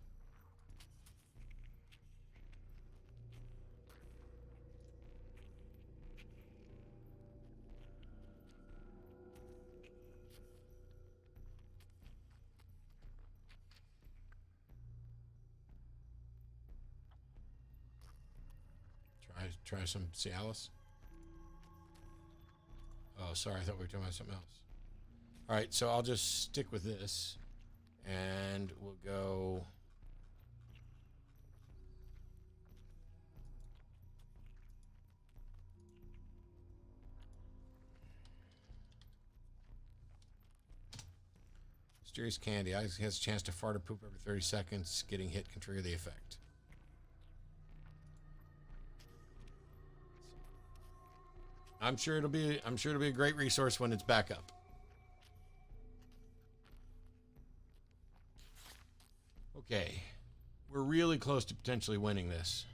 Try some Cialis. Oh, sorry, I thought we were talking about something else. All right, so I'll just stick with this, and we'll go. Mysterious candy. Has a chance to fart or poop every 30 seconds. Getting hit can trigger the effect. I'm sure it'll be a great resource when it's back up. Okay. We're really close to potentially winning this.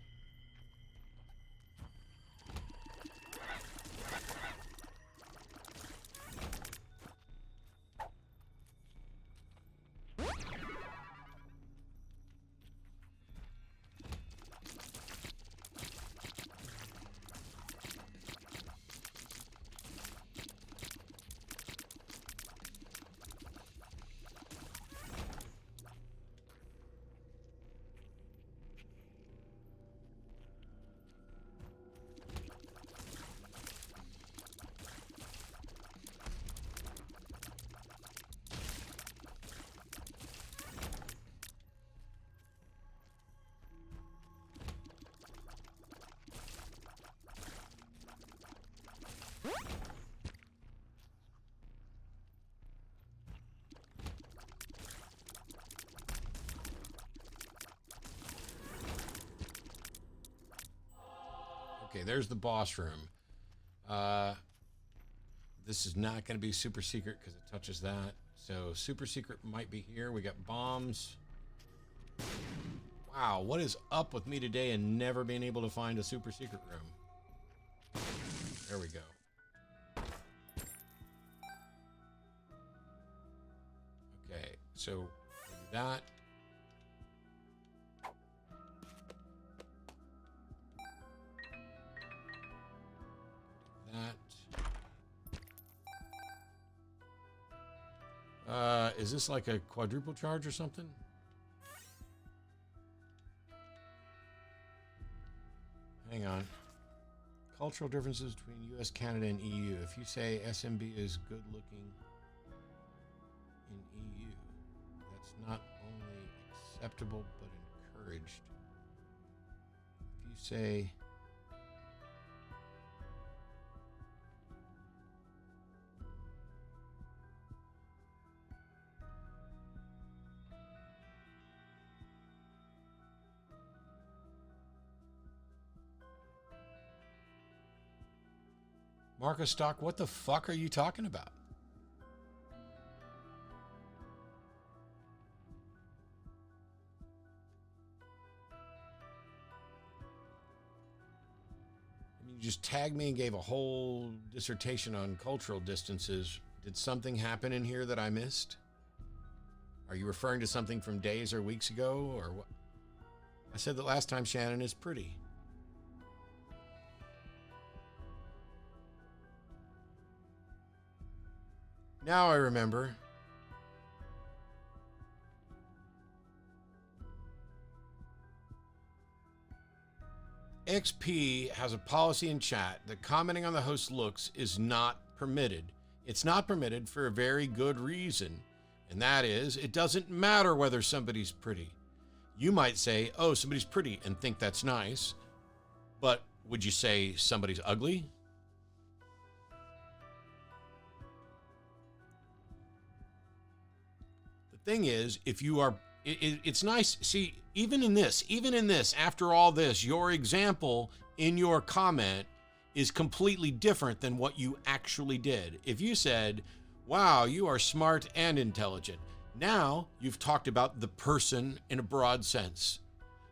Okay, there's the boss room. This is not going to be super secret because it touches that. So super secret might be here. We got bombs. Wow, what is up with me today and never being able to find a super secret room? There we go. Okay, so that. Is this like a quadruple charge or something? Hang on. Cultural differences between US, Canada, and EU. If you say SMB is good looking in EU, that's not only acceptable but encouraged. If you say, Marcus Stock, what the fuck are you talking about? You just tagged me and gave a whole dissertation on cultural distances. Did something happen in here that I missed? Are you referring to something from days or weeks ago, or what? I said that last time Shannon is pretty. Now I remember. XP has a policy in chat that commenting on the host's looks is not permitted. It's not permitted for a very good reason, and that is it doesn't matter whether somebody's pretty. You might say, oh, somebody's pretty, and think that's nice, but would you say somebody's ugly? The thing is, if you are, it's nice. See, even in this, after all this, your example in your comment is completely different than what you actually did. If you said, wow, you are smart and intelligent, now you've talked about the person in a broad sense.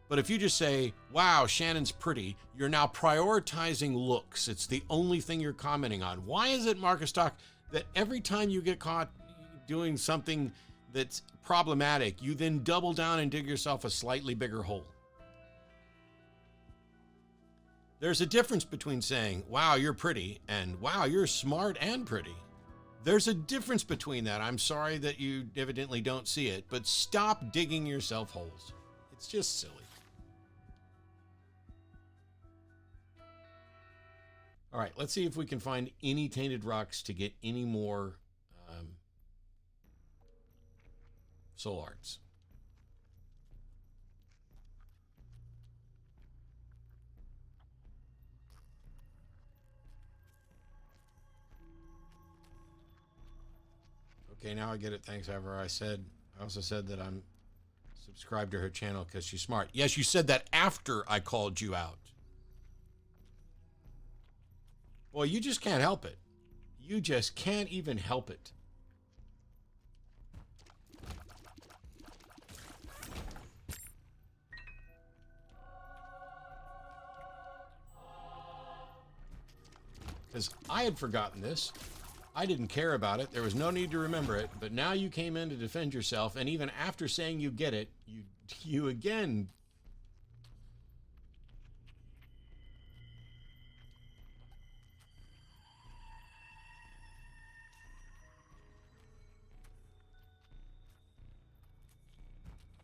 But if you just say, wow, Shannon's pretty, you're now prioritizing looks. It's the only thing you're commenting on. Why is it, Marcus Stock, that every time you get caught doing something that's problematic, you then double down and dig yourself a slightly bigger hole? There's a difference between saying, wow, you're pretty, and wow, you're smart and pretty. There's a difference between that. I'm sorry that you evidently don't see it, but stop digging yourself holes. It's just silly. All right, let's see if we can find any tainted rocks to get any more soul hearts. Okay, now I get it. Thanks, Ever. I also said that I'm subscribed to her channel because she's smart. Yes, you said that after I called you out. Well, you just can't help it. You just can't even help it. Because I had forgotten this. I didn't care about it. There was no need to remember it. But now you came in to defend yourself, and even after saying you get it, you again.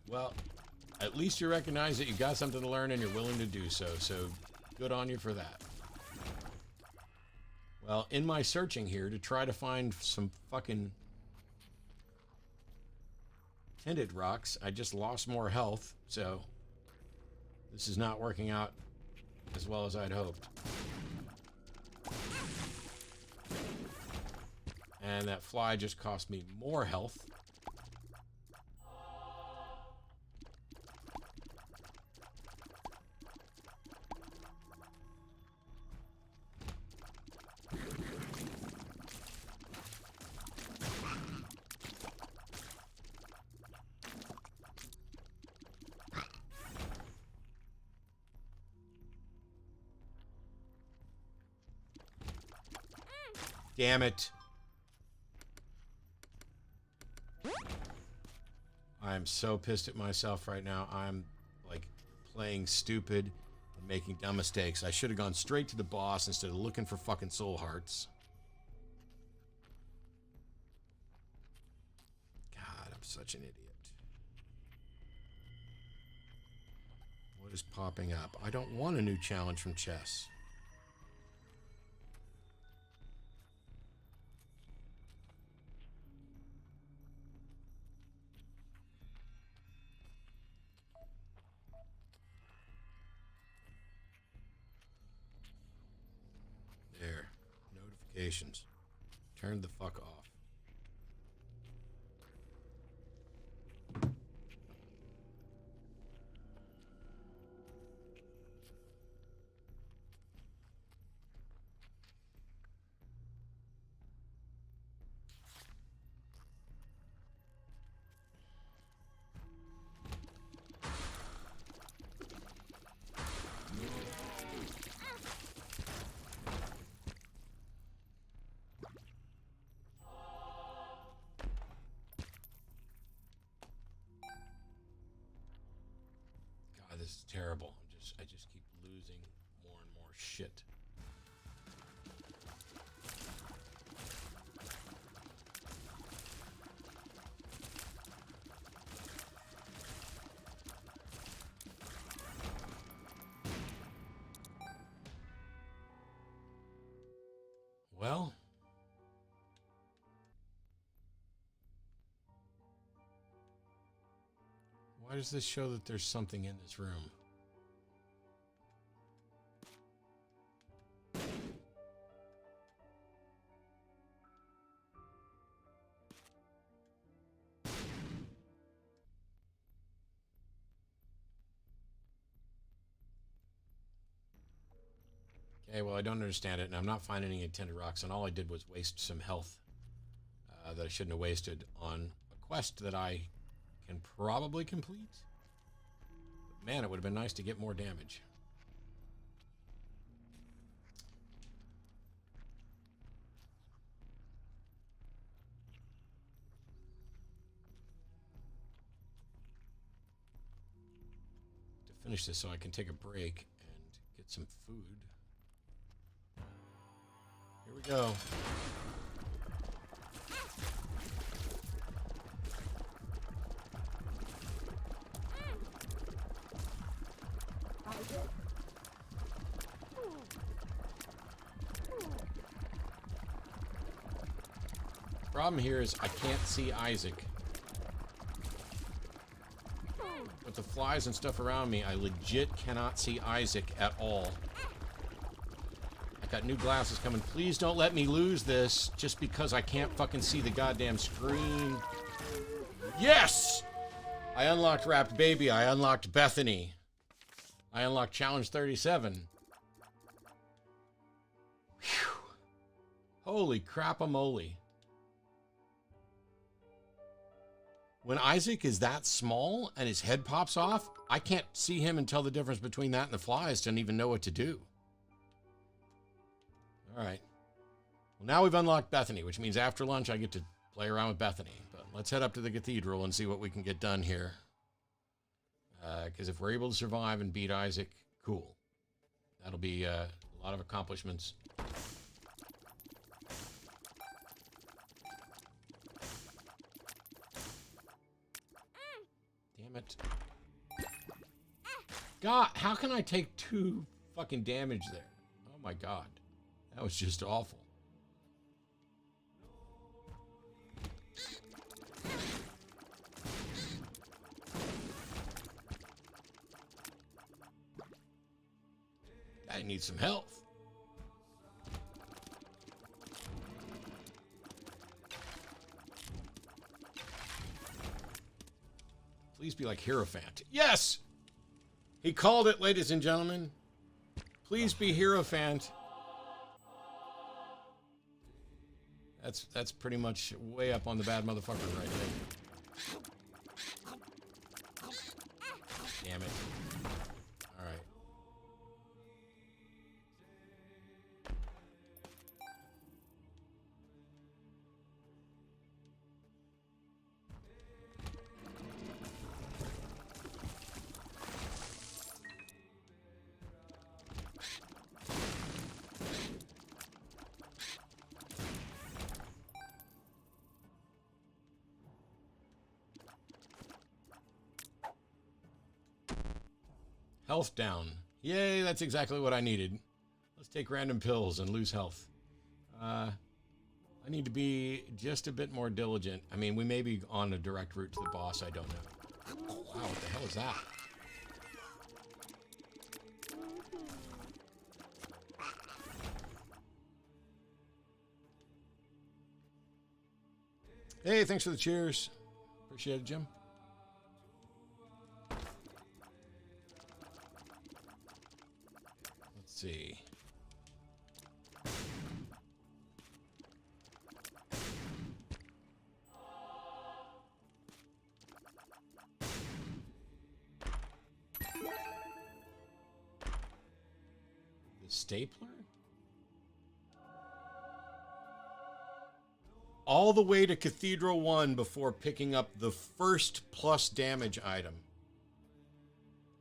Well, at least you recognize that you got something to learn and you're willing to do so. So good on you for that. Well, in my searching here to try to find some fucking tinted rocks, I just lost more health, so this is not working out as well as I'd hoped. And that fly just cost me more health. Damn it. I'm so pissed at myself right now. I'm like playing stupid and making dumb mistakes. I should have gone straight to the boss instead of looking for fucking soul hearts. God, I'm such an idiot. What is popping up? I don't want a new challenge from chess. notifications. Turn the fuck off. God, this is terrible. I just keep losing more and more shit. Well, why does this show that there's something in this room? Okay, well, I don't understand it, and I'm not finding any tinted rocks, and all I did was waste some health that I shouldn't have wasted on a quest that I can probably complete. But man, it would have been nice to get more damage. To finish this so I can take a break and get some food. Here we go. Problem here is I can't see Isaac. With the flies and stuff around me, I legit cannot see Isaac at all. I got new glasses coming. Please don't let me lose this just because I can't fucking see the goddamn screen. Yes! I unlocked Wrapped Baby. I unlocked Bethany. I unlocked Challenge 37. Whew. Holy crap-a-moly. When Isaac is that small and his head pops off, I can't see him and tell the difference between that and the flies. Don't even know what to do. All right. Well, now we've unlocked Bethany, which means after lunch I get to play around with Bethany. But let's head up to the cathedral and see what we can get done here. Because if we're able to survive and beat Isaac, cool. That'll be a lot of accomplishments. Damn it. God, how can I take 2 fucking damage there? Oh my god. That was just awful. I need some health. Please be like Hierophant. Yes! He called it, ladies and gentlemen. Please be Hierophant. That's pretty much way up on the bad motherfucker right there. Damn it. All right. Health down. Yay, that's exactly what I needed. Let's take random pills and lose health. I need to be just a bit more diligent. I mean, we may be on a direct route to the boss. I don't know. Wow, what the hell is that? Hey, thanks for the cheers. Appreciate it, Jim. Let's see. The stapler? All the way to Cathedral 1 before picking up the first plus damage item.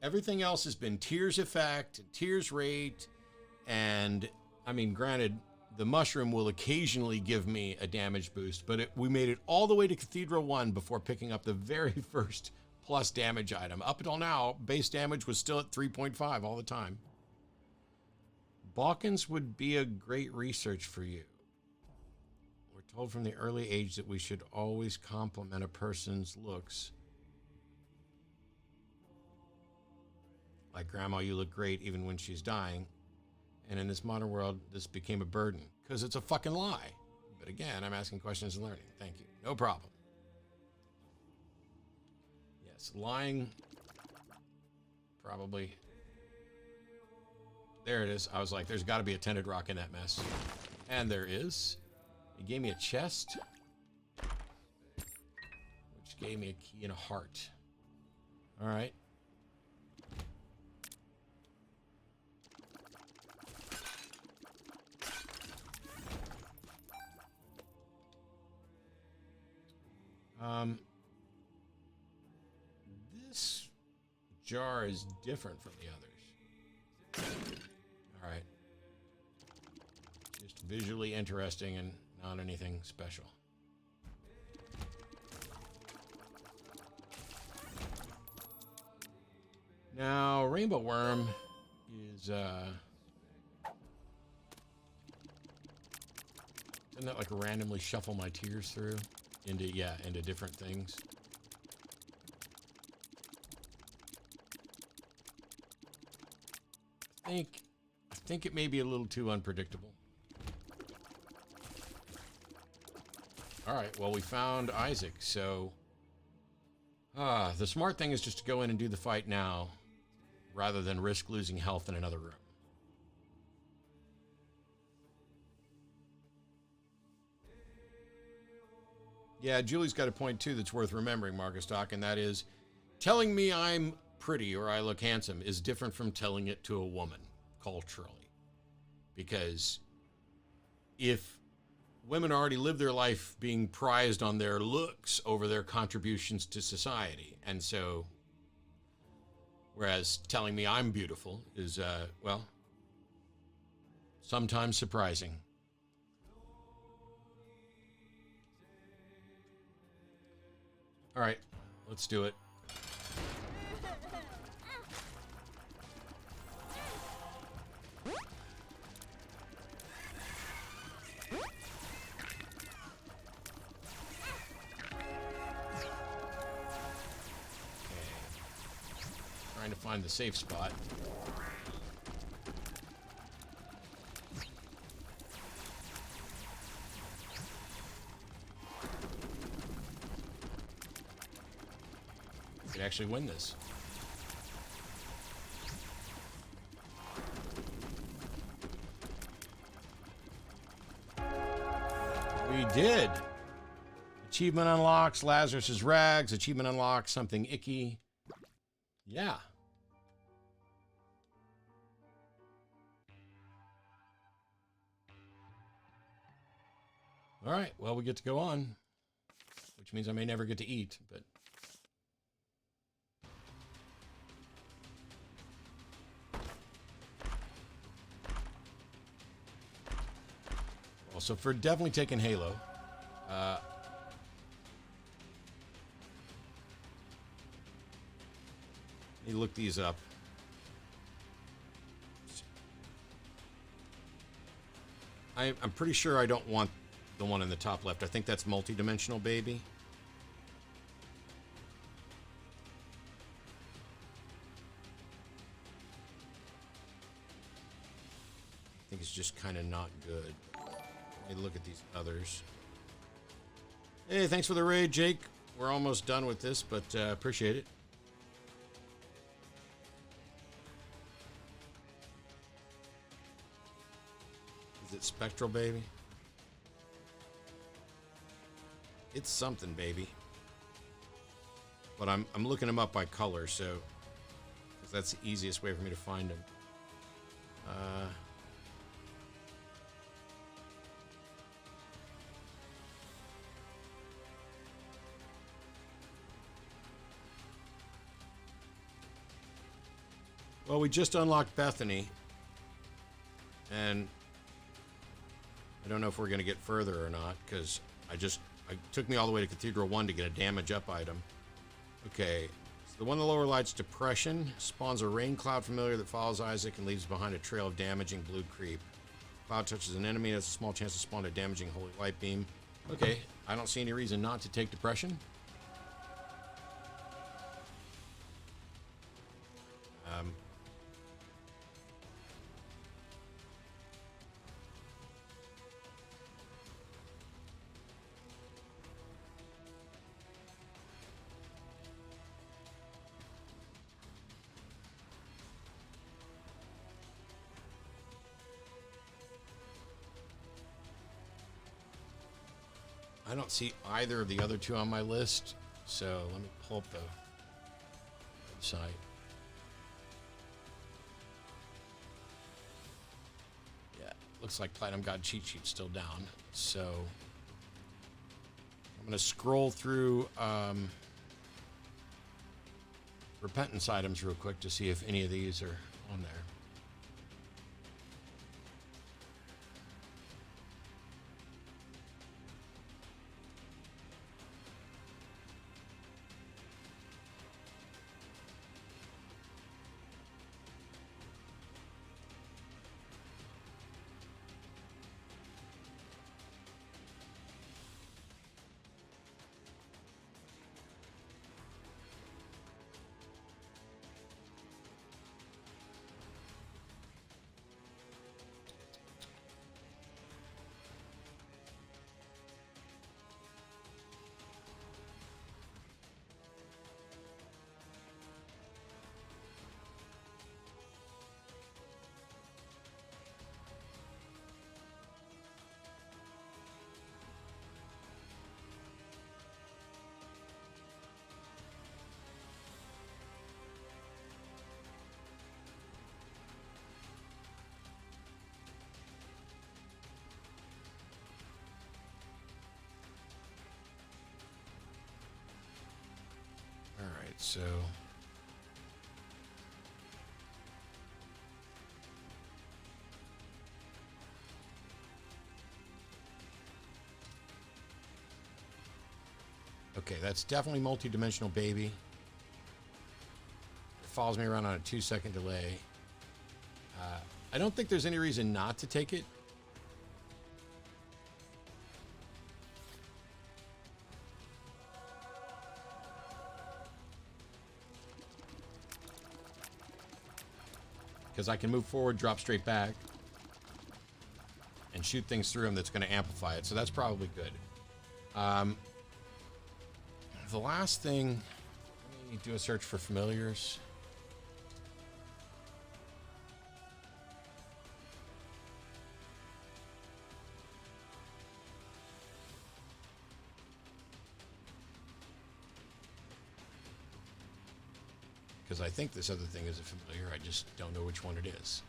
Everything else has been tears effect, tears rate, and, I mean, granted, the mushroom will occasionally give me a damage boost, but we made it all the way to Cathedral 1 before picking up the very first plus damage item. Up until now, base damage was still at 3.5 all the time. Balkans would be a great research for you. We're told from the early age that we should always compliment a person's looks. Like, Grandma, you look great even when she's dying. And in this modern world, this became a burden because it's a fucking lie. But again, I'm asking questions and learning. Thank you. No problem. Yes, lying. Probably. There it is. I was like, there's got to be a tinted rock in that mess. And there is. It gave me a chest, which gave me a key and a heart. All right. This jar is different from the others. All right. Just visually interesting and not anything special. Now, Rainbow Worm is, doesn't that like randomly shuffle my tears through into different things? I think it may be a little too unpredictable. All right, well, we found Isaac, so the smart thing is just to go in and do the fight now rather than risk losing health in another room. Yeah, Julie's got a point, too, that's worth remembering, Marcus Doc, and that is telling me I'm pretty or I look handsome is different from telling it to a woman, culturally. Because if women already live their life being prized on their looks over their contributions to society, and so, whereas telling me I'm beautiful is, well, sometimes surprising. All right, let's do it. Trying to find the safe spot. Could actually win this. We did. Achievement unlocks Lazarus's rags. Achievement unlocks something icky. Yeah. All right. Well, we get to go on, which means I may never get to eat, but. So for definitely taking Halo, let me look these up. I'm pretty sure I don't want the one in the top left. I think that's multi-dimensional baby. I think it's just kind of not good. Let me look at these others. Hey, thanks for the raid, Jake. We're almost done with this, but appreciate it. Is it Spectral, baby? It's something, baby. But I'm looking them up by color, so because that's the easiest way for me to find them. Well, we just unlocked Bethany, and I don't know if we're going to get further or not, because it took me all the way to Cathedral 1 to get a damage up item. Okay, so the one in the lower light's Depression. Spawns a rain cloud familiar that follows Isaac and leaves behind a trail of damaging blue creep. Cloud touches an enemy, has a small chance to spawn a damaging holy light beam. Okay, I don't see any reason not to take Depression. I don't see either of the other two on my list, so let me pull up the website. Yeah, looks like Platinum God cheat sheet's still down, so I'm going to scroll through repentance items real quick to see if any of these are on there. So okay, that's definitely multi-dimensional baby. It follows me around on a 2-second delay. I don't think there's any reason not to take it. Because I can move forward, drop straight back, and shoot things through them that's going to amplify it. So that's probably good. The last thing, let me do a search for familiars. Because I think this other thing is a familiar, I just don't know which one it is.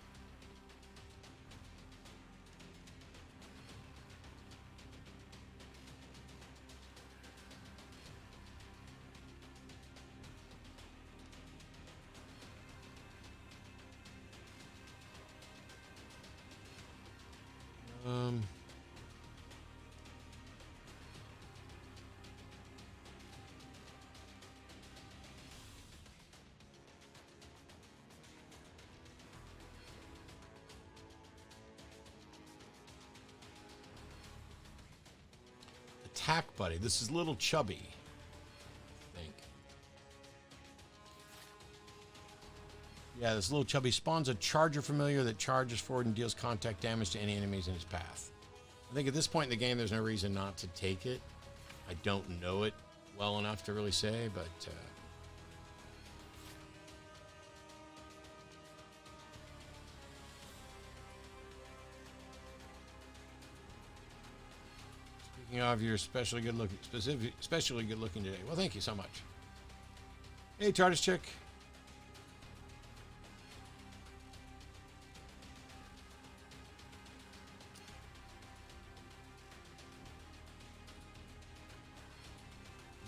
Attack buddy. This is little chubby, I think. Yeah, this little chubby spawns a charger familiar that charges forward and deals contact damage to any enemies in his path. I think at this point in the game, there's no reason not to take it. I don't know it well enough to really say, but speaking of, you're especially good looking, especially good looking today. Well, thank you so much. Hey, TARDIS chick.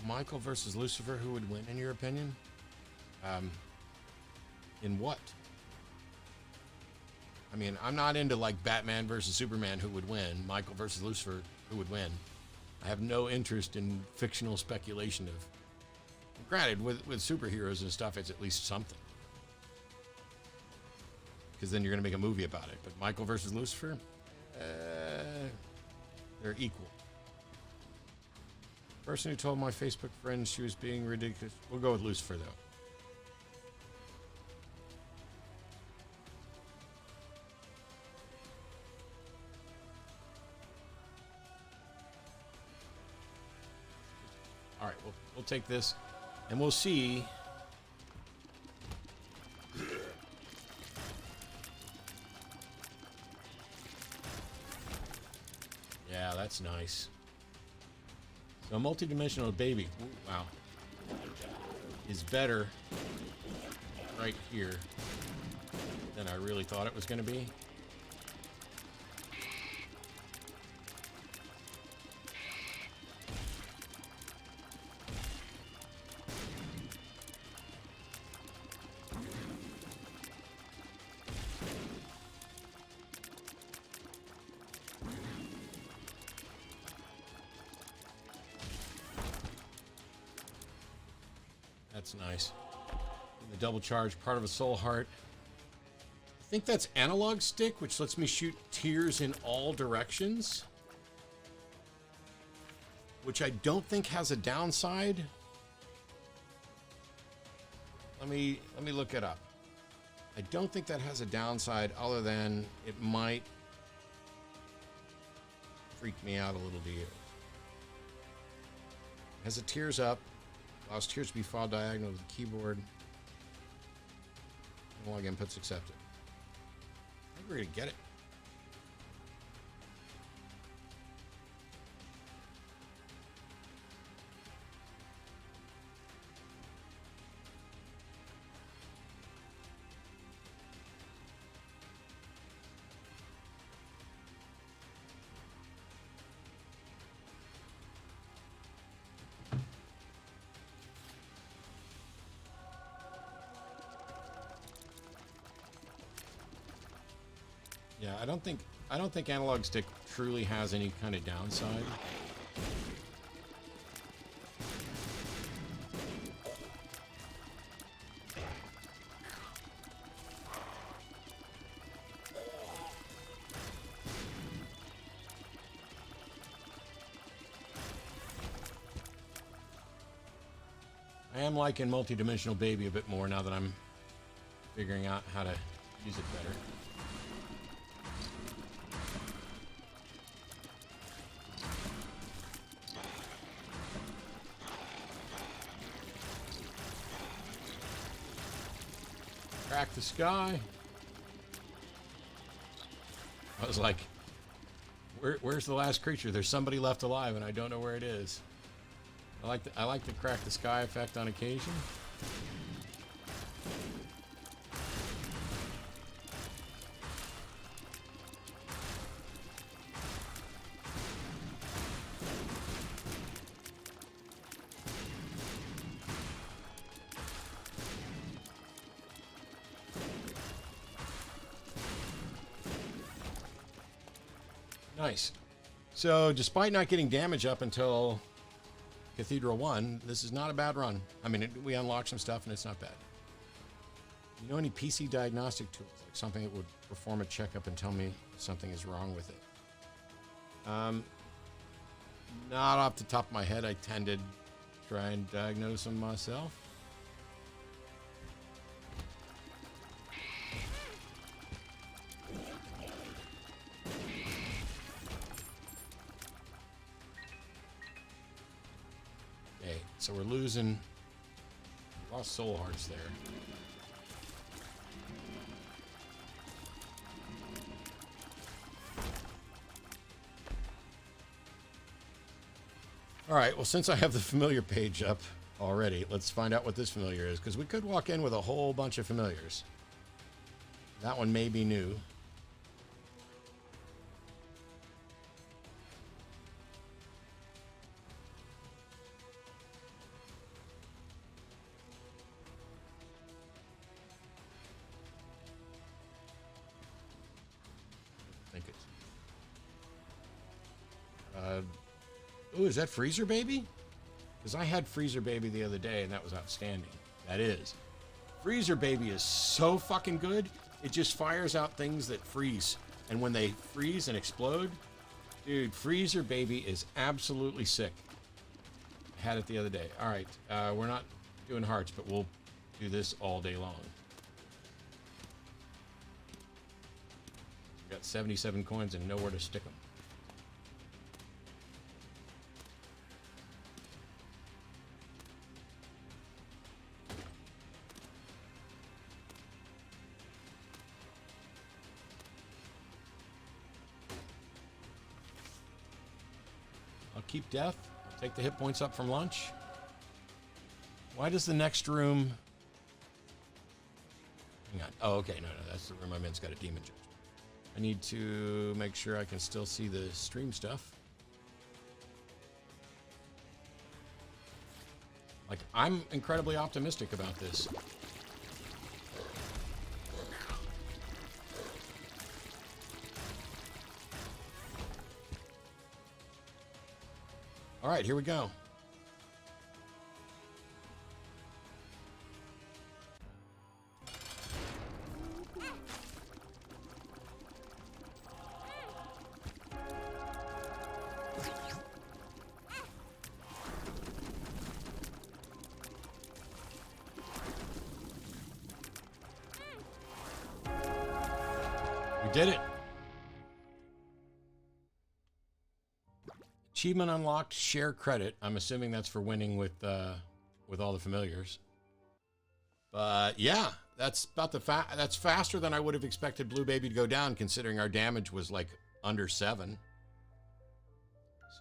Michael versus Lucifer, who would win in your opinion? In what? I mean, I'm not into like Batman versus Superman, who would win. Michael versus Lucifer, who would win. I have no interest in fictional speculation of. Granted, with superheroes and stuff, it's at least something. Because then you're going to make a movie about it. But Michael versus Lucifer, they're equal. Person who told my Facebook friend she was being ridiculous. We'll go with Lucifer, though. All right, we'll take this, and we'll see. Yeah, that's nice. So a multi-dimensional baby, ooh, wow, is better right here than I really thought it was going to be. That's nice. And the double charge, part of a soul heart. I think that's analog stick, which lets me shoot tears in all directions. Which I don't think has a downside. Let me look it up. I don't think that has a downside other than it might freak me out a little bit. It has a tears up. Allows tears to be filed diagonal with the keyboard. Analog inputs accepted. I think we're going to get it. Yeah, I don't think analog stick truly has any kind of downside. I am liking multi-dimensional baby a bit more now that I'm figuring out how to use it better. Crack the sky. I was like, where's the last creature? There's somebody left alive and I don't know where it is. I like the crack the sky effect on occasion. Nice. So, despite not getting damage up until Cathedral 1, this is not a bad run. I mean, we unlocked some stuff and it's not bad. You know any PC diagnostic tools? Like something that would perform a checkup and tell me something is wrong with it? Not off the top of my head. I tend to try and diagnose them myself. so we're losing. Lost soul hearts there. All right, well, since I have the familiar page up already, let's find out what this familiar is, because we could walk in with a whole bunch of familiars. That one may be new. I think it's... ooh, is that Freezer Baby? Because I had Freezer Baby the other day, and that was outstanding. That is. Freezer Baby is so fucking good. It just fires out things that freeze. And when they freeze and explode, dude, Freezer Baby is absolutely sick. I had it the other day. All right, we're not doing hearts, but we'll do this all day long. We've got 77 coins and nowhere to stick them. Keep death. I'll take the hit points up from lunch. Why does the next room... Hang on. Oh, okay. No, that's the room I'm in. It's got a demon judgment. I need to make sure I can still see the stream stuff. Like, I'm incredibly optimistic about this. All right, here we go. We did it. Achievement unlocked, share credit. I'm assuming that's for winning with all the familiars. But yeah, that's about that's faster than I would have expected Blue Baby to go down, considering our damage was like under 7.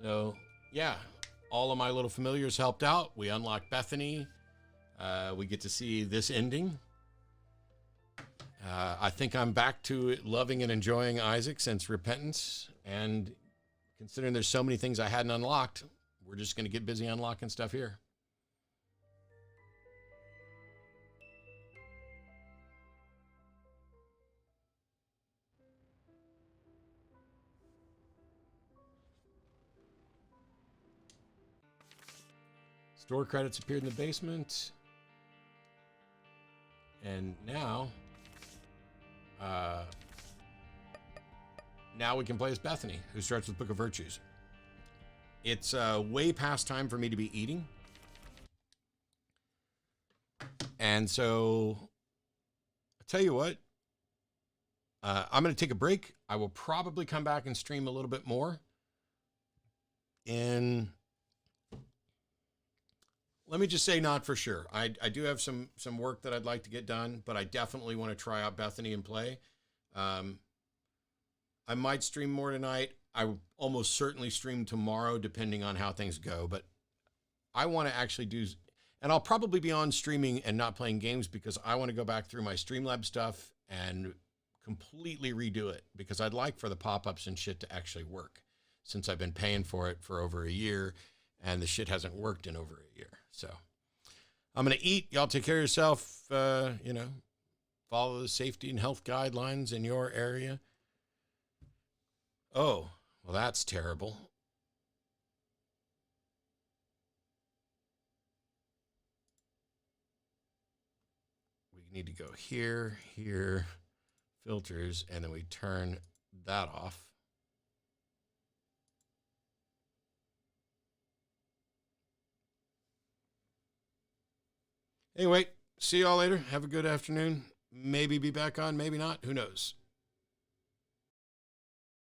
So yeah, all of my little familiars helped out. We unlocked Bethany. We get to see this ending. I think I'm back to loving and enjoying Isaac since Repentance, and considering there's so many things I hadn't unlocked, we're just going to get busy unlocking stuff here. Store credits appeared in the basement. And now we can play as Bethany, who starts with Book of Virtues. It's way past time for me to be eating. And so, I'll tell you what, I'm going to take a break. I will probably come back and stream a little bit more. And let me just say, not for sure. I do have some work that I'd like to get done, but I definitely want to try out Bethany and play. I might stream more tonight. I will almost certainly stream tomorrow, depending on how things go. But I want to actually do, and I'll probably be on streaming and not playing games, because I want to go back through my Streamlabs stuff and completely redo it, because I'd like for the pop-ups and shit to actually work, since I've been paying for it for over a year and the shit hasn't worked in over a year. So I'm going to eat. Y'all take care of yourself. Follow the safety and health guidelines in your area. Oh, well, that's terrible. We need to go here, here, filters, and then we turn that off. Anyway, see y'all later. Have a good afternoon. Maybe be back on, maybe not. Who knows?